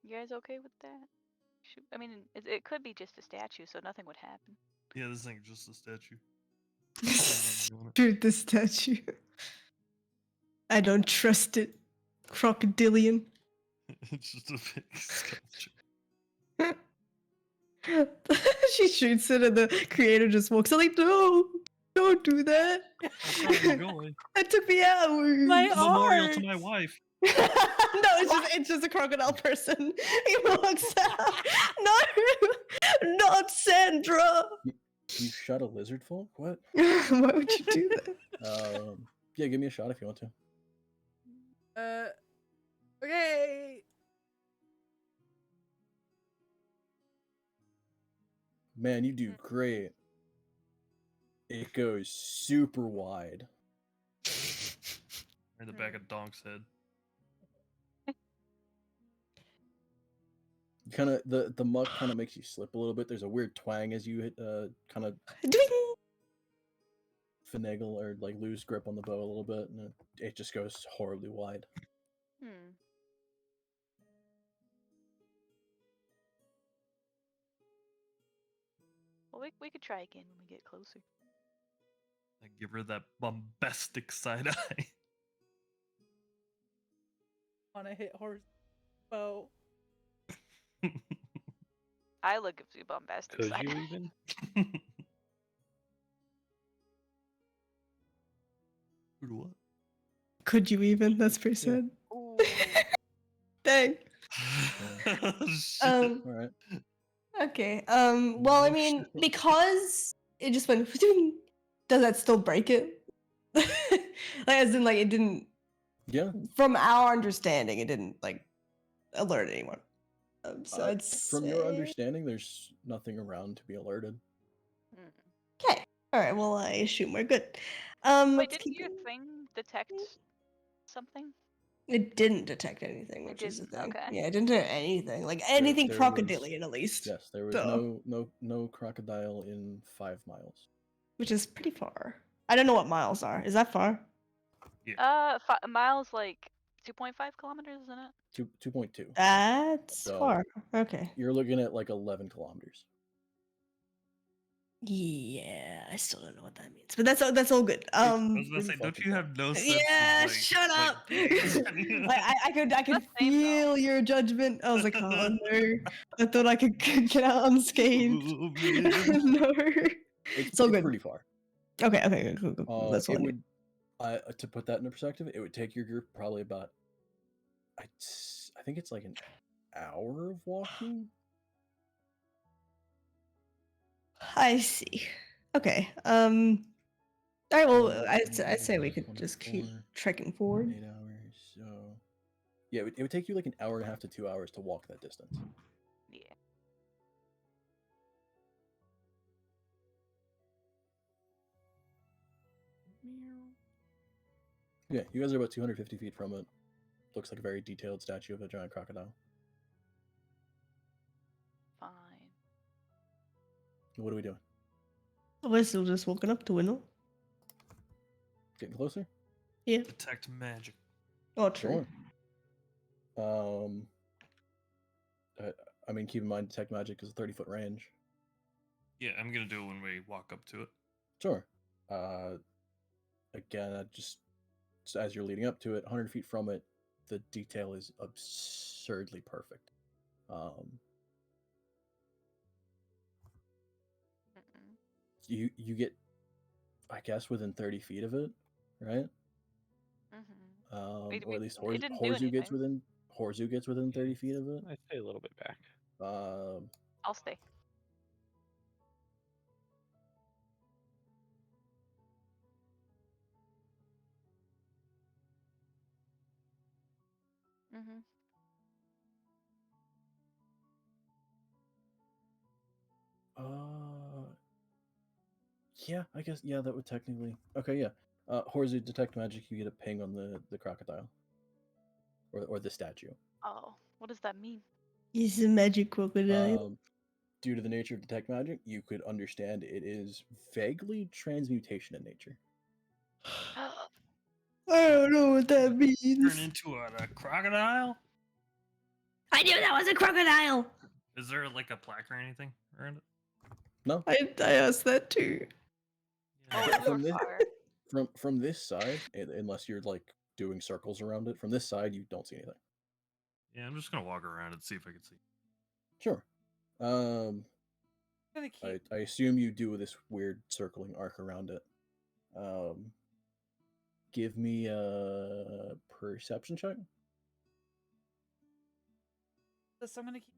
You guys okay with that? I mean, it could be just a statue, so nothing would happen. Yeah, this ain't just a statue. Shoot the statue. I don't trust it. Crocodilian. It's just a big sculpture. She shoots it, and the creator just walks out like, no, don't do that. That took me hours. My Memorial art. to my wife. No, it's just a crocodile person. He walks out. No, not Sandra. You shot a lizard folk? What? Why would you do that? Yeah, give me a shot if you want to. Okay. Man, you do great. It goes super wide. In the back of Donk's head. Kind of the muck kind of makes you slip a little bit. There's a weird twang as you hit, kind of finagle or like lose grip on the bow a little bit, and it just goes horribly wide. Well, we could try again when we get closer. I give her that bombastic side eye. Want to hit horse bow? I look at you bombastic. Could side you eye. even? What? Could you even? That's pretty sad. Ooh. Dang. All right. Okay. Well, I mean, because it just went. Does that still break it? Like, as in, like, it didn't. Yeah. From our understanding, it didn't like alert anyone. So it's from your understanding, there's nothing around to be alerted. Okay. All right. Well, I assume we're good. Wait, let's didn't keep your going. thing detect something? It didn't detect anything, It which is the didn't, thing. okay. Yeah, it didn't do anything. Like anything there crocodilian, at least. Yes, there was So. no crocodile in 5 miles. Which is pretty far. I don't know what miles are. Is that far? Miles like 2.5 kilometers, isn't it? 2.2. That's So- far. Okay. You're looking at like 11 kilometers. Yeah, I still don't know what that means, but that's all good. I was about to pretty say, don't fucking you far. have no sense Yeah, of, like, shut like, up. days? Like I could That's same, though. feel your judgment. I was like, oh no. I thought I could get out unscathed. Oh, man. No. It's all good. pretty far. Okay, cool. That's all It I need. would, to put that into perspective, it would take your group probably about, I think it's like an hour of walking. I see. Okay. All right. Well, I'd say we could 24, just keep trekking forward. 8 hours. So yeah, it would take you like an hour and a half to 2 hours to walk that distance. Yeah. Yeah, you guys are about 250 feet from it. Looks like a very detailed statue of a giant crocodile. Fine. What are we doing? We're still just walking up to it, no? Getting closer? Yeah. Detect magic. Oh, true. Sure. I mean, keep in mind, detect magic is a 30-foot range. Yeah, I'm gonna do it when we walk up to it. Sure. Again, just as you're leading up to it, 100 feet from it, the detail is absurdly perfect. Mm-mm. You get, I guess, within 30 feet of it, right? Mm-hmm. Or at least It didn't do Horzu gets anything. within 30 feet of it. I stay a little bit back. I'll stay. Mm-hmm. Yeah, I guess, yeah, that would technically. Okay, yeah. Horzu, detect magic, you get a ping on the crocodile. Or the statue. Oh, what does that mean? He's a magic crocodile. Due to the nature of detect magic, you could understand it is vaguely transmutation in nature. I don't know what that Turn means. into a crocodile? I knew that was a crocodile. Is there like a plaque or anything around it? No, I asked that too. Oh, Yeah. we From were this- far. from this side, unless you're like doing circles around it, from this side you don't see anything. Yeah, I'm just gonna walk around and see if I can see. Sure. Gonna keep. I assume you do this weird circling arc around it. Give me a perception check. So I'm gonna keep.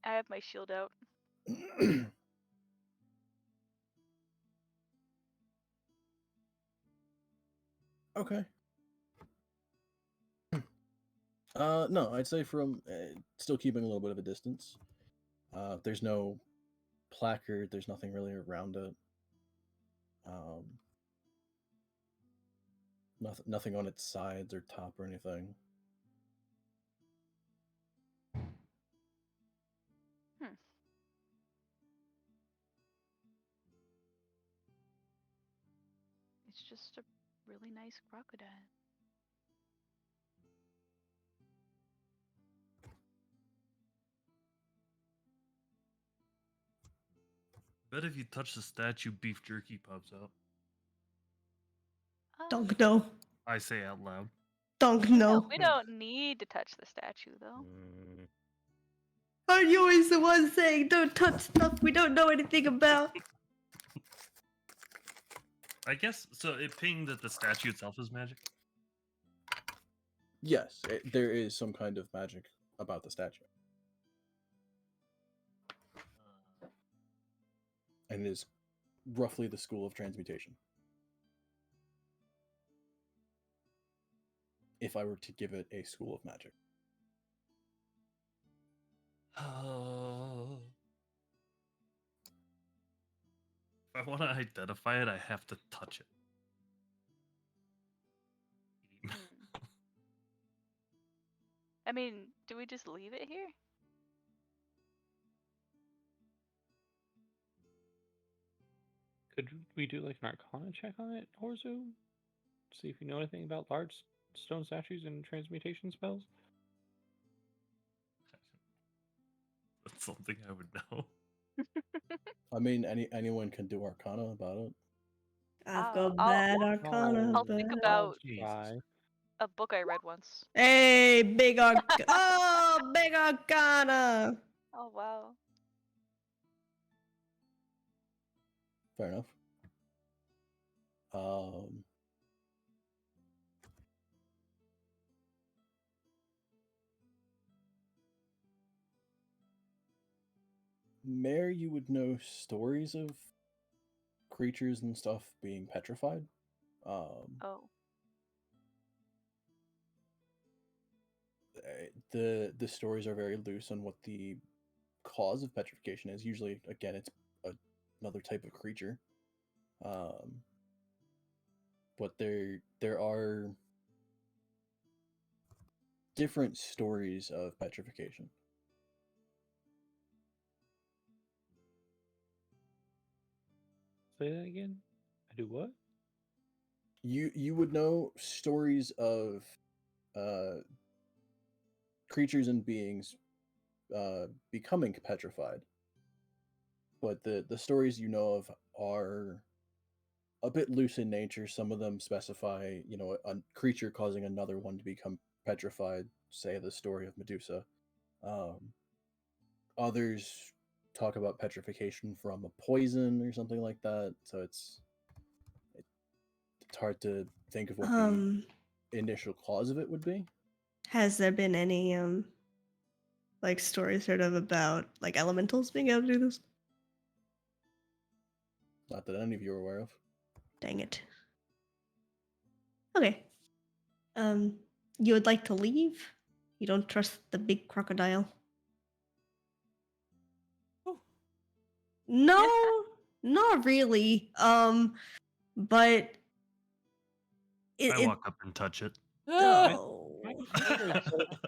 I have my shield out. Okay. No, I'd say from still keeping a little bit of a distance. There's no placard. There's nothing really around it. Nothing on its sides or top or anything. It's just a really nice crocodile. Bet if you touch the statue, beef jerky pops out. Dunk no. I say out loud. Dunk no. We don't need to touch the statue, though. Mm, Aren't you always the one saying don't touch stuff we don't know anything about? I guess so. It pinged that the statue itself is magic. Yes, there is some kind of magic about the statue, and it is roughly the school of transmutation. If I were to give it a school of magic. If I want to identify it, I have to touch it. I mean, do we just leave it here? Could we do like an Arcana check on it, Orzu? See if you know anything about large stone statues and transmutation spells. That's something I would know. I mean, anyone can do Arcana about it. I've I'll, got I'll, bad Arcana, I'll but think I'll about Jesus. try. a book I read once. hey, big oh, big Arcana. Oh wow. Fair enough. Mare, you would know stories of creatures and stuff being petrified. Oh. The stories are very loose on what the cause of petrification is. Usually, again, it's another type of creature. But there are different stories of petrification. Say that again. I do what? You would know stories of creatures and beings becoming petrified, but the stories you know of are a bit loose in nature. Some of them specify, a creature causing another one to become petrified. Say the story of Medusa. Others talk about petrification from a poison or something like that. So it's hard to think of what the initial cause of it would be. Has there been any like stories sort of about like elementals being able to do this? Not that any of you are aware of. Dang it. Okay. You would like to leave? You don't trust the big crocodile? Oh. No, not really. But I it walk up and touch it. oh,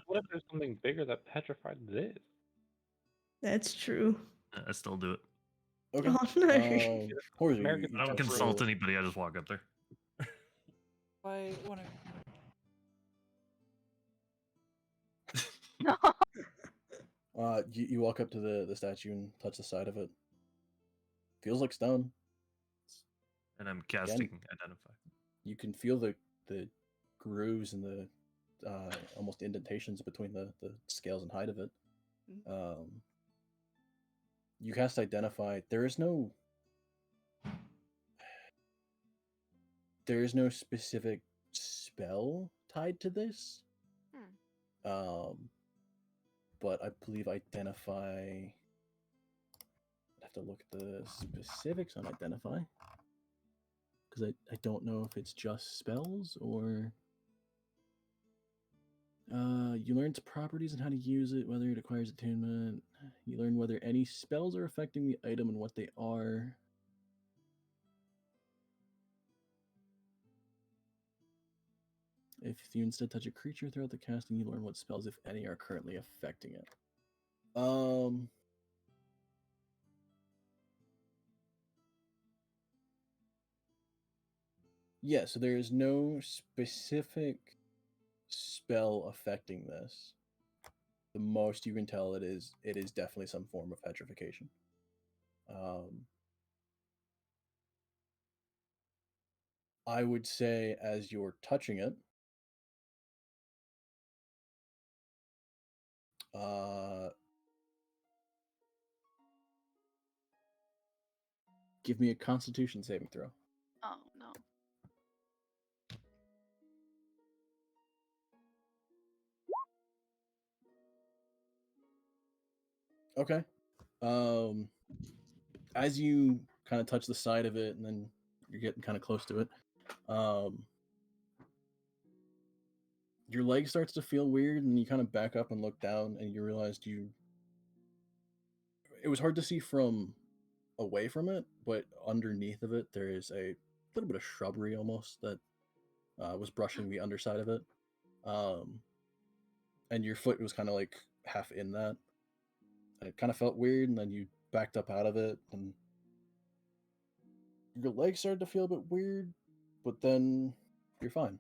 What if there's something bigger that petrified this? that's true. I still do it. Okay. Oh no. Horsey, American I don't touch consult the- anybody. I just walk up there. I want to. You walk up to the statue and touch the side of it. Feels like stone. And I'm casting identify. You can feel the grooves and the almost indentations between the scales and hide of it. You cast identify. There is no specific spell tied to this. But I believe identify. I'd have to look at the specifics on identify, because I don't know if it's just spells or you learn its properties and how to use it, whether it acquires attunement. You learn whether any spells are affecting the item and what they are. If you instead touch a creature throughout the casting, you learn what spells, if any, are currently affecting it. Yeah, so there is no specific spell affecting this. The most you can tell it is definitely some form of petrification. I would say as you're touching it, give me a Constitution saving throw. Oh no. Okay. As you kind of touch the side of it, and then you're getting kind of close to it, your leg starts to feel weird, and you kind of back up and look down, and you realized it was hard to see from away from it, but underneath of it there is a little bit of shrubbery almost that was brushing the underside of it, and your foot was kind of like half in that, and it kind of felt weird, and then you backed up out of it, and your legs start to feel a bit weird, but then you're fine.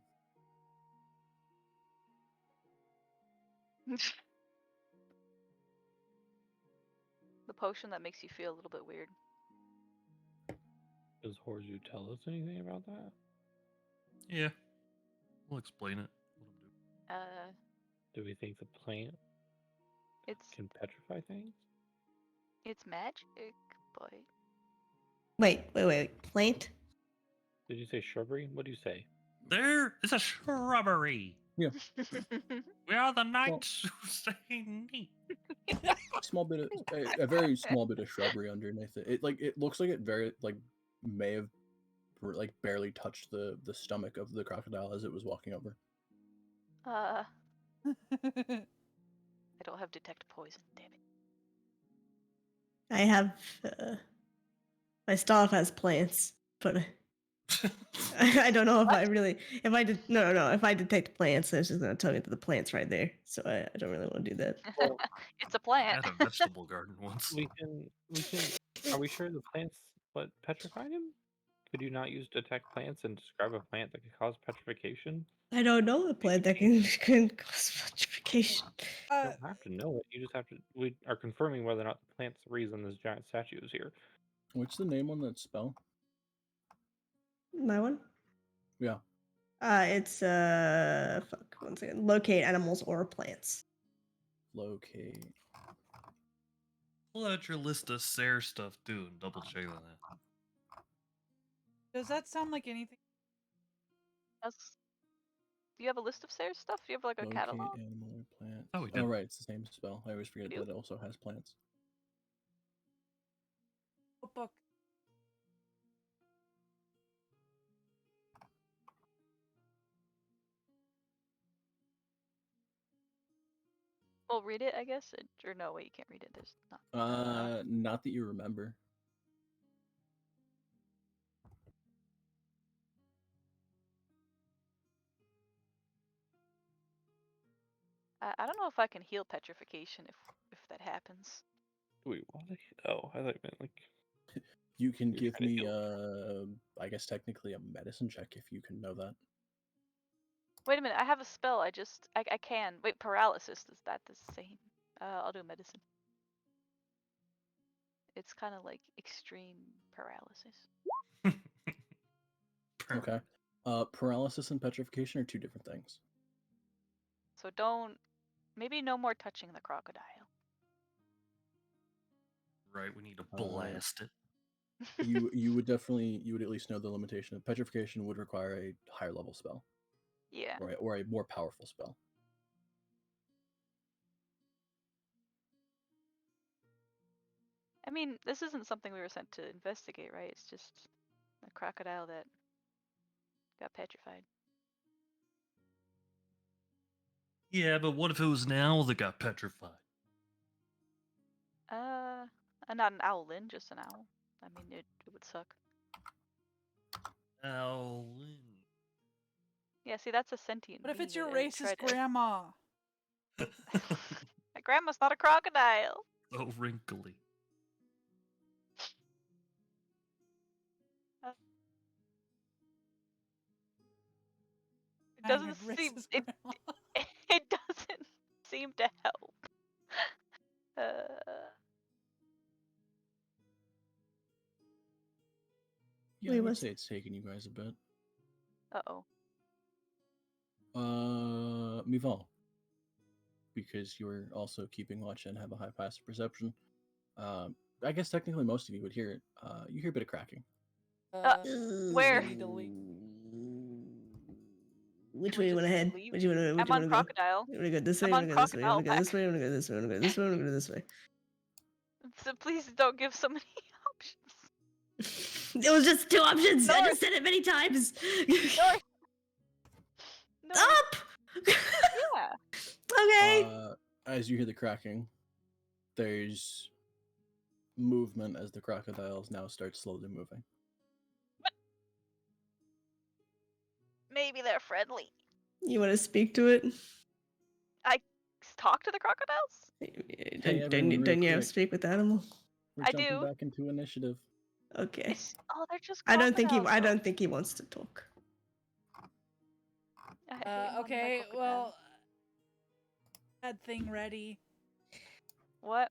The potion that makes you feel a little bit weird. Does Horzu tell us anything about that? Yeah. We'll explain it. What I'm doing. Do we think the plant It's can petrify things? it's magic, but Wait. Plant? Did you say shrubbery? What do you say? There is a shrubbery. Yeah. We are the knights who say neat. Small bit of a very small bit of shrubbery underneath it. It looks like it very may have barely touched the stomach of the crocodile as it was walking over. I don't have detect poison, damn it. I have. My staff has plants, but I don't know if I really. If I did. No. If I detect plants, it's just going to tell me that the plant's right there. So I don't really want to do that. Well, It's a I plant. had a vegetable garden once. we can. Are we sure the plants what petrified him? Could you not use detect plants and describe a plant that could cause petrification? I don't know a plant that can cause petrification. You don't have to know it. You just have to. We are confirming whether or not the plant's the reason this giant statue is here. What's the name on that spell? My one? Yeah. It's fuck. One second. Locate animals or plants. Locate. Pull out your list of Sarah stuff too and double check on that. Does that sound like anything? Do you have a list of Sarah's stuff? Do you have like a Locate catalog? animal or plant. Oh, we did. Oh, right. It's the same spell. I always forget You do? that it also has plants. What book? Well, read it, I guess. Or no, wait, you can't read it. There's not. Not that you remember. I don't know if I can heal petrification if that happens. Wait, what? Oh, I thought you meant like. You can You're give trying to me, heal. I guess technically a medicine check if you can know that. Wait a minute, I have a spell. I can. Wait, paralysis. Is that the same? I'll do medicine. It's kind of like extreme paralysis. Okay. Paralysis and petrification are two different things. So maybe no more touching the crocodile. Right, we need to blast it. You would at least know the limitation of petrification would require a higher level spell. Yeah. Or a more powerful spell. I mean, this isn't something we were sent to investigate, right? It's just a crocodile that got petrified. Yeah, but what if it was an owl that got petrified? Not an owlin, just an owl. I mean, it would suck. Owlin. Yeah, see, that's a sentient What if it's being. your racist grandma? My grandma's not a crocodile. So wrinkly. It doesn't seem it doesn't seem to help. Yeah, Wait, I would what's- say it's taken you guys a bit. Uh-oh. Mival. Because you're also keeping watch and have a high passive perception. I guess technically most of you would hear it. You hear a bit of cracking. Where? I need to leave. Which Can we way you want to just head? leave? Which you want to? I'm on crocodile. You want to go this way? I'm You on want to go this way? You want to go crocodile this way? You want to go this way? You want to go this way? You want to go this way? You want to go this way? So please don't give so many options. It was just two options. I North. just said it many times. North. No. Up. Yeah. Okay. As you hear the cracking, there's movement as the crocodiles now start slowly moving. Maybe they're friendly. You want to speak to it? Talk to the crocodiles? Hey, everyone, real Don't you quick. speak with the animal? We're I jumping do. back into initiative. Okay. They're just I don't think crocodiles, he wants to talk. though. I hate one Okay, crocodile. well, that thing ready. What?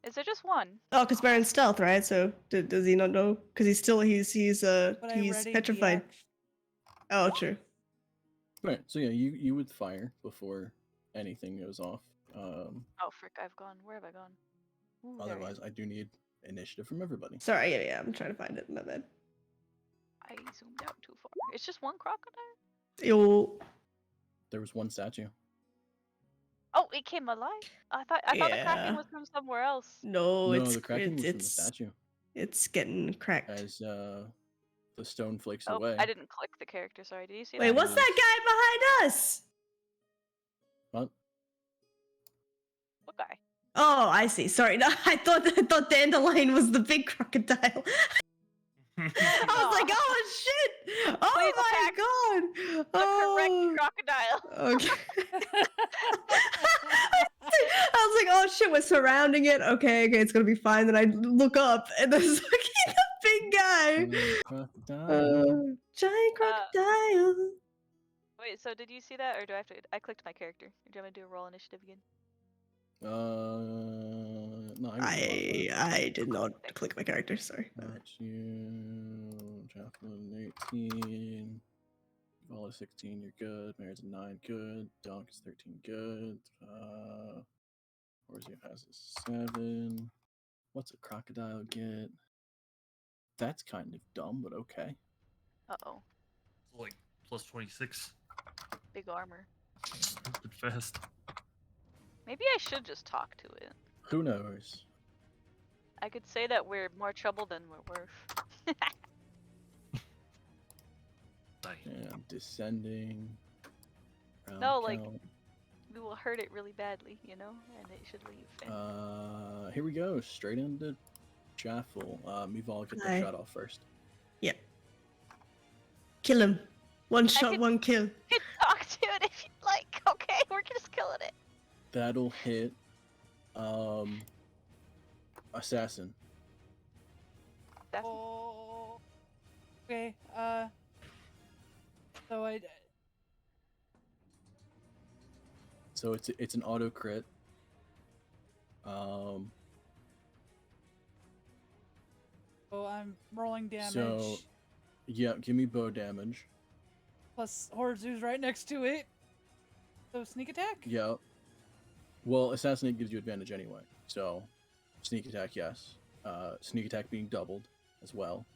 Is there just one? Oh, because Baron's stealth, right? So does he not know? Because he's But I he's readied the petrified. action. Oh, true. Right. So yeah, you would fire before anything goes off. Oh frick! Where have I gone? Ooh, there I am. Otherwise, I do need initiative from everybody. Sorry, yeah, I'm trying to find it. My bad. I zoomed out too far. It's just one crocodile. Yo. There was one statue. Oh, it came alive. I thought the cracking Yeah. was from somewhere else. No, No, the cracking was from the it's statue. it's getting cracked. As the stone flakes Oh, away. I didn't click the character. Sorry. Did you see Wait, that? what's that guy behind us? What? What guy? Oh, I see. Sorry, no, I thought Dandelion was the big crocodile. I was like, oh shit! Oh Please my attack god! The Oh, correct crocodile. okay. I was like, oh shit, we're surrounding it. Okay, it's gonna be fine. Then I look up, and there's the big guy. Crocodile. Giant crocodile. Wait, so did you see that, or do I have to? I clicked my character. Do you want me to do a roll initiative again? No, I I did not click my character. Sorry. That's you. Jacqueline 18. Val is 16. You're good. Mary's a 9. Good. Donk is 13. Good. Orzio has a 7. What's a crocodile get? That's kind of dumb, but okay. Uh-oh. Like plus 26. Big armor. Stupid fast. Maybe I should just talk to it. Who knows? I could say that we're more trouble than we're worth. Nice. And descending. No, like, we will hurt it really badly, you know? And it should leave. And... Here we go. Straight into Jaffel. Mival, get the Hi. shot off first. Yep. Kill him. One shot, could- one kill. You can talk to it if you'd like. Okay, we're just killing it. That'll hit. Assassin. That's Oh. Okay. So So it's an auto crit. So I'm rolling damage. So yeah, give me bow damage. Plus Horzu's right next to it. So sneak attack? Yeah. Well, assassinate gives you advantage anyway. So sneak attack, yes. Sneak attack being doubled as well.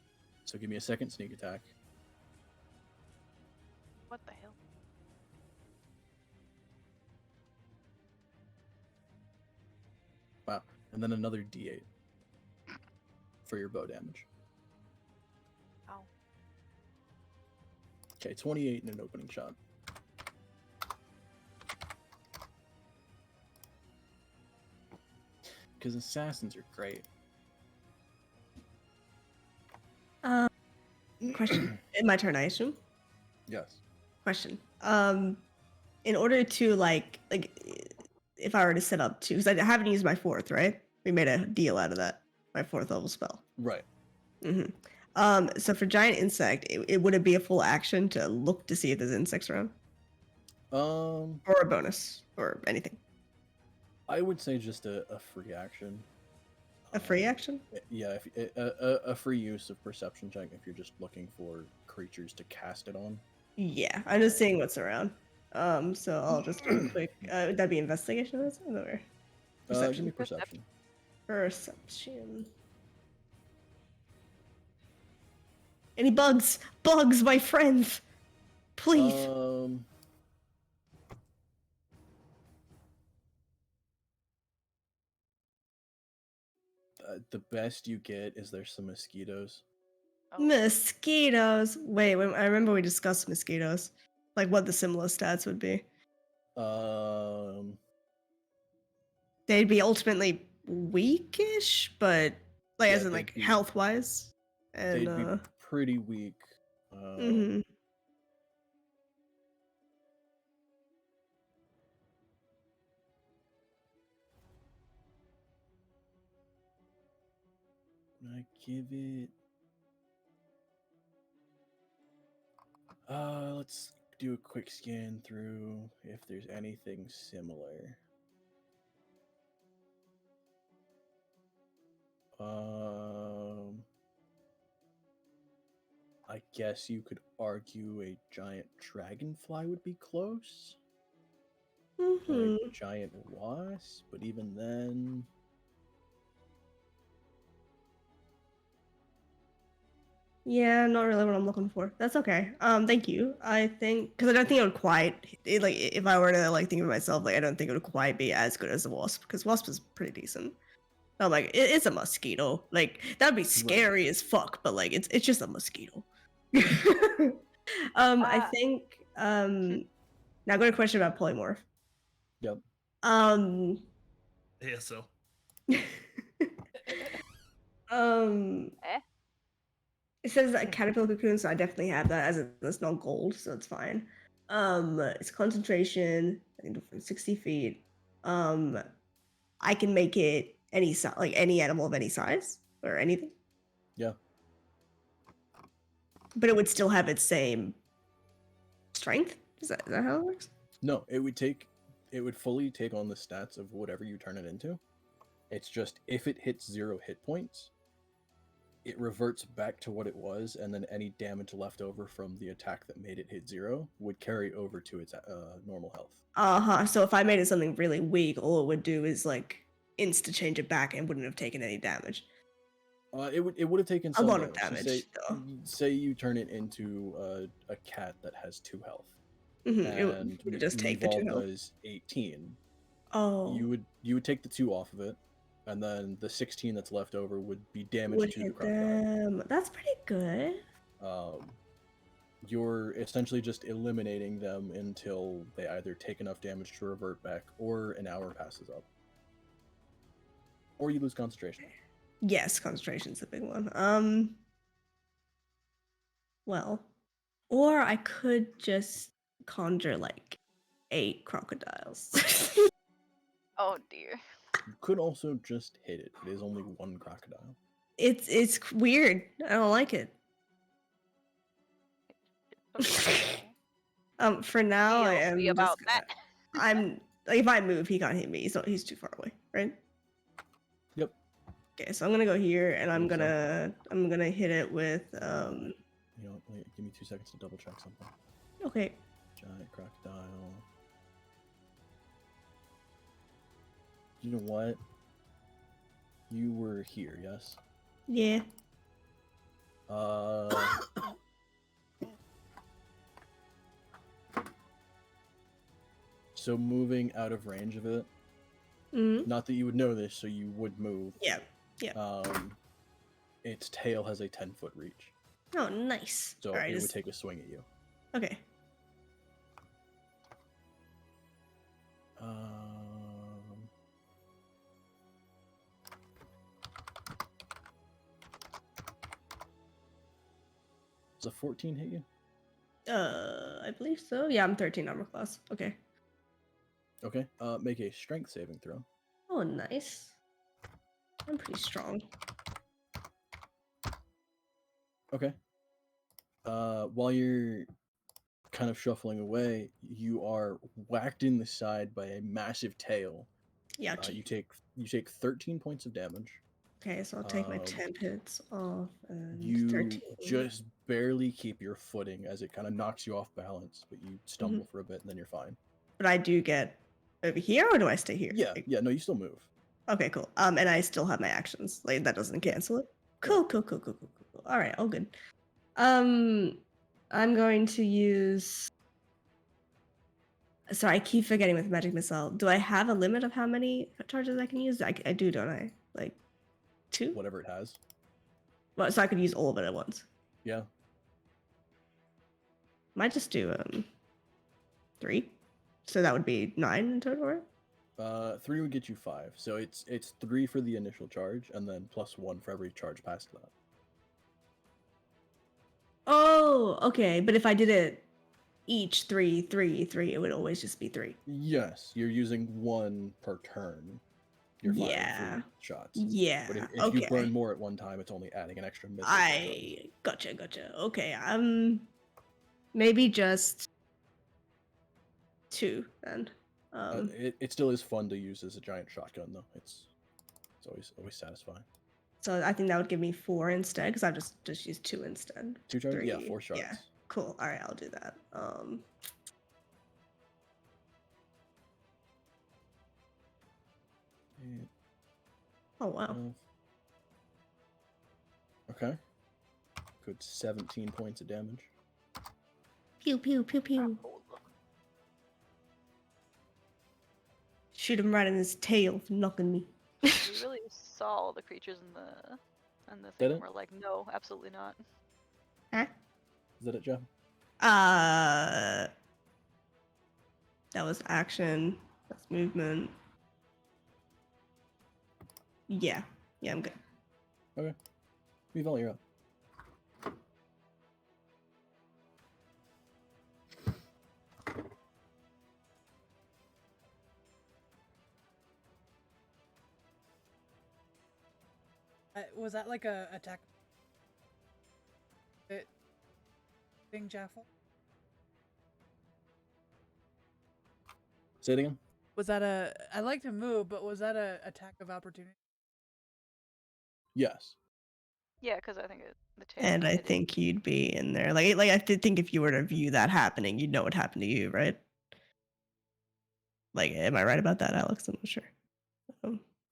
So give me a second sneak attack. what the hell? Wow. And then another D8 for your bow damage. Ow. Okay, 28 in an opening shot. Because assassins are great. Question. My turn, I assume. Yes. Question. In order to like if I were to set up two, because I haven't used my fourth, right? We made a deal out of that. My fourth level spell. Right. Mm-hmm. So for giant insect, it would it be a full action to look to see if there's insects around, or a bonus, or anything? I would say just a free action. A free action? Yeah, a free use of perception check if you're just looking for creatures to cast it on. Yeah, I'm just seeing what's around. So I'll just do a quick. Would that be investigation or something? Or Give perception? me perception. Perception. Any bugs? Bugs, my friends! Please! The best you get is there's some mosquitoes. Oh. Mosquitoes! Wait, I remember we discussed mosquitoes. Like what the similar stats would be. They'd be ultimately weakish, but like Yeah, as in they'd like be- health wise. And they'd be pretty weak. mhm. I give it? Let's do a quick scan through if there's anything similar. I guess you could argue a giant dragonfly would be close. Or Hmm. a giant wasp, but even then. Yeah, not really what I'm looking for. That's okay. Thank you. I think because I don't think it would quite like if I were to like think of myself, like I don't think it would quite be as good as the wasp because wasp is pretty decent. I'm like it's a mosquito. Like that'd be scary as fuck, but like it's just a mosquito. I Ah. think now I got a question about polymorph. Yep. ASL. Eh? It says that caterpillar cocoon, so I definitely have that as it's not gold, so it's fine. It's concentration, I think 60 feet. I can make it any size, like any animal of any size or anything. Yeah. But it would still have its same strength. Is that how it works? No, it would fully take on the stats of whatever you turn it into. It's just if it hits 0 hit points, it reverts back to what it was, and then any damage left over from the attack that made it hit 0 would carry over to its normal health. So if I made it something really weak, all it would do is like insta change it back and wouldn't have taken any damage. It would have taken A some lot of damage. So damage, though. say you turn it into a cat that has 2 health, It would and just take the 2 Revolve health. does 18. Oh, You would take the 2 off of it, and then the 16 that's left over would be damage would to the hit crocodile. them. That's pretty good. You're essentially just eliminating them until they either take enough damage to revert back, or an hour passes up, or you lose concentration. Yes, concentration's a big one. Well, or I could just conjure like 8 crocodiles. Oh dear. You could also just hit it. It is only 1 crocodile. It's weird. I don't like it. Okay. For now I DLC am just about that. I'm like, if I move, he can't hit me. He's too far away, right? Yep. Okay, so I'm gonna go here and I'm Believe so. gonna hit it with You know, wait, give me 2 seconds to double check something. okay. Giant crocodile. You know what? You were here, yes? Yeah. So moving out of range of it, Mm-hmm. not that you would know this, so you would move. Yeah. Yeah. Its tail has a 10-foot reach, Oh, nice. so All right. it would take a swing at you. Okay. Does a 14 hit you? I believe so. Yeah, I'm 13 armor class. Okay. Okay. Make a strength saving throw. Oh, nice. I'm pretty strong. Okay. While you're kind of shuffling away, you are whacked in the side by a massive tail. Yeah. You take 13 points of damage. Okay, so I'll take my 10 hits off and You 13. just barely keep your footing as it kind of knocks you off balance, but you stumble for a bit and then you're fine. But I do get over here, or do I stay here? Yeah, yeah, no, you still move. Okay, cool. And I still have my actions. Like that doesn't cancel it. Cool. All right, all good. I'm going to use. Sorry, I keep forgetting with magic missile. Do I have a limit of how many charges I can use? I do, don't I? Like 2? Whatever it has. Well, so I could use all of it at once. Yeah. Might just do 3. So that would be 9 in total, right? 3 would get you 5. So it's 3 for the initial charge, and then plus 1 for every charge past that. Oh, okay. But if I did it each 3, it would always just be 3. Yes, you're using 1 per turn. you're firing Yeah. 3 shots. Yeah. But if Okay. you burn more at one time, it's only adding an extra missile. I gotcha. Okay. Maybe just 2 then. It still is fun to use as a giant shotgun though. It's always satisfying. So I think that would give me 4 instead, because I just used 2 instead. 2 charges? Yeah, 3. 4 shots. Yeah. Cool. All right, I'll do that. Eight, Oh wow. 12. Okay. Good 17 points of damage. Pew pew pew pew. Shoot him right in his tail for knocking me. We really saw all the creatures in the Did thing. it? And we're like, no, absolutely not. Huh? Is that it, Jeff? That was action. That's movement. Yeah. Yeah, I'm good. Okay. We've you're up. Was that like a attack? Thing, Jaffel? Say it again? Was that a? I like to move, but was that a attack of opportunity? Yes. Yeah, because I think the tail. And I hit it. think you'd be in there. Like I did think if you were to view that happening, you'd know what happened to you, right? Like, am I right about that, Alex? I'm not sure.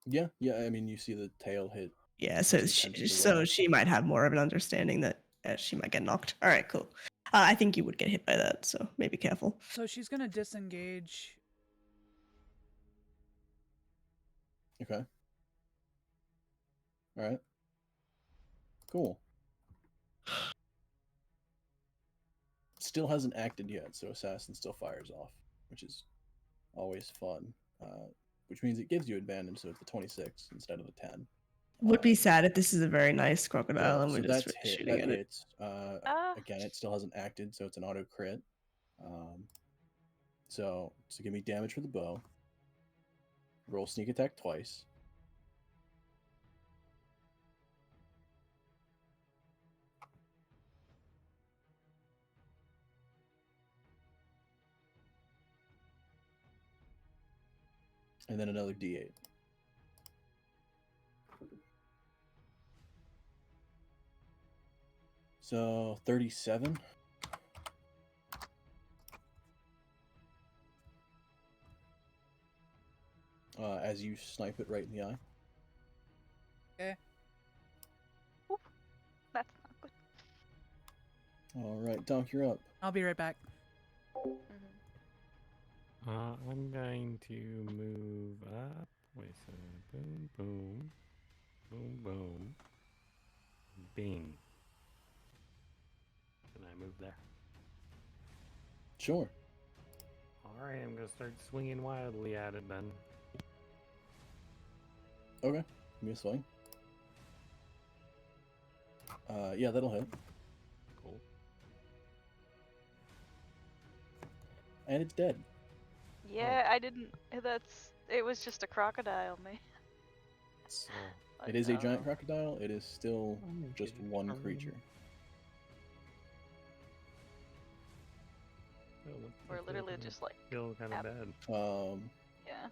Yeah. I mean, you see the tail hit. Yeah, so Just 10 feet so away. she might have more of an understanding that she might get knocked. All right, cool. I think you would get hit by that, so maybe careful. So she's gonna disengage. Okay. All right. Cool. Still hasn't acted yet, so Assassin still fires off, which is always fun. Which means it gives you advantage, so it's the 26 instead of the 10. Would be sad if this is a very nice crocodile Yeah, and we're so just that's hit. shooting That at it. hits. Ah. Again, it still hasn't acted, so it's an auto crit. So give me damage for the bow. Roll sneak attack twice. And then another d8. So 37. As you snipe it right in the eye. Okay. Oop, that's not good. All right, Donk, you're up. I'll be right back. I'm going to move up. Wait a second. Boom, boom, bing. Can I move there? Sure. All right, I'm gonna start swinging wildly at it then. Okay, give me a swing. Yeah, that'll hit. Cool. And it's dead. Yeah, I didn't. It was just a crocodile, man. So It is a giant crocodile. It is still just one creature. We're literally just like. feel kind of bad. Yeah.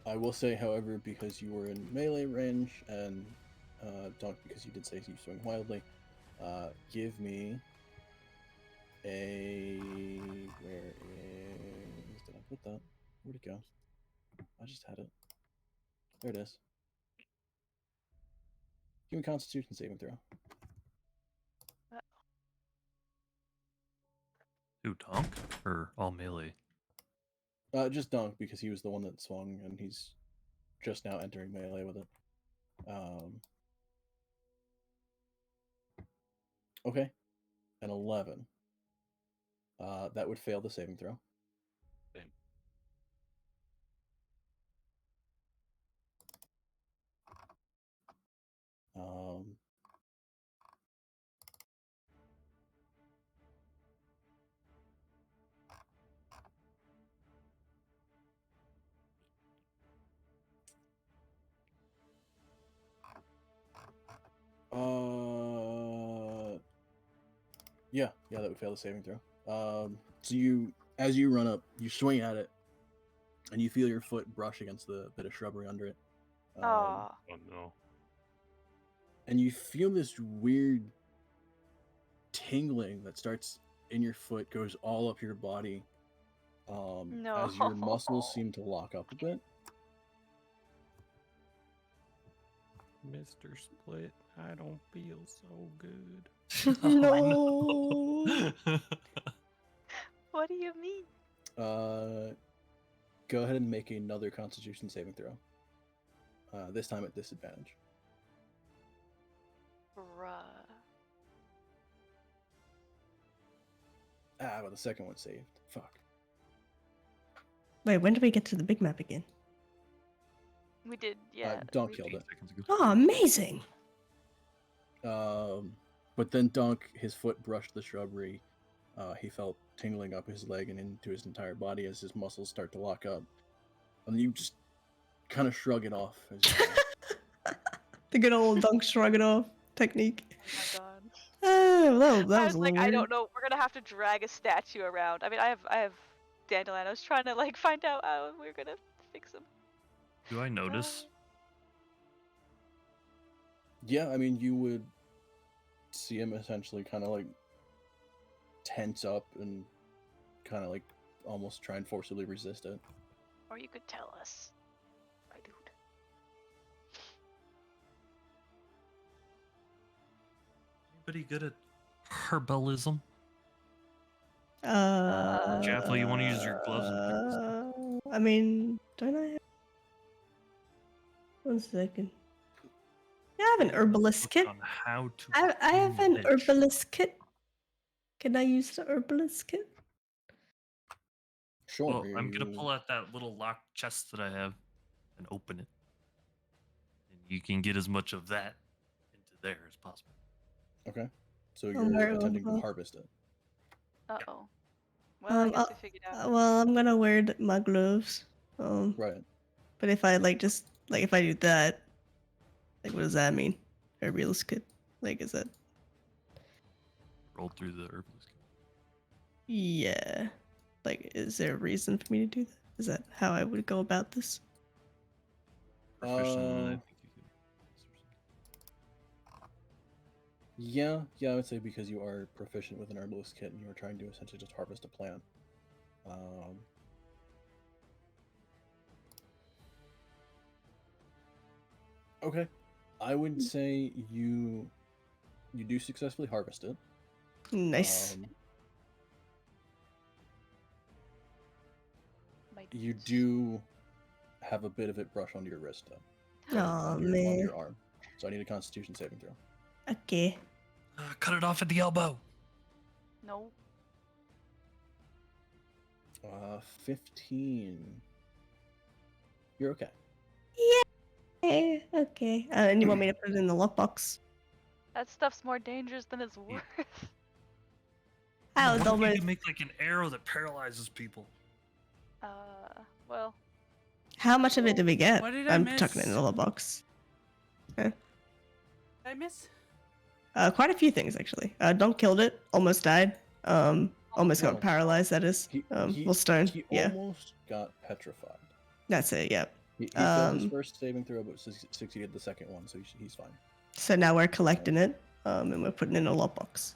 I will say, however, because you were in melee range and Donk, because you did say you swing wildly, give me a. Where is. Did I put that? Where'd it go? I just had it. There it is. Give me a Constitution saving throw. Who, Tonk? Or all melee? Just Donk, because he was the one that swung, and he's just now entering melee with it. Okay. An 11. That would fail the saving throw. Same. Yeah, that would fail the saving throw. So as you run up, you swing at it, and you feel your foot brush against the bit of shrubbery under it. Oh. Oh no. And you feel this weird tingling that starts in your foot, goes all up your body, as your muscles seem to lock up a bit. Mr. Split, I don't feel so good. No. What do you mean? Go ahead and make another Constitution saving throw. This time at disadvantage. Bruh. But the second one saved. Fuck. Wait, when did we get to the big map again? We did, yeah. Dunk we- killed it. Oh, amazing. But then Dunk, his foot brushed the shrubbery. He felt tingling up his leg and into his entire body as his muscles start to lock up. And you just kind of shrug it off. As you The good old dunk shrug it off technique. Oh my god. Oh, that I was was a little like, I weird. don't know. We're gonna have to drag a statue around. I mean, I have Dandelion. I was trying to like find out how we're gonna fix him. Do I notice? Yeah, I mean, you would see him essentially kind of like tense up and kind of like almost try and forcibly resist it. Or you could tell us, my dude. Anybody good at herbalism? Jaffel, you wanna use your gloves and pick this I mean, don't I have... 1 second. Yeah, I have an herbalist Book kit. on how to I have an manage. herbalist kit. Can I use the herbalist kit? Sure. Well, I'm gonna pull out that little locked chest that I have and open it. And you can get as much of that into there as possible. Okay. So Oh, you're very attempting well. to harvest it. Uh-oh. Well, I guess we figured out. Well, I'm gonna wear my gloves. Right. But if I like just like if I do that, like what does that mean? Herbalist kit. Like is that? Roll through the herbalist kit. Yeah. Like, is there a reason for me to do that? Is that how I would go about this? Proficient in it, I think you can. Yeah, I would say because you are proficient with an herbalist kit and you are trying to essentially just harvest a plant. Okay. I would say you do successfully harvest it. Nice. My You dudes. do have a bit of it brush onto your wrist, though. Oh onto man. your arm. So I need a Constitution saving throw. Okay. Cut it off at the elbow. No. 15. You're okay. Yeah. Okay. And you want me to put it in the lockbox? That stuff's more dangerous than it's worth. How What if don't you worry. can make like an arrow that paralyzes people? Well. How much of it did we get? What did I I'm tucking it in miss? the lockbox. Did I miss? Quite a few things actually. Don't killed it. Almost died. Almost got No. paralyzed. That is. Well, stone. He Yeah. almost got petrified. That's it. Yeah. He failed his Um, first saving throw, but succeeded the second one, so he's fine. So now we're collecting it. And we're putting it in a lockbox.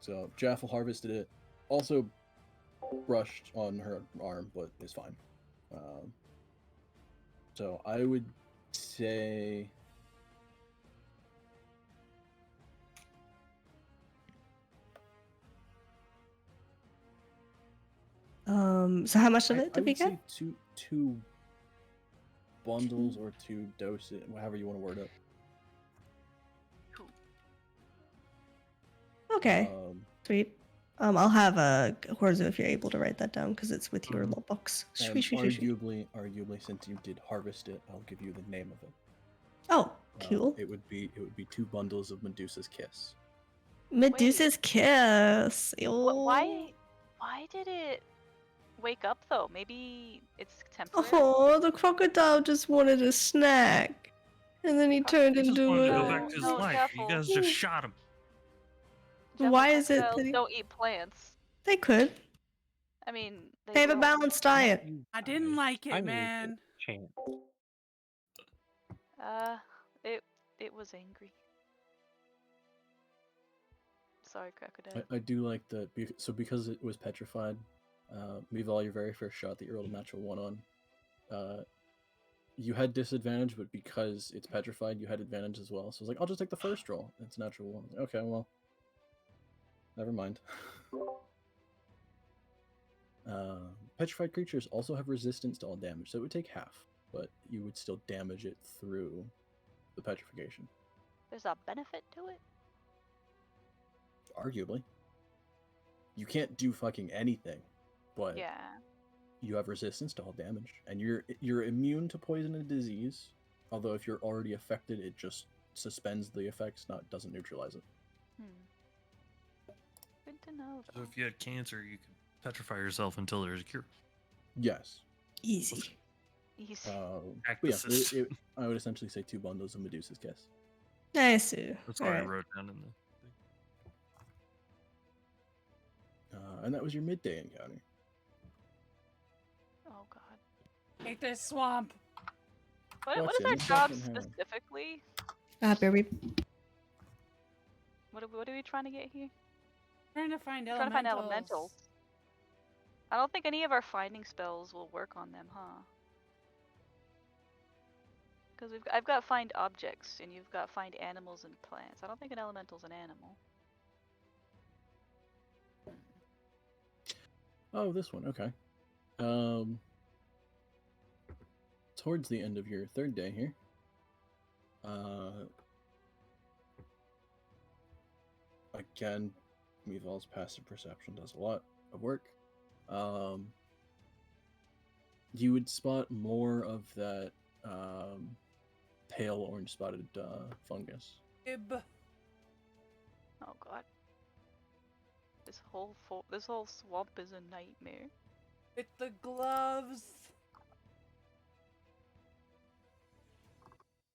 So Jaffel harvested it. Also brushed on her arm, but is fine. So I would say So how much of it I did we would say get? two bundles or two doses, however you want to word it. Okay. Sweet. I'll have a Horzo if you're able to write that down because it's with your lockbox. And Sweet, sweet, sweet, sweet. arguably, since you did harvest it, I'll give you the name of it. Oh, cool. It would be 2 bundles of Medusa's Kiss. Medusa's kiss. Why did it wake up though? Maybe it's temporary. Oh, the crocodile just wanted a snack. And then he turned He just into wanted to a. go back to his No, life. careful. You guys just shot him. Why Japanese is it crocodiles that he- don't eat plants. They could. I mean, They have a will. balanced diet. I didn't like it, I mean, man. chance. It was angry. Sorry, crocodile. I do like the so because it was petrified. Meval, your very first shot that you rolled a natural 1 on. You had disadvantage, but because it's petrified, you had advantage as well. So I was like, I'll just take the first roll. It's a natural 1. Okay, well, never mind. Petrified creatures also have resistance to all damage, so it would take half, but you would still damage it through the petrification. There's a benefit to it. Arguably. You can't do fucking anything, but Yeah. you have resistance to all damage, and you're immune to poison and disease. Although if you're already affected, it just suspends the effects, doesn't neutralize it. Good to know. So Though. if you had cancer, you could petrify yourself until there's a cure. Yes. Easy. Easy. But yeah, Practices. I would essentially say 2 bundles of Medusa's Kiss. I see. That's what I Alright. wrote down in the. And that was your midday encounter. Oh god. Hate this swamp. What What's is our in the job fucking hand? specifically? Baby. What are we trying to get here? Trying to find Trying to find elementals. elementals. I don't think any of our finding spells will work on them, huh? Because I've got find objects, and you've got find animals and plants. I don't think an elemental's an animal. Oh, this one. Okay. Towards the end of your 3rd day here, again, Meval's passive perception does a lot of work. You would spot more of that pale orange spotted fungus. Ib. Oh god. This whole swamp is a nightmare. With the gloves.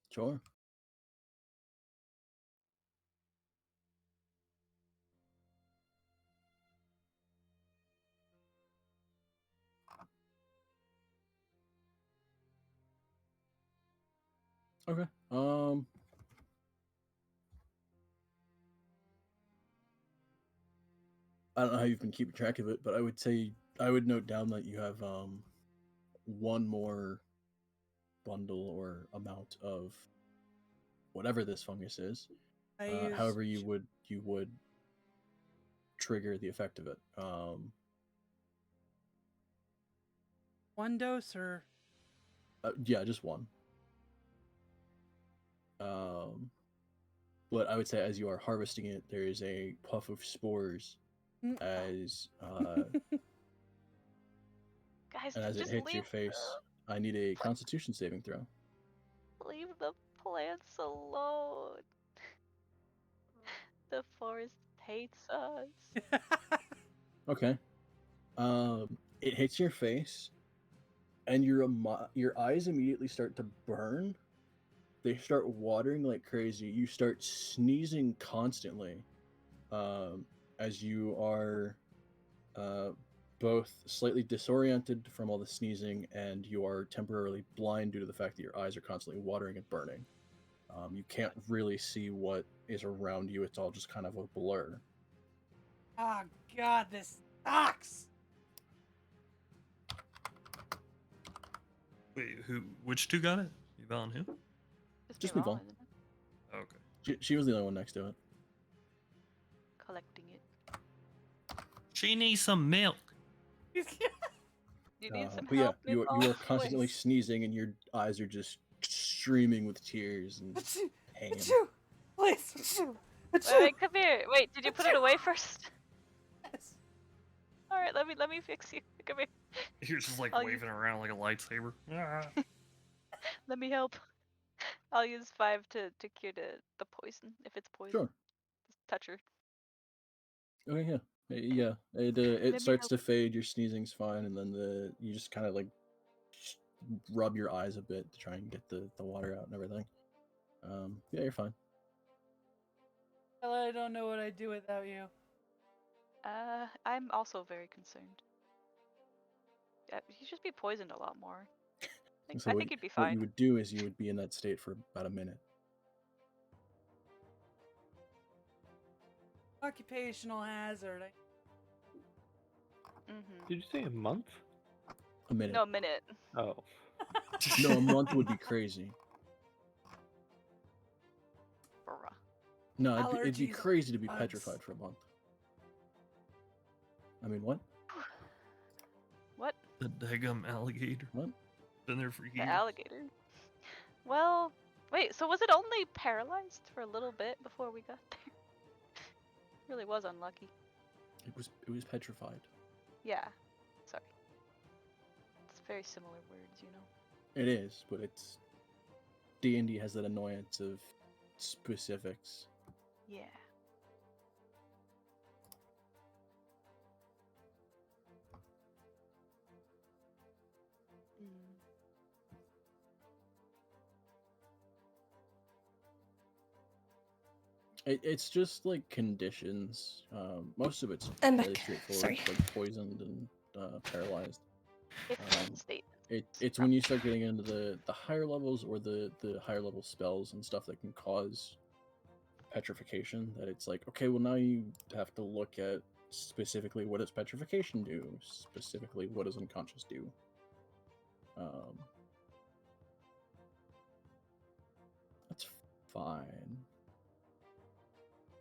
Sure. Okay. I don't know how you've been keeping track of it, but I would note down that you have 1 more bundle or amount of whatever this fungus is. However, you would trigger the effect of it. 1 dose or Yeah, just 1. But I would say as you are harvesting it, there is a puff of spores as Guys, and as it just hits your leave face. I need a Constitution saving throw. leave the plants alone. The forest hates us. Okay. It hits your face, and your eyes immediately start to burn. They start watering like crazy. You start sneezing constantly, as you are both slightly disoriented from all the sneezing, and you are temporarily blind due to the fact that your eyes are constantly watering and burning. You can't really see what is around you. It's all just kind of a blur. Oh god, this sucks. Wait, which 2 got it? Eval and who? Just me move on. isn't it? Okay. She was the only one next to it. Collecting it. She needs some milk. You need some But yeah, help. you Nicole? are constantly Please. sneezing, and your eyes are just streaming with tears and pain. Achoo! Please, achoo! Wait, come here. Wait, did you put it away first? Yes. All right, let me fix you. Come here. You're just like I'll waving around like a lightsaber. Ah. Let me help. I'll use 5 to cure the poison if it's poison. Sure. Just touch her. Okay, yeah. Yeah, Let it me starts help. to fade. Your sneezing's fine, and then you just kind of like rub your eyes a bit to try and get the water out and everything. Yeah, you're fine. Well, I don't know what I'd do without you. I'm also very concerned. You'd just be poisoned a lot more. Like, So I think you'd be what fine. you would do is you would be in that state for about a minute. Occupational hazard. Mm-hmm. Did you say a month? A minute. No, a minute. Oh. No, a month would be crazy. Bruh. No, it'd be Allergies, crazy to be bugs. petrified for a month. I mean, what? What? The daggum alligator. What? Been there for The years. alligator? Well, wait, so was it only paralyzed for a little bit before we got there? Really was unlucky. It was petrified. Yeah. Sorry. It's very similar words, you know. It is, but it's D&D has that annoyance of specifics. Yeah. Mm. It's just like conditions. Most of it's I'm fairly back. straightforward, Sorry. like poisoned and paralyzed. If state. It's when you start getting into the higher levels or the higher level spells and stuff that can cause petrification that it's like, okay, well now you have to look at specifically what does petrification do, specifically what does unconscious do. That's fine.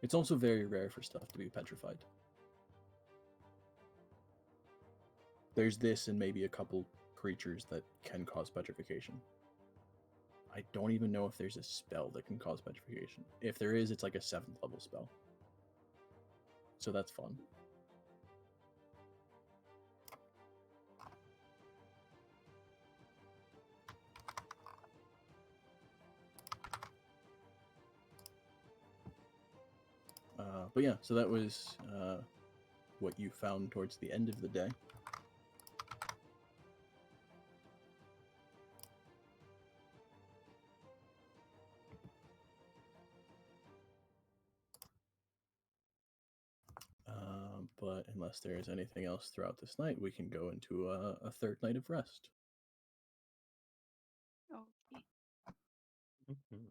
It's also very rare for stuff to be petrified. There's this and maybe a couple creatures that can cause petrification. I don't even know if there's a spell that can cause petrification. If there is, it's like a 7th level spell. So that's fun. But yeah, so that was what you found towards the end of the day. But unless there is anything else throughout this night, we can go into a third night of rest. Okay. Mhm.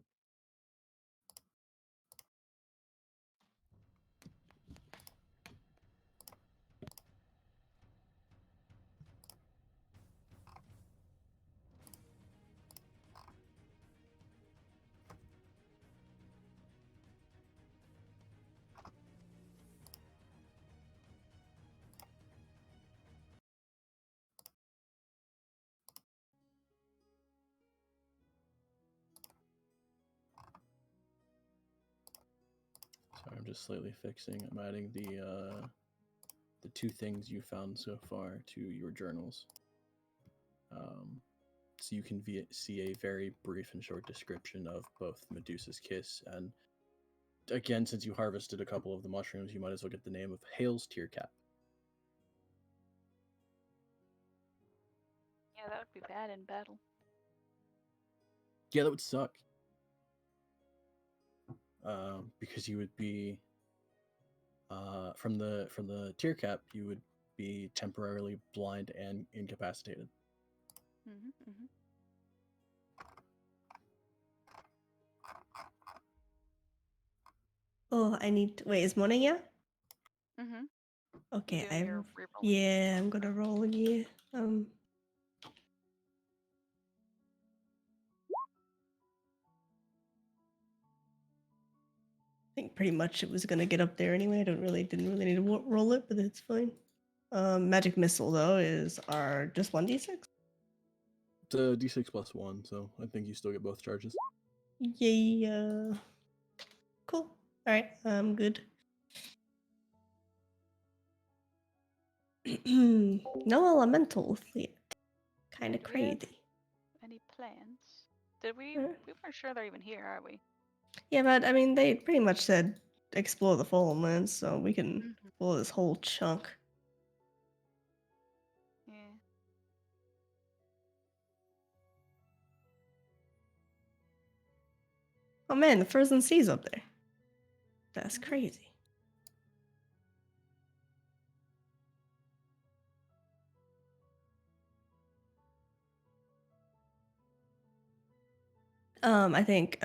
Sorry, I'm just slightly fixing. I'm adding the 2 things you found so far to your journals. So you can see a very brief and short description of both Medusa's Kiss and, again, since you harvested a couple of the mushrooms, you might as well get the name of Hale's Tear Cap. Yeah, that would be bad in battle. Yeah, that would suck. Because you would be from the tear cap, you would be temporarily blind and incapacitated. Mm-hmm, mm-hmm. Oh, I need to wait. Is morning yet? Mm-hmm. Okay, Doing your I'm. reroll. Yeah, I'm gonna roll again. I think pretty much it was gonna get up there anyway. I didn't really need to roll it, but it's fine. Magic missile though is our just 1d6. It's a d6 plus 1, so I think you still get both charges. Yeah. Cool. All right. I'm good. No elementals yet. Kind of Do we have crazy. any plans? Did we? Uh, We weren't sure they're even here, are we? Yeah, but I mean, they pretty much said explore the Fallen Lands, so we can Mm-hmm. explore this whole chunk. Yeah. Oh man, the frozen sea's up there. That's crazy. I think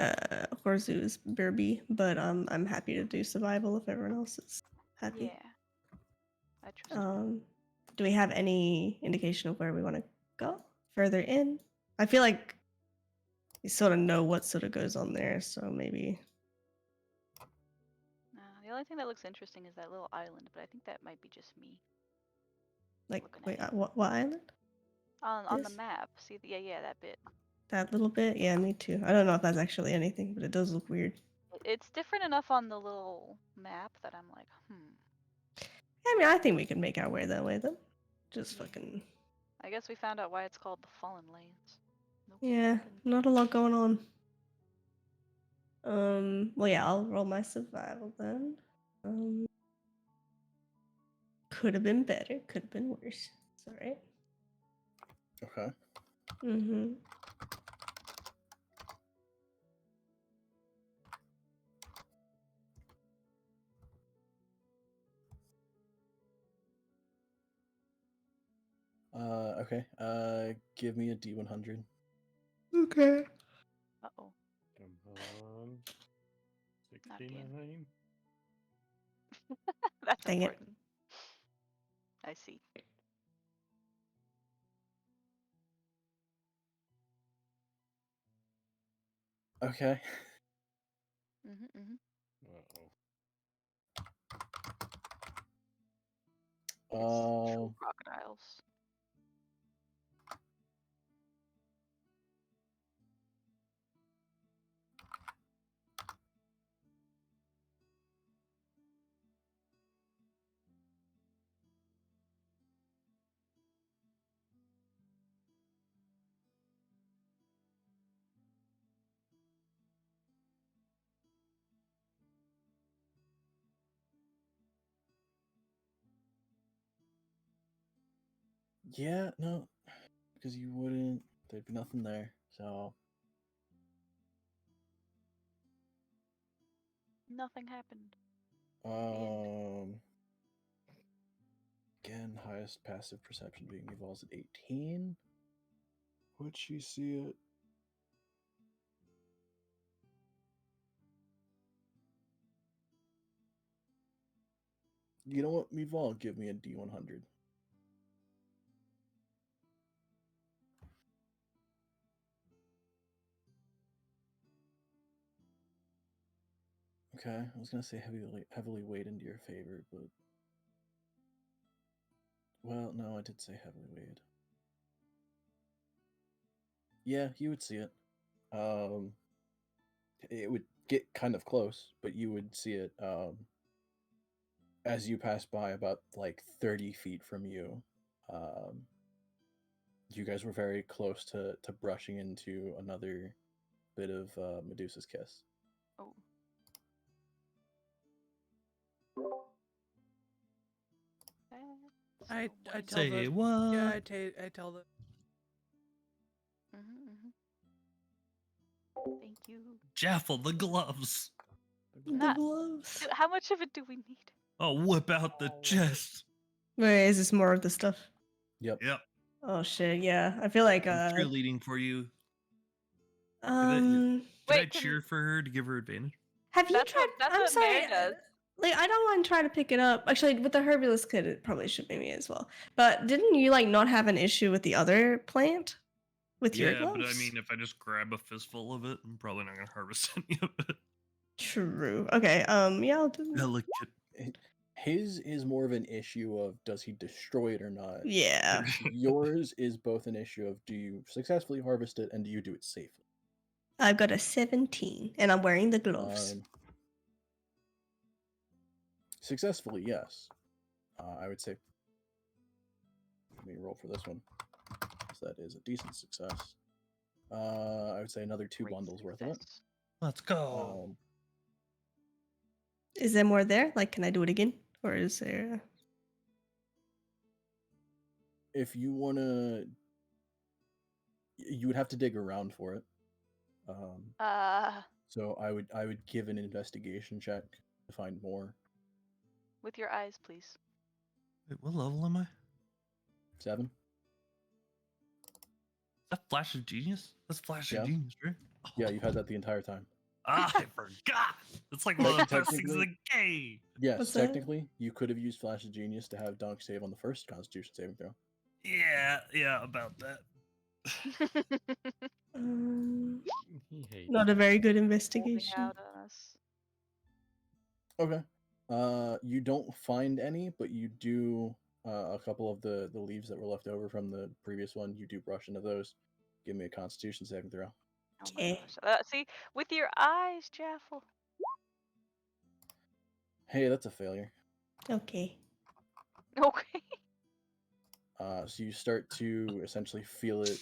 Horzu is Burby, but I'm happy to do survival if everyone else is happy. Yeah. I trust you. Do we have any indication of where we want to go? Further in? I feel like we sort of know what sort of goes on there, so maybe. The only thing that looks interesting is that little island, but I think that might be just me. Like, Looking wait, at it. what island? On the This? map. See, yeah, that bit. That little bit? Yeah, me too. I don't know if that's actually anything, but it does look weird. It's different enough on the little map that I'm like, I mean, I think we can make our way that way, though. Just Yeah. fucking. I guess we found out why it's called the Fallen Lands. Nope, Yeah, nothing. not a lot going on. Well, yeah, I'll roll my survival then. Could have been better, could have been worse. It's alright. Okay. Mm-hmm. Okay. Give me a D100. Okay. Uh-oh. Come on. Not again. 69. That's Dang it. important. I see. Okay. Uh-oh. It's true crocodiles. Yeah, no, because you wouldn't. There'd be nothing there. So Nothing happened. end. again, highest passive perception being evolves at 18. Would she see it? You know what, Mevol, give me a D100. Okay, I was gonna say heavily weighed into your favor, but well, no, I did say heavily weighed. Yeah, you would see it. It would get kind of close, but you would see it as you pass by about like 30 feet from you. You guys were very close to brushing into another bit of Medusa's kiss. Oh. I tell Say the what? yeah I tell the Thank you. Jaffel, the gloves. The Not- gloves. How much of it do we need? Oh, whip out the chest. Wait, is this more of the stuff? Yep. Yep. Oh shit, yeah. I feel like I'm cheerleading for you. um Can I Wait, cheer for her to give her advantage? have you That's tried what I'm Mary sorry. does. Like I don't want to try to pick it up. Actually, with the Herbulus kit, it probably should be me as well. But didn't you like not have an issue with the other plant? With your Yeah, gloves? but I mean, if I just grab a fistful of it, I'm probably not gonna harvest any of it. True. Okay. Yeah, I'll do. Delicate. His is more of an issue of does he destroy it or not. Yeah. Yours is both an issue of do you successfully harvest it and do you do it safely. I've got a 17, and I'm wearing the gloves. Successfully, yes. I would say. Let me roll for this one. So that is a decent success. I would say another 2 bundles worth of it. Let's go. Is there more there? Like, can I do it again, or is there? If you wanna, you would have to dig around for it. So I would give an investigation check to find more. With your eyes, please. Wait, what level am I? 7. Is that Flash of Genius? That's Flash Yeah. of Genius, right? Yeah, you've had that the entire time. Ah, I forgot. It's like one of the best things in the game. Yes, What's that? technically, you could have used Flash of Genius to have Dunk save on the first Constitution saving throw. Yeah, about that. He hates Not a you. very good Holding investigation. out on us. Okay. You don't find any, but you do a couple of the leaves that were left over from the previous one. You do brush into those. Give me a Constitution saving throw. Oh my Okay. gosh. See, with your eyes, Jaffel. Hey, that's a failure. Okay. Okay. So you start to essentially feel it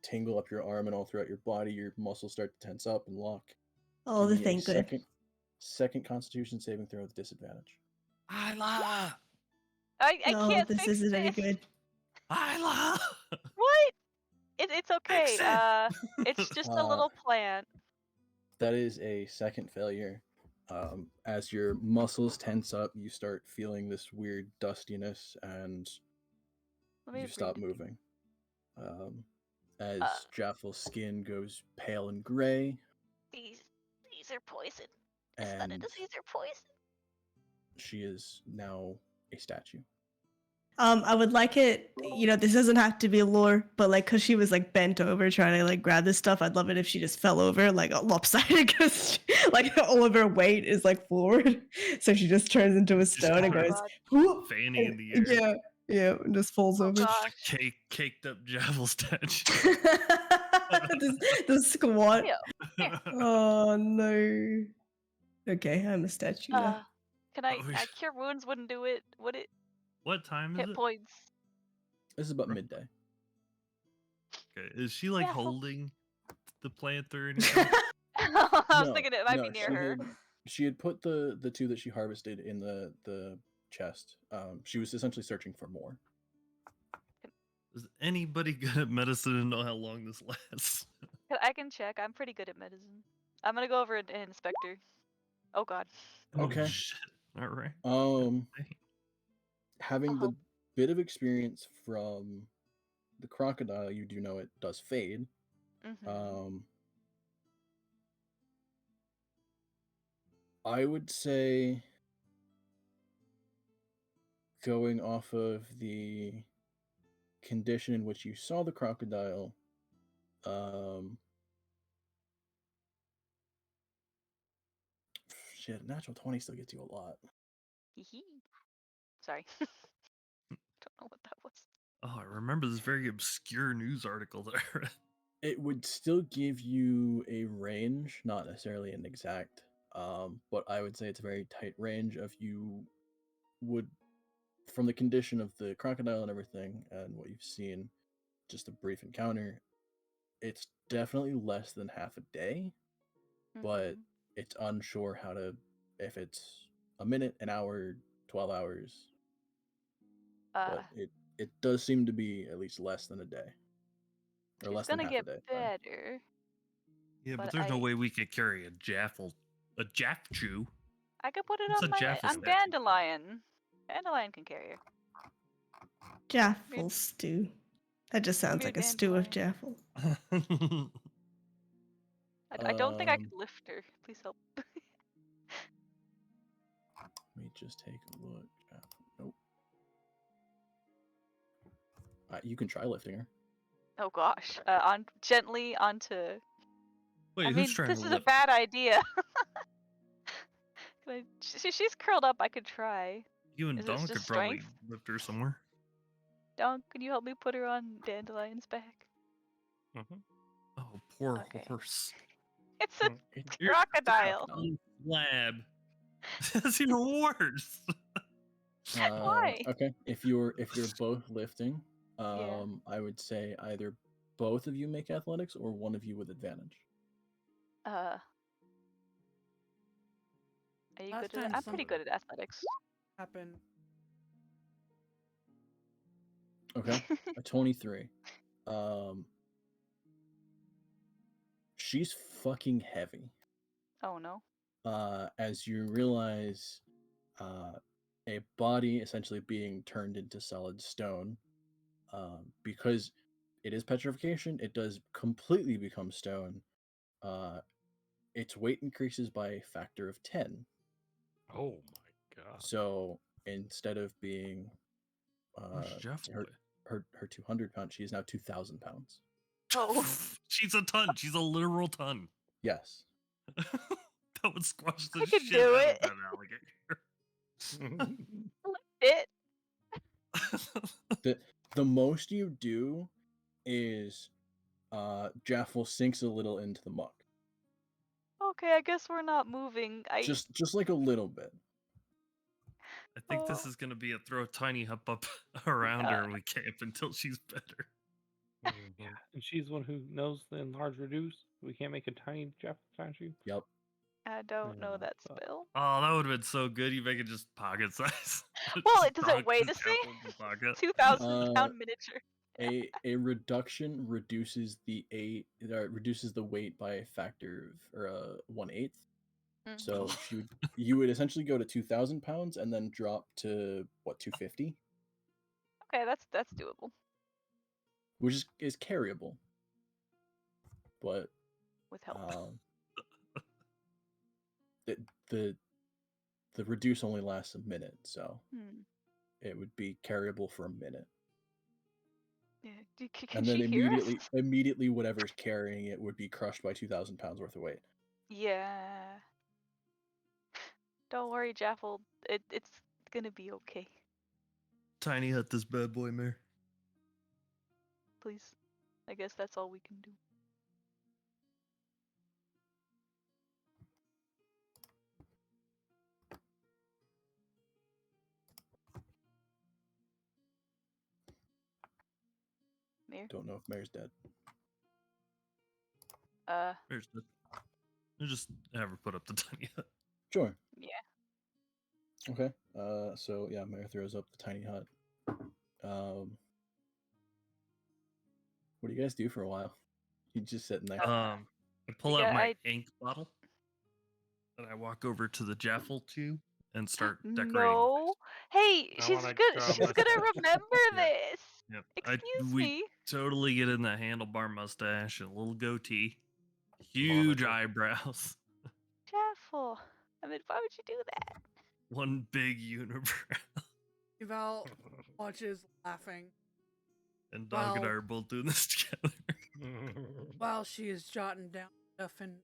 tingle up your arm and all throughout your body. Your muscles start to tense up and lock. Oh, Give the me a thing good. second Constitution saving throw with disadvantage. Isla! I No, can't this fix isn't any this. good. Isla! What? It's okay. Fix it! It's just a little plant. That is a second failure. As your muscles tense up, you start feeling this weird dustiness, and Let me you stop read it. moving. As Jaffel's skin goes pale and gray, These are poison. Is that and a disease or poison? she is now a statue. I would like it, this doesn't have to be lore, but like, cause she was like bent over trying to like grab this stuff. I'd love it if she just fell over like lopsided, because like all of her weight is like forward, so she just turns into a stone and Oh, goes, God. "Whoop," Fanny in and- the air. yeah, and just falls Oh over. gosh. Caked up Javel statue. the squat. Ew. Oh no. Okay, I'm a statue now. Can I? Oh, Cure wounds wouldn't do it. Would it? What time is Hit it? points. This is about Rough- midday. Okay. Is she like Yeah. holding the plant or anything? I was No, thinking it might be no, near her. She had put the two that she harvested in the chest. She was essentially searching for more. Is anybody good at medicine and know how long this lasts? I can check. I'm pretty good at medicine. I'm gonna go over and inspect her. Oh God. Okay. Oh, shit. All right. Having I'll the help. bit of experience from the crocodile, you do know it does fade. Mhm. I would say, going off of the condition in which you saw the crocodile, shit, natural 20 still gets you a lot. Hee. Sorry. Don't know what that was. Oh, I remember this very obscure news article that I read. It would still give you a range, not necessarily an exact, but I would say it's a very tight range of you would, from the condition of the crocodile and everything, and what you've seen, just a brief encounter, it's definitely less than half a day, but Mhm. it's unsure if it's a minute, an hour, 12 hours, but it does seem to be at least less than a day. Or It's less than gonna half get a day. Sorry. better. Yeah, but But there's no way we could carry a jaffchew. I could put it What's on a jaffle on statue? Dandelion. Dandelion can carry her. Jaffle stew. That just sounds Weird like a stew of dandelion. jaffle. I don't think I could lift her. Please help. Let me just take a look. Nope. You can try lifting her. Oh gosh. On gently onto. Wait, I who's mean, trying this to is a lift? bad idea. She's curled up. I could try. You and Is it Don just could probably strength? lift her somewhere. Don, can you help me put her on Dandelion's back? Oh, poor Okay. horse. It's a You're crocodile. on the slab. That's even worse. Why? Okay. If you're both lifting, Yeah. I would say either both of you make athletics or one of you with advantage. Are you Last good at time it? I'm pretty good at athletics. Happened. Okay. A 23. She's fucking heavy. Oh no. As you realize a body essentially being turned into solid stone. Because it is petrification, it does completely become stone. Its weight increases by a factor of 10. Oh my god. So instead of being Where's Jeff her, her 200 pounds, she is now 2,000 pounds. Oh. She's a ton. She's a literal ton. Yes. That would squash the I could shit do out it. of that alligator. It. The most you do is Jaffel sinks a little into the muck. Okay, I guess we're not moving. Just like a little bit. I think this is gonna be a throw tiny hop up around her and we camp until she's better. Yeah, and she's the one who knows the enlarge reduce. We can't make a tiny Jeff statue. Yep. I don't know that fuck. spell. Oh, that would have been so good. You make it just pocket size. Well, Just does it dunk weigh this the same? apple in the pocket. 2,000-pound miniature. A reduction reduces the weight by a factor of 1/8. So you would essentially go to 2,000 pounds and then drop to what 250, Okay, that's doable which is carryable. But with help. the reduce only lasts a minute, so it would be carryable for a minute. Yeah, can And then she hear us? immediately whatever's carrying it would be crushed by 2,000 pounds worth of weight. Yeah. Don't worry, Jaffel. It's gonna be okay. Tiny hut this bad boy, Mare. Please. I guess that's all we can do. Mare? Don't know if Mare's dead. There's the. Just have her put up the tiny hut. Sure. Yeah. Okay. So yeah, Mare throws up the tiny hut. What do you guys do for a while? You just sitting there. I pull Yeah, out my ink bottle, and I walk over to the Jaffel tube and start decorating. No. Hey, I she's wanna good. draw She's my gonna sketch. remember Yeah. this. Yep. Excuse we me. totally get in that handlebar mustache and a little goatee, huge eyebrows, Jaffel. I mean, why would you do that? one big unibrow, Eval watches laughing and Dog and I Wow. are both doing this together. while she is jotting down stuff and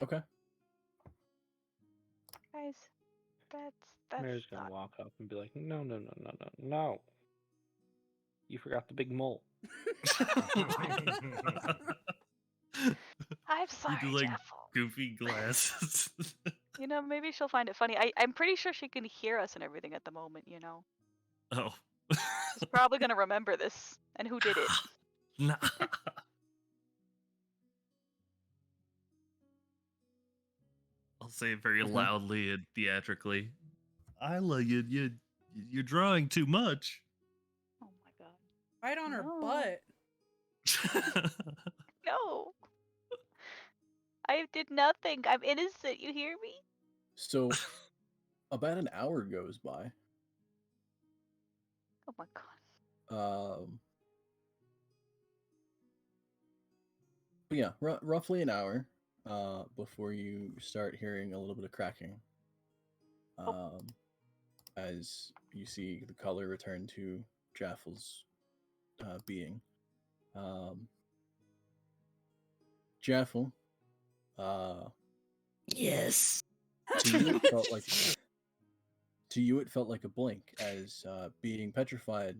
Okay. Guys, that's Mary's gonna not... walk up and be like, no. You forgot the big mole. I'm sorry, You do like Jaffel. goofy glasses. You know, maybe she'll find it funny. I'm pretty sure she can hear us and everything at the moment, you know. Oh. She's probably gonna remember this. And who did it? Nah. I'll say it very loudly and theatrically. Isla, you're drawing too much. Oh my god. right on her No. butt. No. I did nothing. I'm innocent, you hear me? So about an hour goes by. Oh my god. But yeah, roughly an hour before you start hearing a little bit of cracking. As you see the color return to Jaffel's being. Jaffel, Yes. to you it felt like a blink, as being petrified,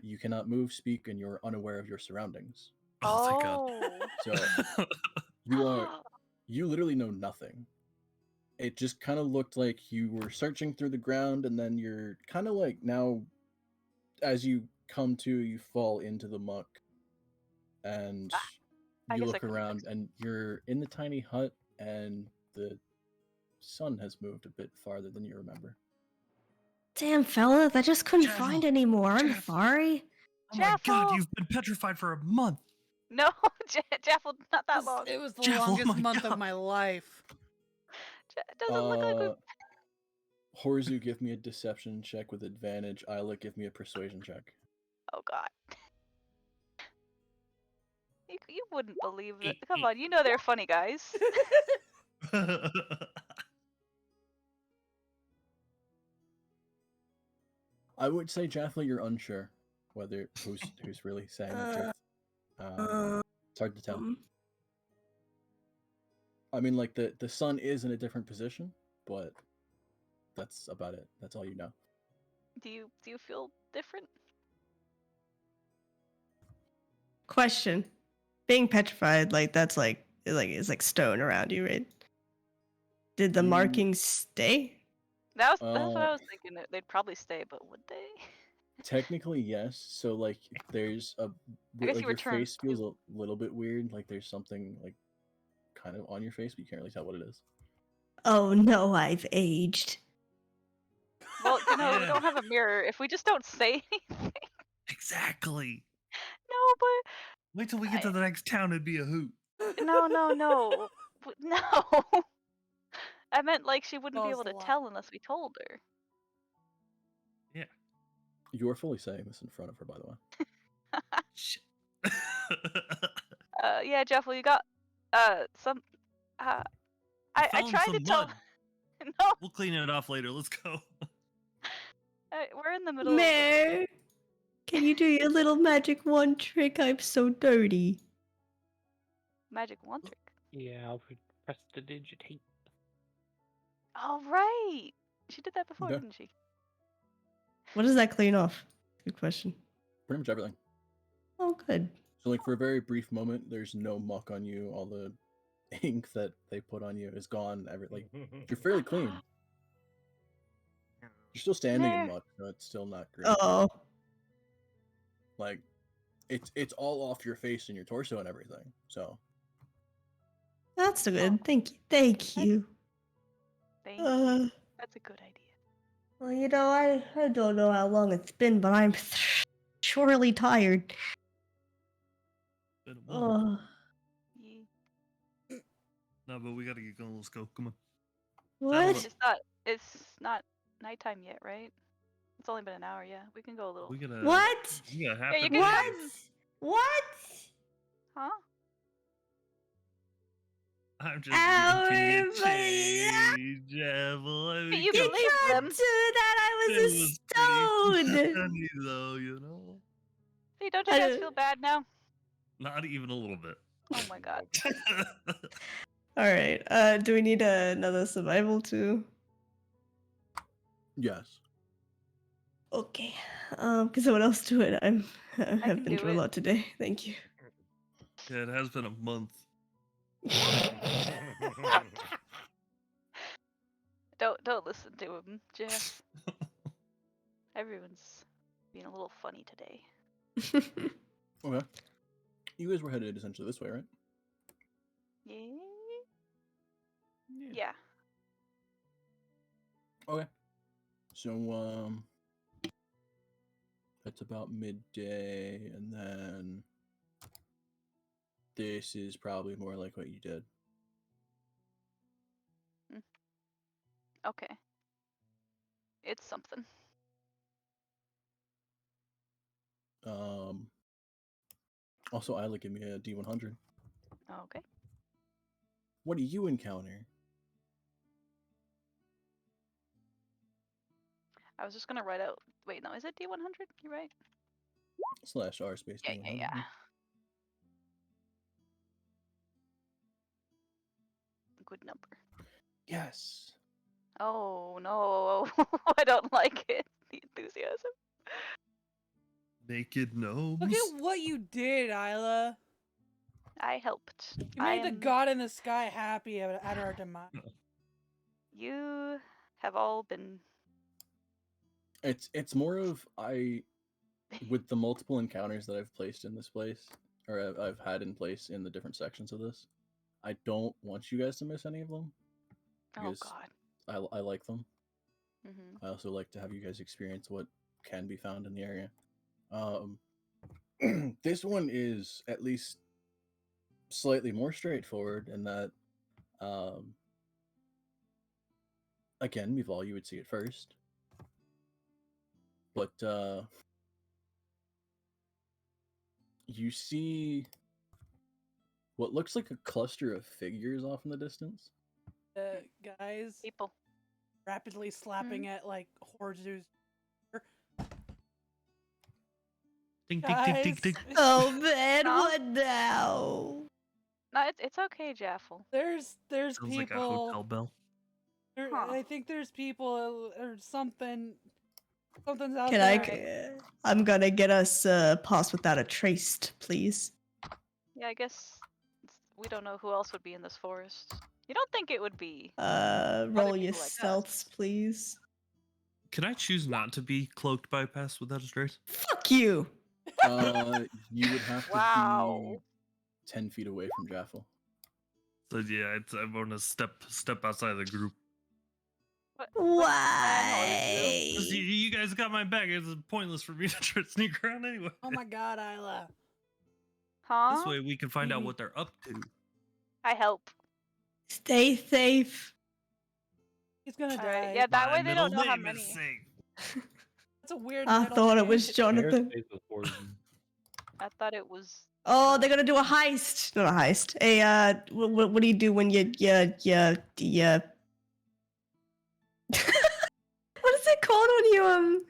you cannot move, speak, and you're unaware of your surroundings. Oh, thank God. So you literally know nothing. It just kind of looked like you were searching through the ground, and then you're kind of like, now as you come to, you fall into the muck, and I you guess I look could've around fixed it. and you're in the tiny hut, and the sun has moved a bit farther than you remember. Damn, fellas, I just couldn't Jaffel, find any more. I'm Jaffel. sorry. Oh my God, Jaffel! you've been petrified for a month. No, Jeff, not that long. It was the Jeff, oh longest my month God. of my life. It doesn't look like we. Horzu, give me a deception check with advantage. Isla, give me a persuasion check. Oh God. You wouldn't believe that. Come on, you know they're funny guys. I would say, Jaffla, you're unsure whether who's really saying the truth. It's hard to tell. I mean, like the sun is in a different position, but that's about it. That's all you know. Do you feel different? Question: being petrified, like that's like it's like stone around you, right? Did the You- markings stay? That's what I was thinking. That they'd probably stay, but would they? Technically, yes. So like, there's a I guess like you your return face feels too. a little bit weird. Like there's something like kind of on your face, but you can't really tell what it is. Oh no, I've aged. Well, we Yeah. don't have a mirror. If we just don't say anything. Exactly. No, but Wait till we get to the next town. It'd be a hoot. no. No. I meant like she wouldn't be Caused able a to lot. tell unless we told her. Yeah. You are fully saying this in front of her, by the way. Shit. Yeah, Jeff. Well, you got some. I Found tried some to tell. mud. No, We'll clean it off later. Let's go. we're in the middle. Mare, can you do your little magic wand trick? I'm so dirty. Magic wand trick. Yeah, I'll press the digitate. All right. She did that before, Okay. didn't she? What does that clean off? Good question. Pretty much everything. Oh, good. So like for a very brief moment, there's no muck on you. All the ink that they put on you is gone. You're fairly clean. You're still standing in Mare. mud, so it's still not great. Oh, Like it's all off your face and your torso and everything. So that's good. Thank you. Thank you. Thank you. That's a good idea. Well, you know, I don't know how long it's been, but I'm surely tired. Been a month. Yeah. No, but we gotta get going. Let's go. Come on. What? It's not nighttime yet, right? It's only been an hour. Yeah, we can go a little. We gotta. What? We got half Yeah, a you day. can- What? Huh? I'm just Ow, making a everybody- change, Devil. I mean, You You can leave can't them. do that. I it was a was pretty stone. funny, though, you know. Hey, don't you guys feel bad now? Not even a little bit. Oh my god. All right. Do we need another survival too? yes. Okay. Can someone else do it? I can have been do through a it. lot today. Thank you. Yeah, it has been a month. Don't listen to him, Jeff. Everyone's being a little funny today. Okay. You guys were headed essentially this way, right? Yeah. Yeah. Okay. So it's about midday, and then this is probably more like what you did. Okay. It's something. Also, Isla, give me a D100. Okay. What do you encounter? I was just gonna write out. Wait, no, is it D100? You're right. /R space Yeah, D100. yeah. Good number. Yes. Oh no, I don't like it. The enthusiasm. Naked gnomes. Look at what you did, Isla. I helped. You made the god in the sky happy at our demise. You have all been. It's more of with the multiple encounters that I've placed in this place, or I've had in place in the different sections of this. I don't want you guys to miss any of them. Oh Because god. I like them. Mm-hmm. I also like to have you guys experience what can be found in the area. This one is at least slightly more straightforward in that, again, Mival, you would see it first. But you see what looks like a cluster of figures off in the distance. Guys People. rapidly slapping at like Horzu's. Ding, ding, ding, ding, Guys, ding. Oh man, Huh? what now? No, it's okay, Jaffel. there's Sounds like a people. hotel bell. Huh. I think there's people or something. Something's out Can there. I'm gonna get us pass without a trace, please. Yeah, I guess we don't know who else would be in this forest. You don't think it would be? Roll your people like us. stealths, please. Can I choose not to be cloaked by Pass Without a Trace? Fuck you. You would have to Wow. be 10 feet away from Jaffel. So yeah, I want to step outside the group. Why? 'Cause you guys got my back. It's pointless for me to try to sneak around anyway. Oh my god, Isla. Huh? This way we can find out what they're up to. I help. Stay safe. He's gonna die. Alright, yeah, that My way they don't know middle how name is many. safe. That's a weird. I middle thought it name. was Jonathan. Airspace was Horzoo. I thought it was. Oh, they're gonna do a heist. Not a heist. What do you do when you what is it called when you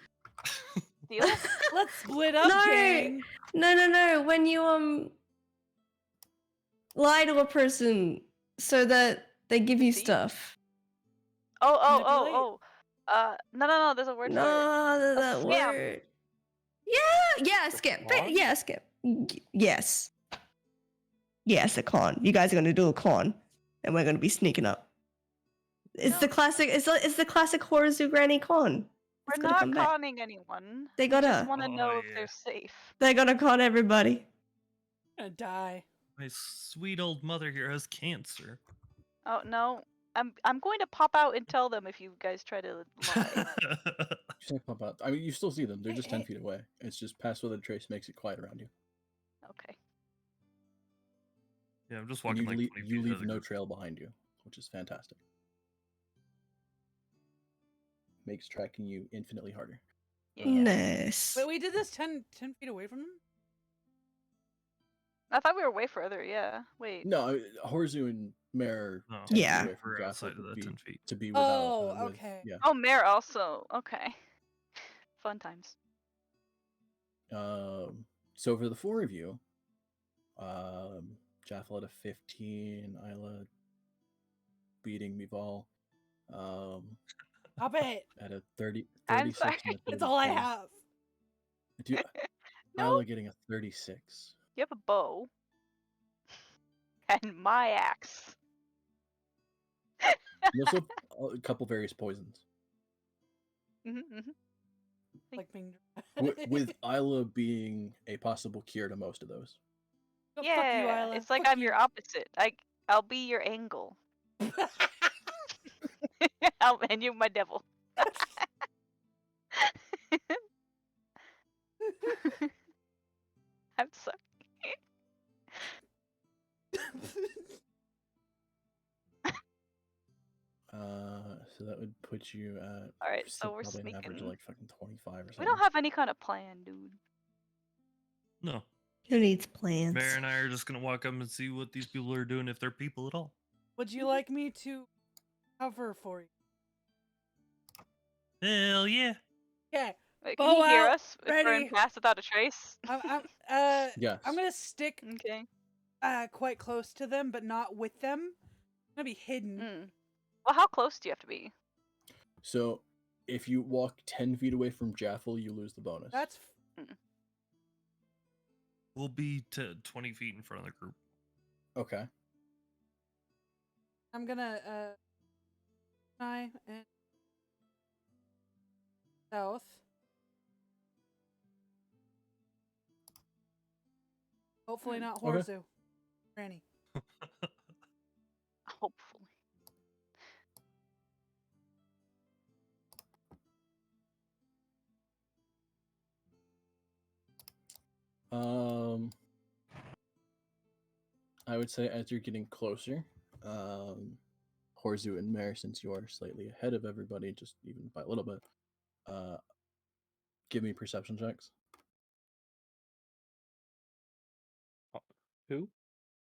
Deal? Let's split up, No. gang. No. When you lie to a person so that they give you Deceive? stuff. Oh. No. There's a word for it. No, that scam. word. Yeah, scam. con? Yeah, scam. Yes. Yes, a con. You guys are gonna do a con, and we're gonna be sneaking up. It's the classic. It's the classic Horzu Granny con. It's We're gonna not come back. conning anyone. They We gotta. just want to Oh, know if yeah. they're safe. They're gonna con everybody. I'm gonna die. My sweet old mother here has cancer. Oh no. I'm going to pop out and tell them if you guys try to lie. You can't pop out. I mean, you still see them. They're just 10 Hey. feet away. It's just Pass Without a Trace makes it quiet around you. Okay. Yeah, I'm just And walking you, like 20 you feet ahead leave of the no group. trail behind you, which is fantastic. Makes tracking you infinitely harder. Yeah. Nice. Wait, we did this 10 feet away from them? I thought we were way further. Yeah. Wait. No, Horzu and Mare No, 10 Yeah. feet away from we're Jaffel outside of would the be 10 feet. to be without. Oh, with- okay. Yeah. Oh, Mare also. Okay. Fun times. So for the four of you, Jaffel at a 15, Isla beating Mival, Stop it. at a 30, I'm 36 sorry. and a That's all I 32. have. Do you, No. Isla getting a 36. You have a bow. And my axe. You also have a couple various poisons. Mm-hmm. Like being With Isla being a possible cure to most of those. Oh, fuck Yeah. you, Isla. It's like Fuck I'm you. your opposite. I'll be your angle. And you're my devil. I'm sorry. So that would put you at. Alright, so we're probably an average of sneaking. like fucking 25 or something. We don't have any kind of plan, dude. No. Who needs plans? Mare and I are just gonna walk up and see what these people are doing, if they're people at all. Would you like me to cover for you? Hell yeah. Okay. Wait, Bow can he hear out, us if we're in ready. Pass Without a Trace? Yes. I'm gonna stick Okay. quite close to them, but not with them. I'm gonna be hidden. Mm. Well, how close do you have to be? So if you walk 10 feet away from Jaffel, you lose the bonus. That's We'll be to 20 feet in front of the group. okay. I'm gonna try and south. Hopefully not Okay. Horzu. Granny. Hopefully. I would say as you're getting closer, Horzu and Mare, since you are slightly ahead of everybody, just even by a little bit, uh, give me perception checks. Who?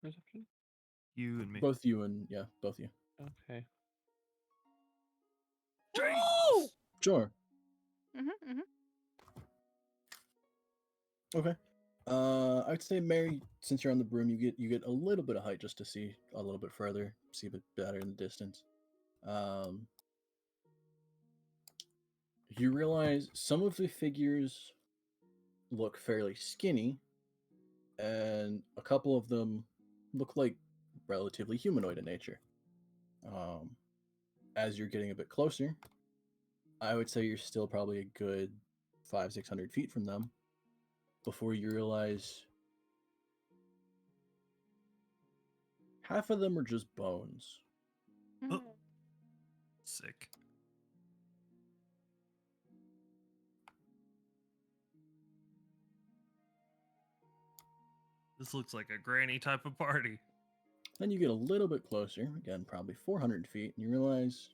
Perception? You and me. Both you and yeah, both you. Okay. Woo! Sure. Mm-hmm. Okay. I'd say Mary, since you're on the broom, you get a little bit of height just to see a little bit further, see a bit better in the distance. You realize some of the figures look fairly skinny, and a couple of them look like relatively humanoid in nature. As you're getting a bit closer, I would say you're still probably a good 500-600 feet from them before you realize half of them are just bones. Oh. Sick. This looks like a granny type of party. Then you get a little bit closer, again, probably 400 feet, and you realize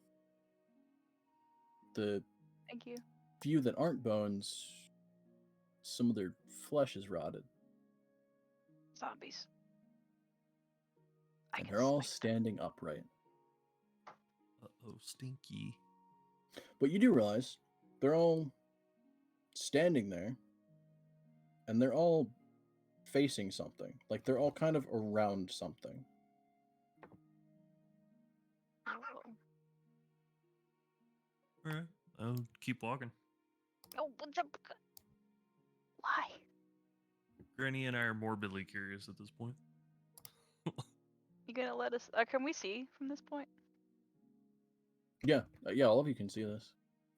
the Thank you. few that aren't bones, some of their flesh is rotted. Zombies. And they're all standing upright. Uh-oh, stinky. But you do realize they're all standing there, and they're all facing something. Like they're all kind of around something. Oh. Alright, I'll keep walking. Oh, why? Granny and I are morbidly curious at this point. You gonna let us? Can we see from this point? Yeah, all of you can see this.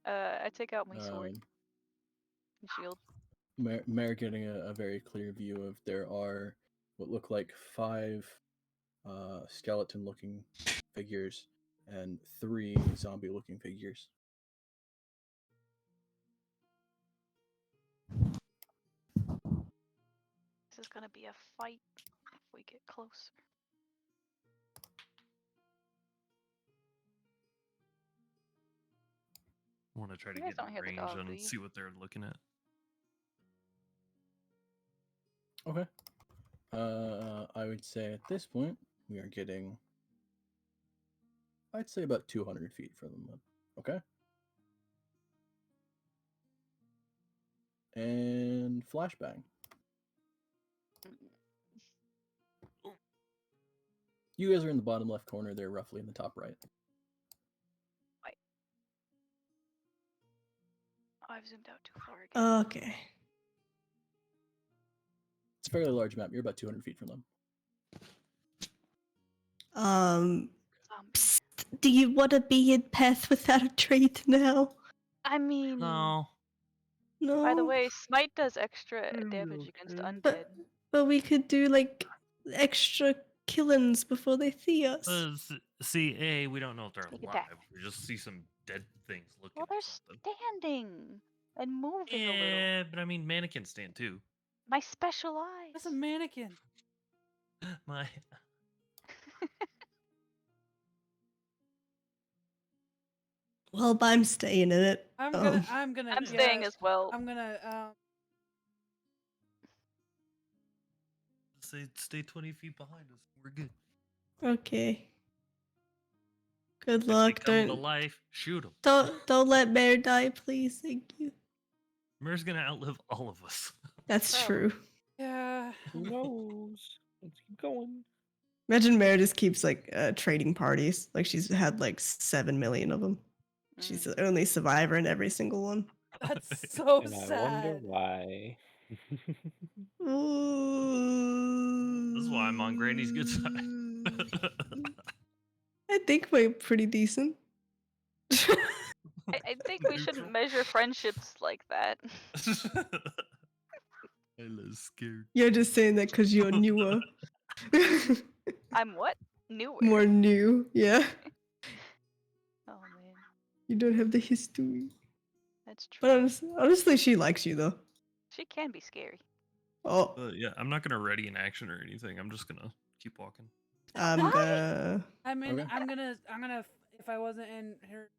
I take out my sword Um, and shield. Mare getting a very clear view of there are what look like 5 skeleton-looking figures and 3 zombie-looking figures. This is gonna be a fight if we get closer. I want to try to You guys get don't in hear the range dog, do and you? see what they're looking at. Okay. I would say at this point we are getting, I'd say about 200 feet from them. Okay. And flashbang. You guys are in the bottom left corner. They're roughly in the top right. Wait. Oh, I've zoomed out too far again. Okay. It's a fairly large map. You're about 200 feet from them. Zombie. Psst, do you want to be in Path without a trait now? I mean, No. No. by the way, Smite does extra damage against undead. But we could do like extra killings before they see us. See, we don't know if they're Sneak alive. attack. We just see some dead things looking Well, at they're something. standing and moving a little. Yeah, but I mean, mannequins stand too. My special eyes. That's a mannequin. My. Well, I'm staying in it. I'm gonna. I'm staying as well. I'm gonna. Stay 20 feet behind us. We're good. Okay. Good If they luck. come to life, shoot them. Don't let Mare die, please. Thank you. Mare's gonna outlive all of us. That's Probably. true. Yeah. Who knows? Let's keep going. Imagine Mare just keeps like trading parties. Like she's had like 7 million of them. She's the only survivor in every single one. That's so And I sad. wonder why. This is why I'm on Granny's good side. I think we're pretty decent. I think we shouldn't measure friendships like that. I was scared. You're just saying that because you're newer. I'm what? Newer. More new, yeah. Oh man, You don't have the history. that's true. But honestly, she likes you though. She can be scary. Oh, Yeah, I'm not gonna ready an action or anything. I'm just gonna keep walking. I'm Why? gonna. I'm in. Okay. I'm gonna. If I wasn't in here,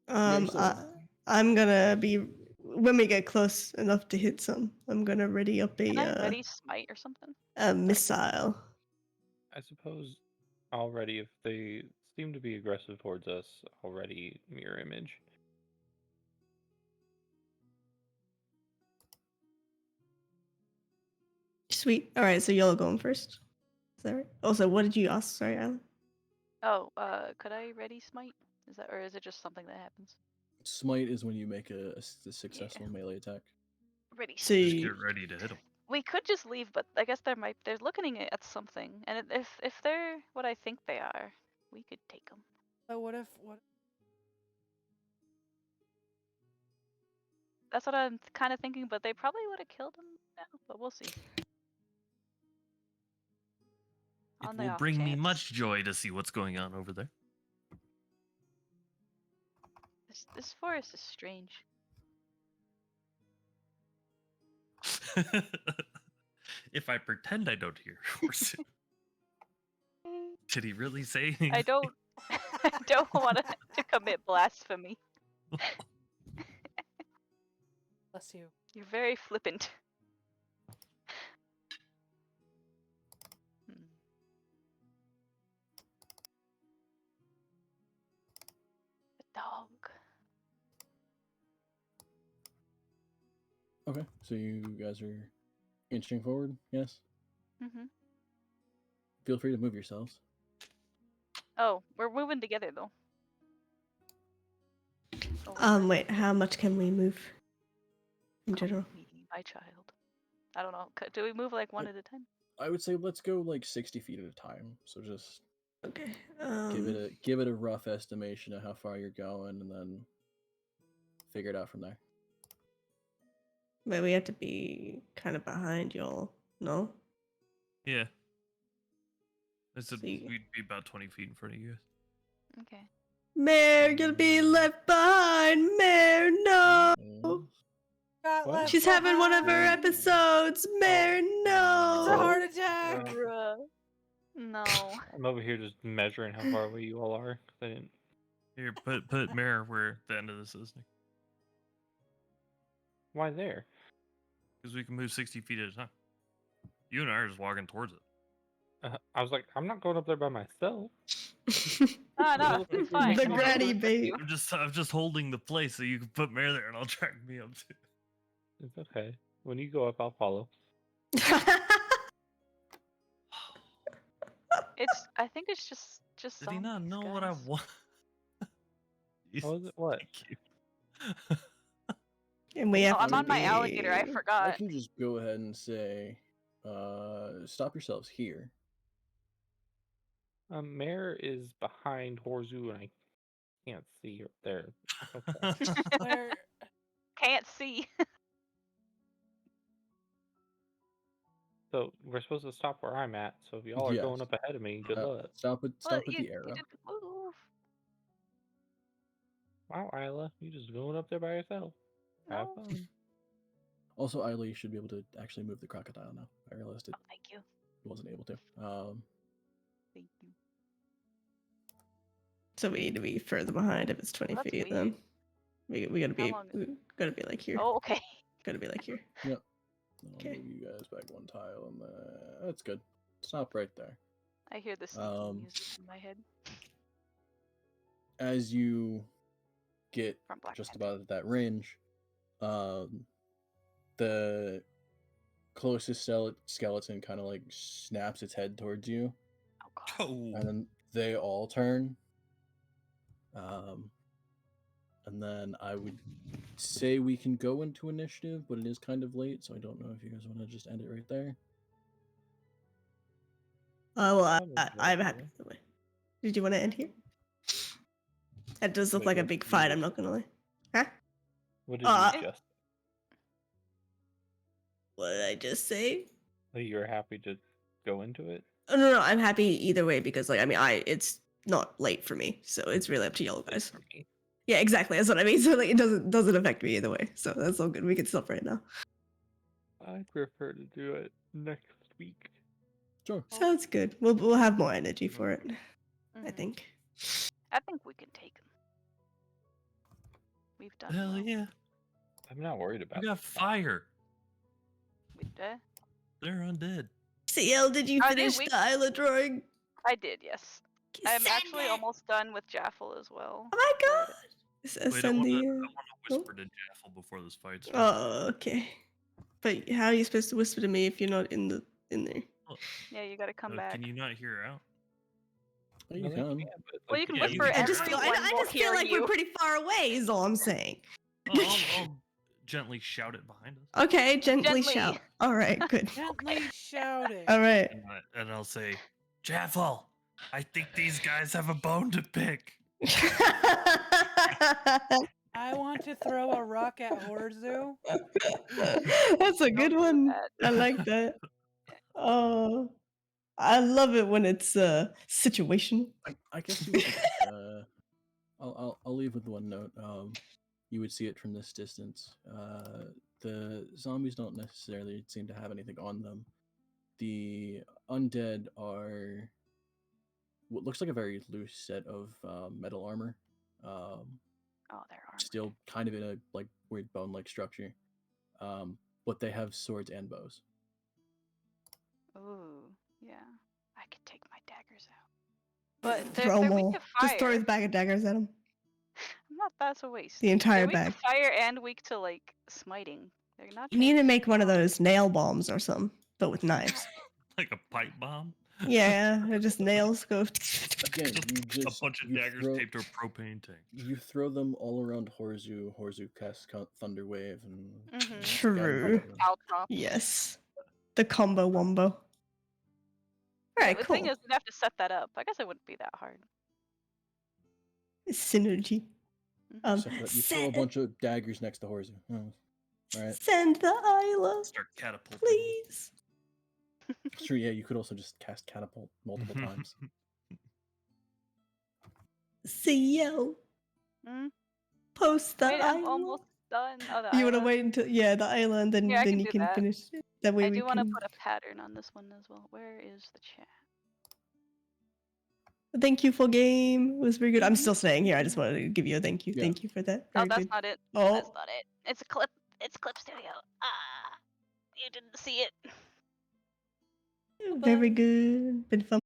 Um, still I, in. I'm gonna be when we get close enough to hit some. I'm gonna ready up Can I ready smite or something? a missile. I suppose already, if they seem to be aggressive towards us, already mirror image. Sweet. All right, so y'all are going first. Is that right? Also, what did you ask? Sorry, Alan. Oh, could I ready smite? Is that, or is it just something that happens? Smite is when you make a successful melee attack. Ready So smite. Just you, get ready to hit him. We could just leave, but I guess they're looking at something, and if they're what I think they are, we could take them. so what? That's what I'm kind of thinking, but they probably would have killed him now. But we'll see. It On the will off bring me chance. much joy to see what's going on over there. This forest is strange. If I pretend I don't hear horse, did he really say anything? I don't. I don't want to commit blasphemy. Bless you. You're very flippant. Hmm. The dog. Okay, so you guys are inching forward. Yes. Mhm. Feel free to move yourselves. Oh, we're moving together though. Oh, wait, how much can we move in come general? with me, my child. I don't know. Do we move like one at a time? I would say let's go like 60 feet at a time. So just Okay. give it a rough estimation of how far you're going, and then figure it out from there. But we have to be kind of behind y'all. No. Yeah. I said So you- we'd be about 20 feet in front of you guys. Okay. Mare, you'll be left behind. Mare, no. Yes. Got What? left She's having one of her behind. episodes. Mare, no. It's a heart attack. Yeah. Bruh. No. I'm over here just measuring how far away you all are. 'Cause I didn't. Here, put Mare where the end of this is, Why there? because we can move 60 feet at a time. You and I are just walking towards it. I was like, I'm not going up there by myself. Ah, no, Look like it's you're fine. making The me I'll go granny move with bait. you. I'm just holding the place so you can put Mare there and I'll drag me up too. It's okay. When you go up, I'll follow. I think it's just Did he not zombies, know what I guys. want? What was it? What? Thank you. And we have Oh, I'm to on my be... alligator. I I forgot. can just go ahead and say, stop yourselves here. Mare is behind Horzu, and I can't see her there. Okay. Where? Can't see. So we're supposed to stop where I'm at. So if y'all are going Yes. up ahead of me, good luck. Stop at Well, the you arrow. didn't move. Wow, Isla, you just going up there by yourself. Have No. fun. Also, Eiley should be able to actually move the crocodile now. I realized it Oh, thank you. wasn't able to. Thank you. So we need to be further behind if it's 20 Well, that's feet weird. then. We gotta be long is we gotta be like here. Oh, okay. Gotta be like here. Yep. I'll Okay. move you guys back one tile, and that's good. Stop right there. I hear the sneaky music in my head As you get from Black just Panther. about at that range, the closest skeleton kind of like snaps its head towards you, Oh god. Oh. and then they all turn. And then I would say we can go into initiative, but it is kind of late, so I don't know if you guys want to just end it right there. Oh, well, That I'm was happy good. with the way. Did you want to end here? That does look Wait, like a what big did you fight, just- I'm not gonna lie. Huh? What did Uh, you just? What did I just say? That you were happy to go into it? Oh, no, I'm happy either way because, like, I mean, it's not late for me, so it's really up to y'all guys. For me. Yeah, exactly. That's what I mean. So, like, it doesn't affect me either way. So that's all good. We can stop right now. I'd prefer to do it next week. Sure. Sounds good. We'll have more energy for it, I Mhm. think. I think we can take them. We've done Hell well. yeah. I'm not worried We about got the fire. They're undead. CL, did you I finish did, the Isla drawing? I did, yes. I'm Send actually it! almost done with Jaffel as well. Oh my but- god! Wait, I Send want the. to whisper to Jaffel before this fight starts. Oh, okay. But how are you supposed to whisper to me if you're not in there? Yeah, you gotta come back. Can you not hear her out? Oh, you No, they can. can't, but, Well, like, you can Yeah, whisper you can I just hear feel. her. I everyone will just feel hear like you. we're pretty far away. Is all I'm saying. I'll gently shout it behind us. Okay, gently Gently. shout. All right, good. Gently shout it. All right. And I'll say, Jaffel, I think these guys have a bone to pick. I want to throw a rock at Horzu. That's a Don't good do one. that. I like that. Oh, I love it when it's situational. I guess you would, I'll leave with one note. You would see it from this distance. The zombies don't necessarily seem to have anything on them. The undead are what looks like a very loose set of metal armor. Oh, they're armored. Still kind of in a like weird bone-like structure. But they have swords and bows. Ooh, yeah. I could take my daggers out. But they're, Throw they're 'em weak all. to Just throw fire. his bag of daggers at him. I'm not that's a waste. The entire They're weak bag. to fire and weak to like smiting. They're not. You need to very make one of strong. those nail bombs or something, but with knives. Like a pipe bomb. Yeah, they're just nails go. Again, you just a bunch of you daggers throw, taped to a propane tank. you throw them all around Horzu. Horzu casts Thunder Wave and Mhm. True. Caltrops. Yes, the combo wombo. All Yeah, right, the cool. thing is, we'd have to set that up. I guess it wouldn't be that hard. Synergy. Except that you throw a bunch of daggers next to Horzu. Oh, alright. Send the Isla, Start catapulting. please. Sure, yeah, you could also just cast Catapult multiple times. See you. Mm? Post the Wait, I'm Isla. almost done. Oh, the You want to island. wait until the island, then Yeah, I then can you do can that. finish it. That way I we do want to can. put a pattern on this one as well. Where is the chat? Thank you for game. It was very good. I'm still staying here. I just wanted to give you a thank you. Yeah. Thank you for that. Oh, Very that's good. not it. Oh. That's not it. It's a clip. It's Clip Studio. Ah, you didn't see it. Very good. Been fun.